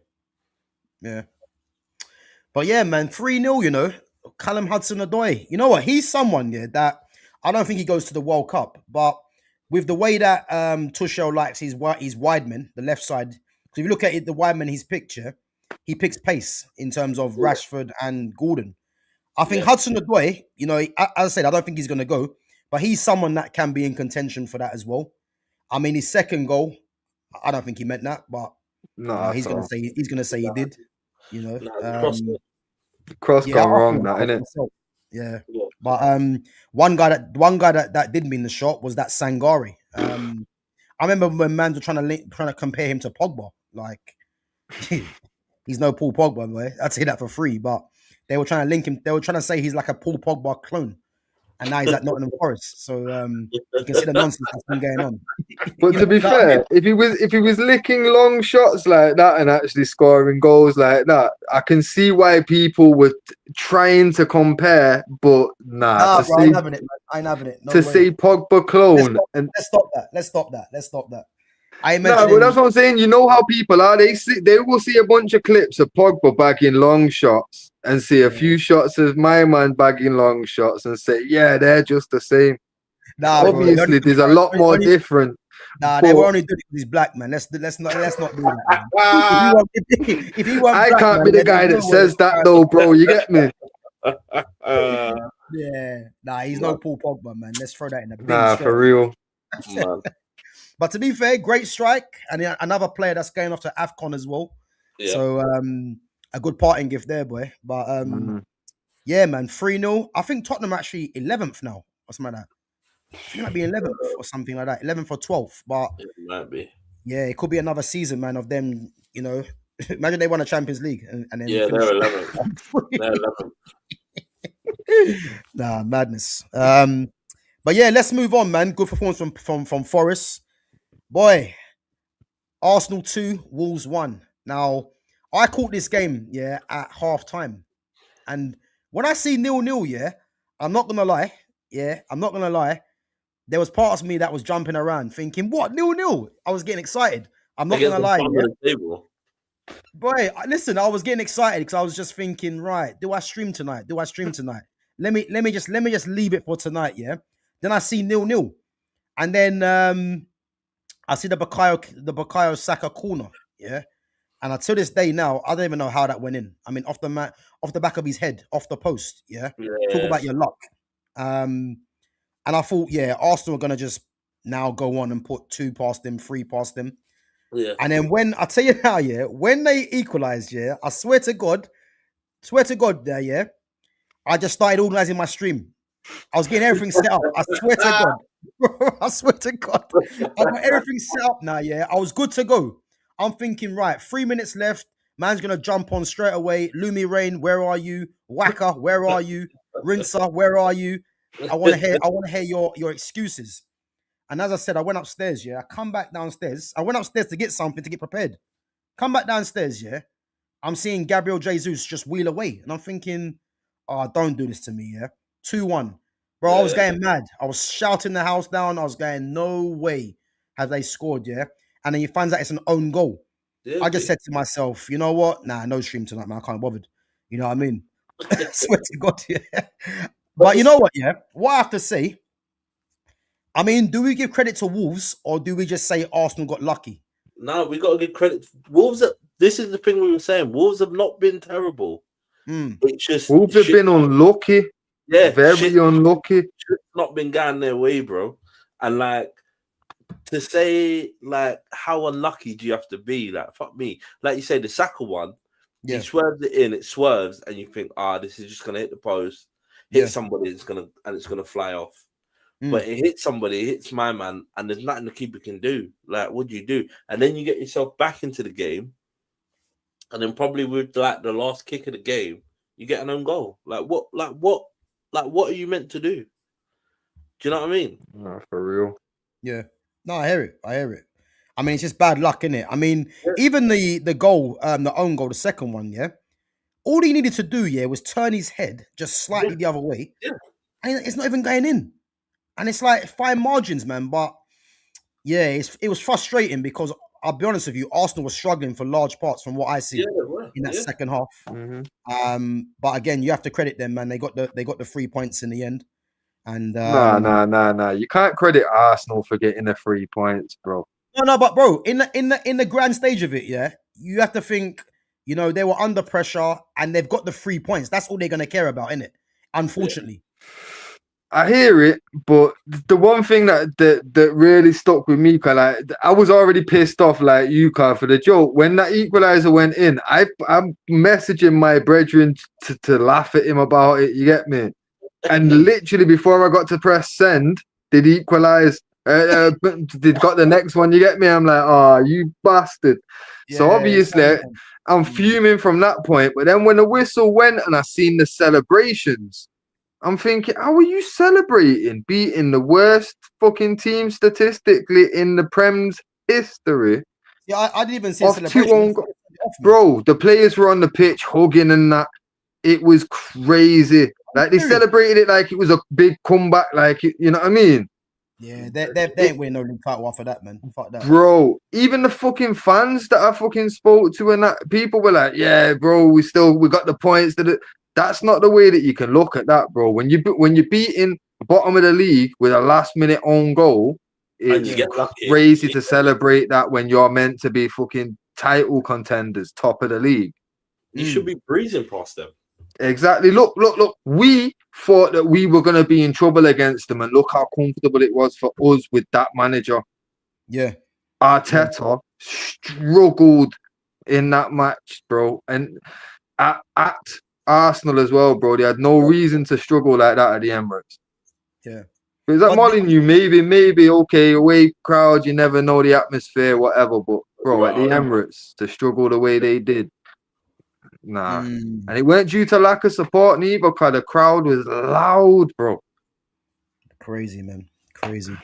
But yeah, man, 3-0, you know, Callum Hudson-Odoi. You know what? He's someone, that I don't think he goes to the World Cup, but with the way that Tuchel likes his wide men, the left side, so if you look at it, the wide man he's picture, he picks pace in terms of Rashford and Gordon. I think Hudson-Odoi, you know, as I said, I don't think he's going to go, but he's someone that can be in contention for that as well. I mean, his second goal, I don't think he meant that, but he's going to say he did. You know, cross gone wrong, that innit? Yeah, but one guy that did mean the shot was that Sangare. I remember when man were trying to compare him to Pogba. Like, he's no Paul Pogba, boy. I'd say that for free. But they were trying to link him. They were trying to say he's like a Paul Pogba clone. And now he's at Nottingham Forest, so you can see the nonsense that's been going on. But to be fair, if he was licking long shots like that and actually scoring goals like that, I can see why people were trying to compare. But bro, I ain't having it, man. I ain't having it. No to say Pogba clone let's stop that. But that's what I'm saying. You know how people are. They will see a bunch of clips of Pogba bagging long shots and see a few shots of my man bagging long shots and say, yeah, they're just the same. Obviously, there's a lot more different. They were only doing it because he's black, man. Let's not do that. If he I can't be the guy that says that though, bro. You get me? He's no Paul Pogba, man. Let's throw that in the bin. For real. But to be fair, great strike, and another player that's going off to AFCON as well. Yeah. So a good parting gift there, boy. But yeah, man, 3-0. I think Tottenham are actually 11th now, or something like that. I think it might be 11th or something like that, 11th or 12th. But it might be. Yeah, it could be another season, man, of them. You know, imagine they won a Champions League and then they're 11th. They're 11th. Madness. But yeah, let's move on, man. Good performance from Forest. Boy, Arsenal 2, Wolves 1. Now, I caught this game, at half time. And when I see 0-0, I'm not going to lie. There was parts of me that was jumping around thinking, what, 0-0? I was getting excited. I'm not going to lie. Boy, listen, I was getting excited because I was just thinking, right, do I stream tonight? Let me just leave it for tonight, Then I see 0-0. And then I see the Bukayo Saka corner, And until this day now, I don't even know how that went in. I mean, off the back of his head, off the post, Talk about your luck. And I thought, Arsenal are going to just now go on and put 2 past them, 3 past them. Yeah. And then I tell you now, when they equalized, I swear to God, I just started organizing my stream. I was getting everything set up. I swear to God. I swear to God. I got everything set up now, I was good to go. I'm thinking, right, 3 minutes left. Man's going to jump on straight away. Lumi Rain, where are you? Waka, where are you? Rinsa, where are you? I want to hear your excuses. And as I said, I went upstairs, I come back downstairs. I went upstairs to get something to get prepared. Come back downstairs, I'm seeing Gabriel Jesus just wheel away. And I'm thinking, don't do this to me, 2-1. Bro, I was getting mad. I was shouting the house down. I was going, no way have they scored, And then you find out it's an own goal. I just said to myself, you know what? Nah, no stream tonight, man. I can't be bothered. You know what I mean? I swear to God, But you know what, What I have to say, I mean, do we give credit to Wolves or do we just say Arsenal got lucky? No, we got to give credit. Wolves, this is the thing we were saying. Wolves have not been terrible. It's just Wolves have been unlucky. Yeah, very unlucky. Shit's not been going their way, bro. And like to say, like, how unlucky do you have to be? Like, fuck me. Like you say, the Saka one, he swerves it in, it swerves, and you think, this is just gonna hit the post, hit somebody, it's gonna fly off. But it hits somebody, it hits my man, and there's nothing the keeper can do. Like, what do you do? And then you get yourself back into the game, and then probably with like the last kick of the game, you get an own goal. What are you meant to do? Do you know what I mean? No, for real. Yeah. No, I hear it. I mean, it's just bad luck, innit? I mean, even the goal, the own goal, the second one, all he needed to do, was turn his head just slightly the other way. Yeah. And it's not even going in. And it's like fine margins, man. But it was frustrating because I'll be honest with you, Arsenal was struggling for large parts from what I see in that second half. Mm-hmm. But again, you have to credit them, man. They got the 3 points in the end. And nah. You can't credit Arsenal for getting the 3 points, bro. No, but bro, in the grand stage of it, you have to think, they were under pressure and they've got the 3 points. That's all they're gonna care about, innit? Unfortunately. I hear it, but the one thing that really stuck with me, like I was already pissed off, like you, Carl, for the joke. When that equalizer went in, I'm messaging my brethren to laugh at him about it. You get me? And literally before I got to press send, they'd equalised. They'd got the next one. You get me? I'm like, oh, you bastard. So obviously, I'm fuming from that point. But then when the whistle went and I seen the celebrations, I'm thinking, how are you celebrating beating the worst fucking team statistically in the Prem's history? Yeah, I didn't even see celebration. Bro, the players were on the pitch hugging and that. It was crazy. Like they celebrated it like it was a big comeback. Like, you know what I mean? Yeah, they ain't winning no league title after that, man. Fuck that, bro. Even the fucking fans that I fucking spoke to and that people were like, "Yeah, bro, we got the points." That's not the way that you can look at that, bro. When you're beating the bottom of the league with a last minute own goal, it's crazy to celebrate that when you're meant to be fucking title contenders, top of the league. You should be breezing past them. Exactly. Look. We thought that we were going to be in trouble against them, and look how comfortable it was for us with that manager. Yeah. Arteta struggled in that match, bro. And at Arsenal as well, bro. They had no reason to struggle like that at the Emirates. Yeah. Because at Molyneux, maybe, okay, away crowd, you never know the atmosphere, whatever. But, bro, at the Emirates, to struggle the way they did, nah. And it weren't due to lack of support neither, because the crowd was loud, bro. Crazy, man. Crazy.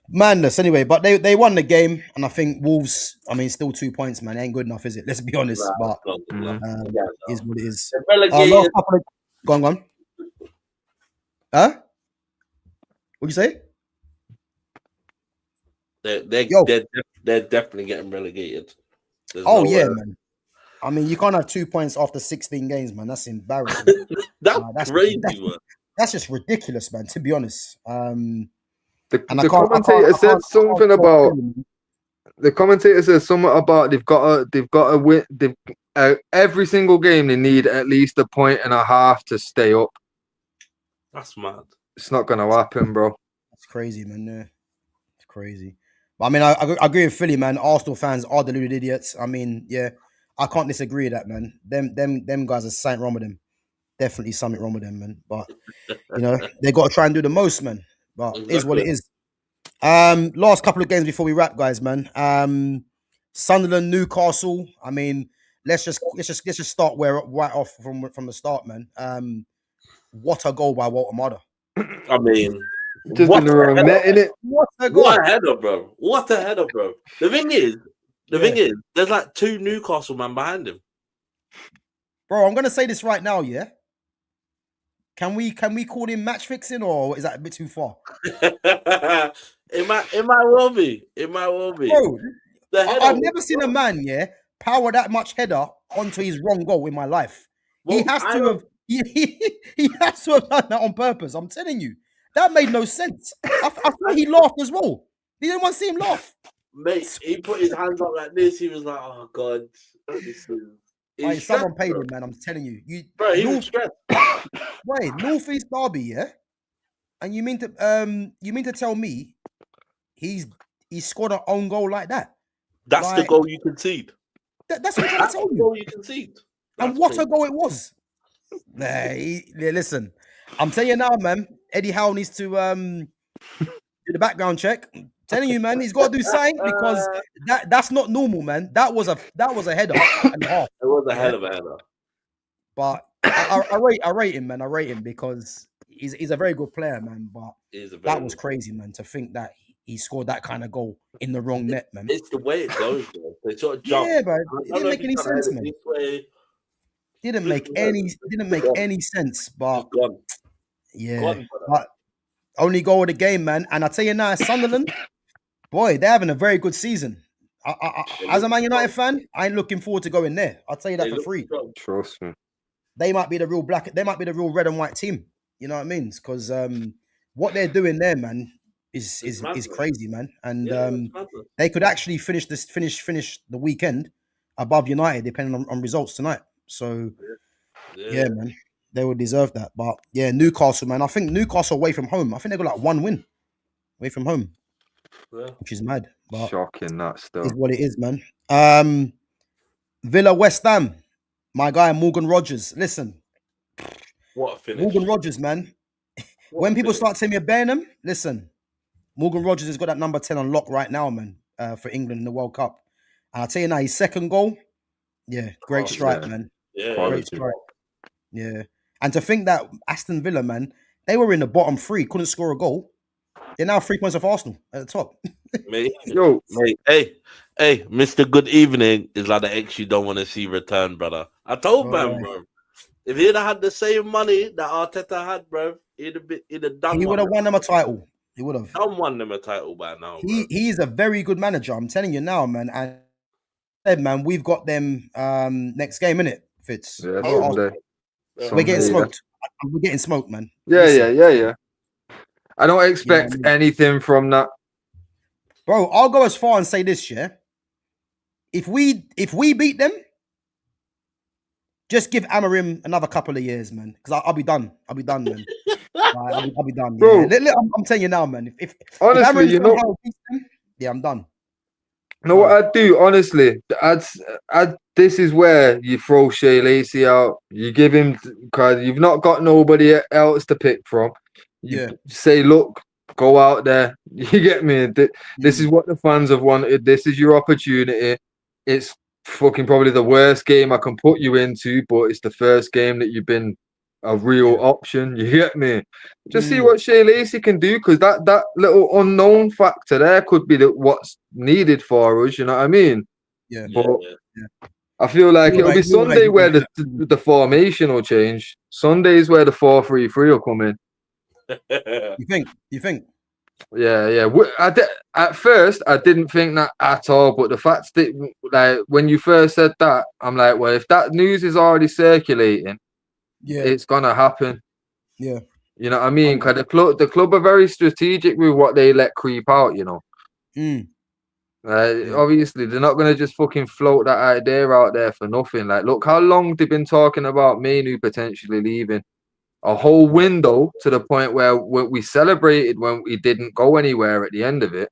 Madness, anyway. But they won the game, and I think Wolves, I mean, still 2 points, man. It ain't good enough, is it? Let's be honest. But is what it is. Go on. Huh? What'd you say? They're definitely getting relegated. Man. I mean, you can't have 2 points after 16 games, man. That's embarrassing. That's crazy, man. That's just ridiculous, man, to be honest. The commentator said something about. The commentator says something about they've got to win. Every single game they need at least 1.5 points to stay up. That's mad. It's not gonna happen, bro. That's crazy, man. Yeah. It's crazy. But I mean, I agree with Philly, man. Arsenal fans are deluded idiots. I mean, yeah, I can't disagree with that, man. Them guys are something wrong with them. Definitely something wrong with them, man. But they got to try and do the most, man. But it is what it is. Last couple of games before we wrap, guys, man. Sunderland, Newcastle. I mean, let's just start right off from the start, man. What a goal by Walter Marder. I mean, what a header, bro. What a header, bro. The thing is, there's like 2 Newcastle men behind him. Bro, I'm gonna say this right now, yeah. Can we call him match fixing, or is that a bit too far? It might well be. Bro, I've never seen a man, power that much header onto his wrong goal in my life. Well, he has to have done that on purpose. I'm telling you, that made no sense. I thought he laughed as well. Did anyone see him laugh? Mate, he put his hands up like this. He was like, "Oh God, Wait, someone paid him, man. I'm telling you. Bro, he was stressed. Wait, North East Derby, yeah? And you mean to tell me he scored an own goal like that? That's the goal you concede. That's what I'm trying to tell you. Goal you concede. And what a goal it was. Listen, I'm telling you now, man. Eddie Howe needs to do the background check. I'm telling you, man, he's got to do something because that's not normal, man. That was a header and a half. It was a hell of a header. But I rate him, man. I rate him because he's a very good player, man. But that was crazy, man. To think that he scored that kind of goal in the wrong net, man. It's the way it goes, bro. They sort of jump. Yeah, bro. It didn't make any sense, man. Didn't make any sense. But but only goal of the game, man. And I tell you now, Sunderland, boy, they're having a very good season. As a Man United fan, I ain't looking forward to going there. I'll tell you that for free. Trust me. They might be the real real red and white team. You know what I mean? Because what they're doing there, man, is crazy, man. And they could actually finish the weekend above United, depending on results tonight. So yeah, man, they would deserve that. But yeah, Newcastle, man. I think Newcastle away from home. I think they got like one win away from home, which is mad. But shocking that stuff. Is what it is, man. Villa West Ham. My guy Morgan Rogers. Listen, what a finish. Morgan Rogers, man. When people start saying you're bearing him, listen. Morgan Rogers has got that number 10 on lock right now, man, for England in the World Cup. And I'll tell you now, his second goal, great strike, man. Yeah, great strike. Yeah. And to think that Aston Villa, man, they were in the bottom three, couldn't score a goal. They're now 3 points off Arsenal at the top. Mate, hey, Mr. Good Evening is like the ex you don't want to see return, brother. I told man, bro. If he'd have had the same money that Arteta had, bro, he'd have done. He would have won them a title. He would have won them a title by now. He's a very good manager. I'm telling you now, man. And man, we've got them next game, innit, Fitz? Yeah, we're getting smoked. We're getting smoked, man. Yeah. I don't expect anything from that. Bro, I'll go as far and say this, yeah. If we beat them, just give Amorim another couple of years, man. Because I'll be done. I'll be done, man. I'll be done. Bro, yeah. I'm telling you now, man. If honestly, you know, I'm done. You know what I'd do, honestly? This is where you throw Shea Lacey out. You give him, because you've not got nobody else to pick from. You say, look, go out there. You get me? This is what the fans have wanted. This is your opportunity. It's fucking probably the worst game I can put you into, but it's the first game that you've been a real option. You get me? Just see what Shea Lacey can do, because that little unknown factor there could be what's needed for us. You know what I mean? Yeah. But I feel like it'll be Sunday where the formation will change. Sunday is where the 4-3-3 will come in. You think? Yeah. At first, I didn't think that at all. But the fact that, like, when you first said that, I'm like, well, if that news is already circulating, it's gonna happen. Yeah. You know what I mean? Because the club are very strategic with what they let creep out. You know. Obviously, they're not gonna just fucking float that idea out there for nothing. Like, look how long they've been talking about Manu potentially leaving. A whole window to the point where we celebrated when we didn't go anywhere at the end of it.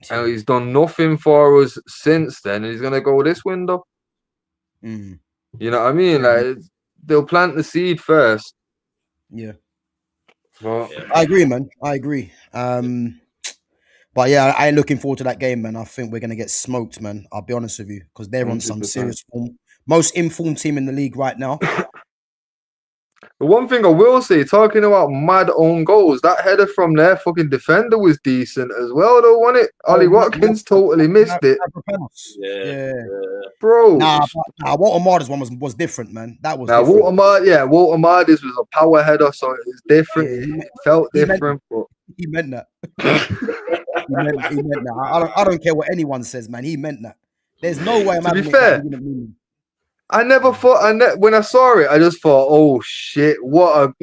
And he's done nothing for us since then. And he's going to go this window. You know what I mean? Like, they'll plant the seed first. Yeah. Well, I agree, man. I agree. But yeah, I ain't looking forward to that game, man. I think we're going to get smoked, man. I'll be honest with you. Because they're on some serious form. Most informed team in the league right now. The one thing I will say, talking about mad own goals, that header from their fucking defender was decent as well, though, wasn't it? Ollie Watkins totally missed it. Yeah. Bro. Nah, Walter Marder's one was different, man. That was Walter Marder's was a power header, so it was different. It felt different. But he meant that. he meant that. I don't care what anyone says, man. He meant that. There's no way I'm having it. That he didn't mean it. I never thought. When I saw it, I just thought, "Oh shit! What a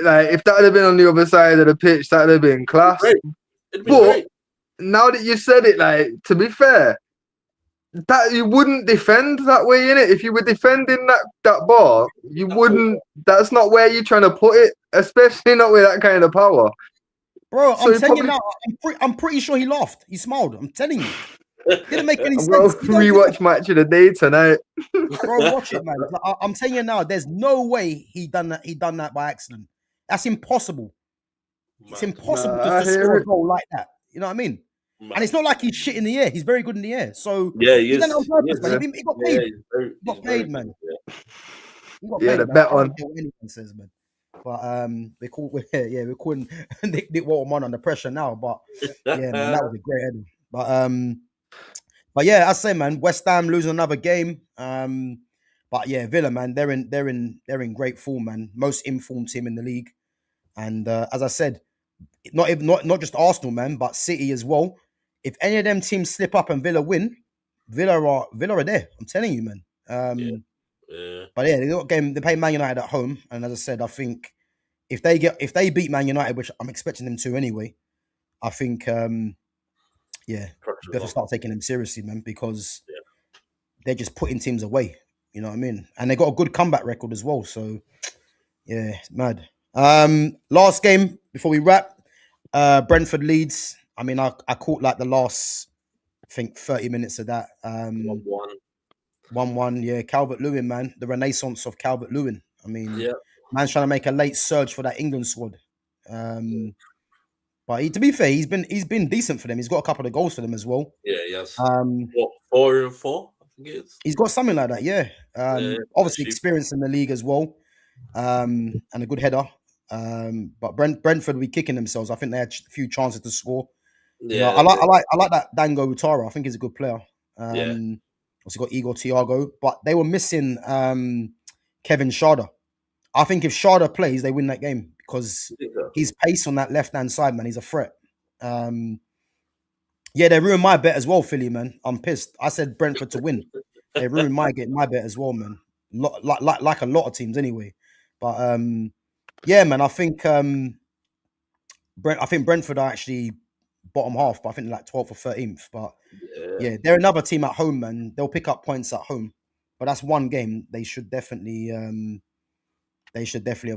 like! If that had been on the other side of the pitch, that'd have been class." But now that you said it, like, to be fair, that you wouldn't defend that way, innit? If you were defending that ball, you wouldn't. That's not where you're trying to put it, especially not with that kind of power. Bro, So I'm telling you probably, now, I'm pretty sure he laughed. He smiled. I'm telling you. Didn't make any I'm going sense. to rewatch Match of the Day tonight. Bro, watch it, man. I'm telling you now, there's no way he done that by accident. That's impossible. It's impossible to score a goal like that. You know what I mean? And it's not like he's shit in the air. He's very good in the air. So yeah, he done it on purpose, man. He got paid. He got paid, man. Yeah. He got Yeah, paid, the man. bet I don't on. care what anyone says, man. But we're calling Nick Waterman under pressure now. But yeah, man, that was a great header. But yeah, I say, man, West Ham losing another game. But yeah, Villa, man, they're in great form, man. Most informed team in the league. And as I said, not just Arsenal, man, but City as well. If any of them teams slip up and Villa win, Villa are there. I'm telling you, man. But yeah, they got game. They play Man United at home, and as I said, I think if they beat Man United, which I'm expecting them to anyway, I think yeah, better start taking them seriously, man, because they're just putting teams away. You know what I mean? And they got a good comeback record as well. So yeah, it's mad. Last game before we wrap, Brentford Leeds. I mean, I caught like the last, I think 30 minutes of that. 1-1. Yeah, Calvert-Lewin, man, the renaissance of Calvert-Lewin. I mean, man's trying to make a late surge for that England squad. But to be fair, he's been decent for them. He's got a couple of goals for them as well. Yeah, yes. 4 and 4, I think it is. He's got something like that. Yeah. Obviously, experience in the league as well, and a good header. But Brentford will be kicking themselves. I think they had a few chances to score. Yeah, I like that Dango Utara. I think he's a good player. Also got Igor Thiago, but they were missing Kevin Schade. I think if Schade plays, they win that game because his pace on that left-hand side, man, he's a threat. Yeah, they ruined my bet as well, Philly, man. I'm pissed. I said Brentford to win. They ruined my bet as well, man. Like a lot of teams anyway. But yeah, man, I think Brentford are actually bottom half, but I think they're like 12th or 13th. But yeah, they're another team at home, man. They'll pick up points at home. But that's one game they should definitely have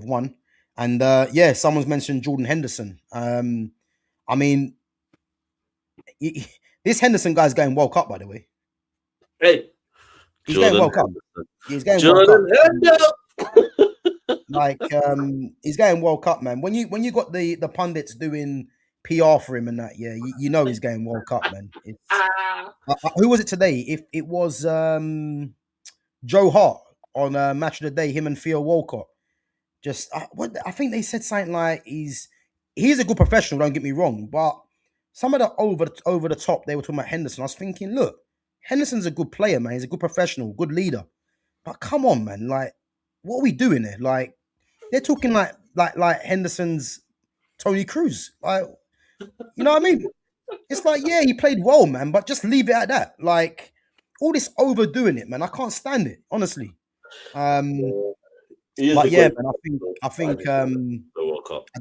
won. And yeah, someone's mentioned Jordan Henderson. I mean, this Henderson guy's going World Cup, by the way. Hey, he's going World Cup. He's going World Cup. Like he's going World Cup, man. When you got the pundits doing PR for him and that, yeah, you know he's going World Cup, man. Who was it today? If it was Joe Hart on Match of the Day, him and Theo Walcott. Just I think they said something like he's a good professional. Don't get me wrong, but some of the over the top they were talking about Henderson. I was thinking, look, Henderson's a good player, man. He's a good professional, good leader. But come on, man, like what are we doing here? Like they're talking like Henderson's Tony Cruz. Like, you know what I mean? It's like, yeah, he played well, man, but just leave it at that. Like all this overdoing it, man. I can't stand it, honestly. But yeah, man, I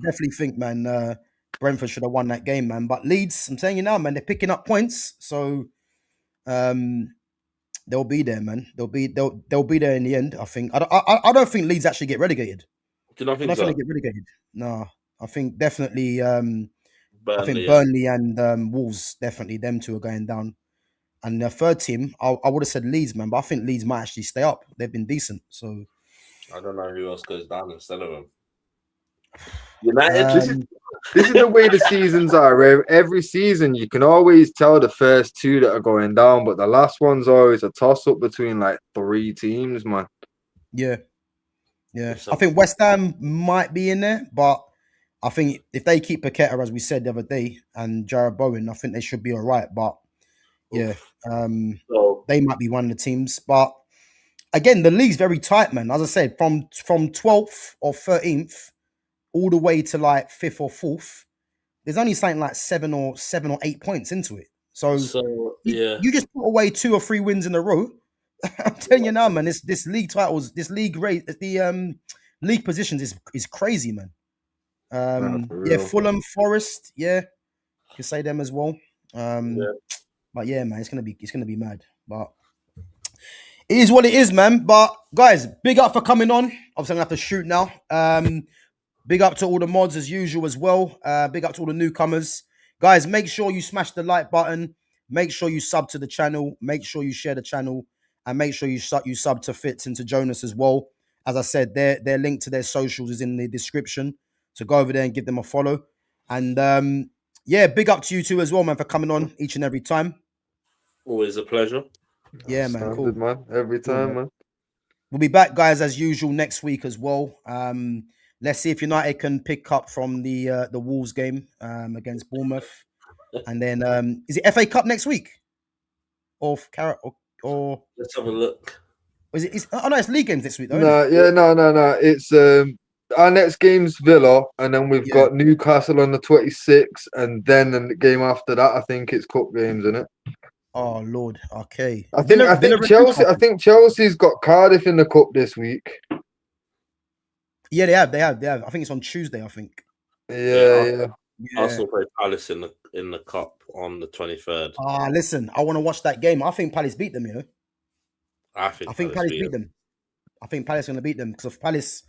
definitely think, man, Brentford should have won that game, man. But Leeds, I'm telling you now, man, they're picking up points, so they'll be there, man. They'll be there in the end. I think. I don't think Leeds actually get relegated. Do you not think I so? don't think they get relegated. No, I think definitely. Burnley, I think Burnley and Wolves, definitely them two are going down. And the third team, I would have said Leeds, man, but I think Leeds might actually stay up. They've been decent, so. I don't know who else goes down instead of them. United. This is the way the seasons are. Where every season you can always tell the first two that are going down, but the last one's always a toss-up between like 3 teams, man. Yeah. I think West Ham might be in there, but I think if they keep Paqueta, as we said the other day, and Jared Bowen, I think they should be all right. But yeah, they might be one of the teams. But again, the league's very tight, man. As I said, from 12th or 13th all the way to like 5th or 4th, there's only something like 7 or 8 points into it. So you just put away 2 or 3 wins in a row. I'm telling you now, man, this league titles, this league rate, the league positions is crazy, man. Yeah, Fulham, Forest, yeah, you can say them as well. But But yeah, man, it's gonna be mad. But it is what it is, man. But guys, big up for coming on. Obviously, I'm gonna have to shoot now. Big up to all the mods as usual as well. Big up to all the newcomers. Guys, make sure you smash the like button. Make sure you sub to the channel. Make sure you share the channel. And make sure you sub to Fitz and to Jonas as well. As I said, their link to their socials is in the description. So go over there and give them a follow. And yeah, big up to you two as well, man, for coming on each and every time. Always a pleasure. Yeah, man. Cool. Man. Every time, man. We'll be back, guys, as usual next week as well. Let's see if United can pick up from the Wolves game against Bournemouth, and then is it FA Cup next week, or let's have a look. Is it? Oh no, it's league games next week. Though, No. It's our next game's Villa, and then we've got Newcastle on the 26th, and then the game after that, I think it's cup games, isn't it? Oh Lord, okay. I think Chelsea. I think Chelsea's got Cardiff in the cup this week. Yeah, they have. I think it's on Tuesday. I think. Yeah. Arsenal play Palace in the cup on the 23rd. Listen, I want to watch that game. I think Palace beat them. You know. I think Palace beat them. I think Palace are going to beat them because of Palace.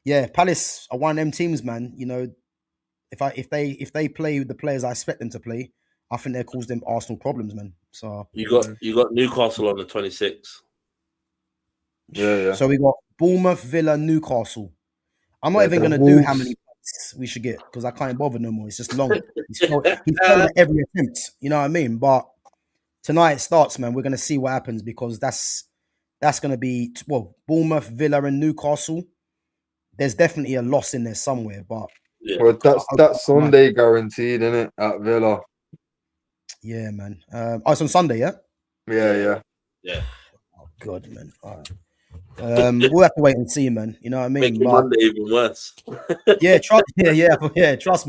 Yeah, Palace are one of them teams, man. You know, if they play with the players I expect them to play, I think they'll cause them Arsenal problems, man. So you got Newcastle on the 26th. Yeah. So we got Bournemouth, Villa, Newcastle. I'm not even going to do how many points we should get because I can't bother no more. It's just long. He's felt at every attempt. You know what I mean? But tonight it starts, man. We're going to see what happens because that's going to be, Bournemouth, Villa and Newcastle. There's definitely a loss in there somewhere. But well, that's Sunday guaranteed, isn't it, at Villa? Yeah, man. It's on Sunday, yeah? Yeah. Oh, God, man. All right. We'll have to wait and see, man. You know what I mean? Making Monday even worse. Trust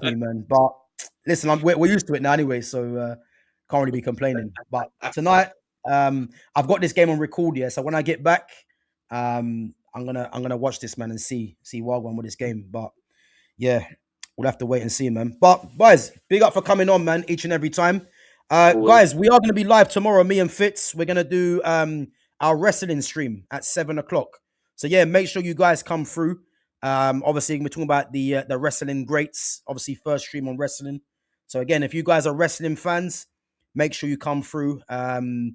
me, man. But listen, we're used to it now anyway, so can't really be complaining. But tonight, I've got this game on record, so when I get back, I'm gonna watch this, man, and see what I want with this game. But yeah, we'll have to wait and see, man. But guys, big up for coming on, man, each and every time. Guys, we are going to be live tomorrow, me and Fitz. We're going to do our wrestling stream at 7:00. So yeah, make sure you guys come through. Obviously, we're talking about the wrestling greats. Obviously, first stream on wrestling. So again, if you guys are wrestling fans, make sure you come through and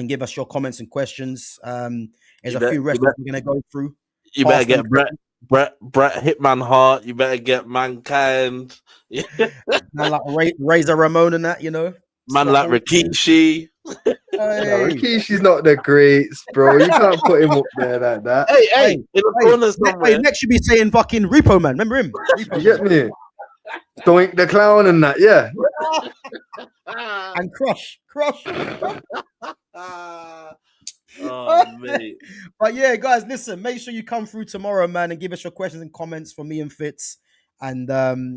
give us your comments and questions. There's a few wrestlers we're going to go through. You better get Brett Hitman Hart. You better get Mankind. Man like Razor Ramon and that, you know. Man like Rikishi. Rikishi's not the greats, bro. You can't put him up there like that. Hey, in the corner somewhere. Next should be saying fucking Repo Man. Remember him? You get me? Doink the Clown and that, yeah. And Crush. Oh, mate. But yeah, guys, listen, make sure you come through tomorrow, man, and give us your questions and comments for me and Fitz. And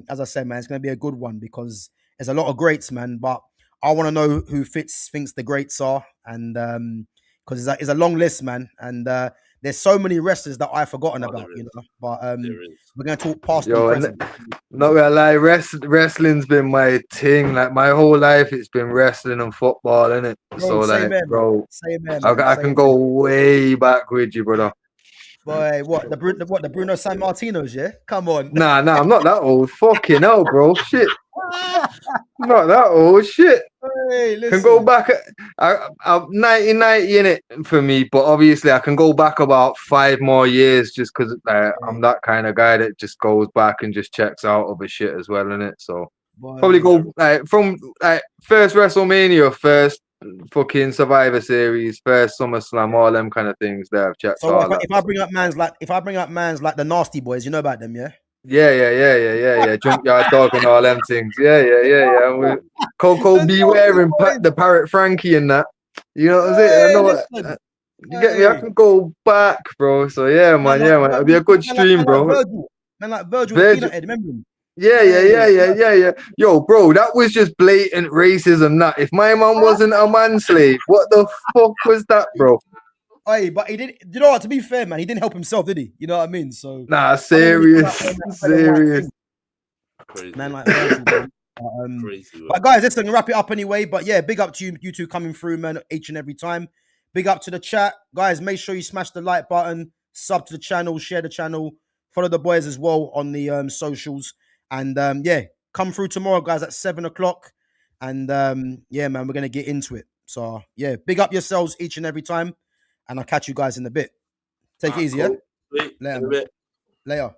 as I said, man, it's going to be a good one because there's a lot of greats, man. But I want to know who Fitz thinks the greats are. And because it's a long list, man. And there's so many wrestlers that I've forgotten about, you know. But we're going to talk past and present. Not gonna lie, wrestling's been my thing. Like my whole life, it's been wrestling and football, innit? So like, bro, I can go way back with you, brother. Boy, the Bruno San Martinos, yeah? Come on. Nah, I'm not that old. Fucking hell, bro. Shit. Not that old. Shit. Hey, listen. Can go back. I'm 1990 in it for me, but obviously I can go back about 5 more years just because I'm that kind of guy that just goes back and just checks out other shit as well, innit? So probably go from first WrestleMania, first fucking Survivor Series, first SummerSlam, all them kind of things there. I've checked. So if I bring up man's like the Nasty Boys, you know about them, yeah? Yeah. Junkyard Dog and all them things. Yeah. Coco Beware and the Parrot Frankie and that. You know what I'm saying? I know what. You get me? I can go back, bro. So yeah, man. It'll be a good stream, bro. Man, like Virgil. Remember him? Yeah. Yo, bro, that was just blatant racism. That if my man wasn't a man slave, what the fuck was that, bro? Hey, but he didn't. You know what? To be fair, man, he didn't help himself, did he? You know what I mean? So serious. Man, like Virgil, Crazy. But guys, listen, wrap it up anyway. But yeah, big up to you two coming through, man, each and every time. Big up to the chat. Guys, make sure you smash the like button, sub to the channel, share the channel, follow the boys as well on the socials. And yeah, come through tomorrow, guys, at 7 o'clock. And yeah, man, we're going to get into it. So yeah, big up yourselves each and every time. And I'll catch you guys in a bit. Take it easy, cool. yeah? Later. Later.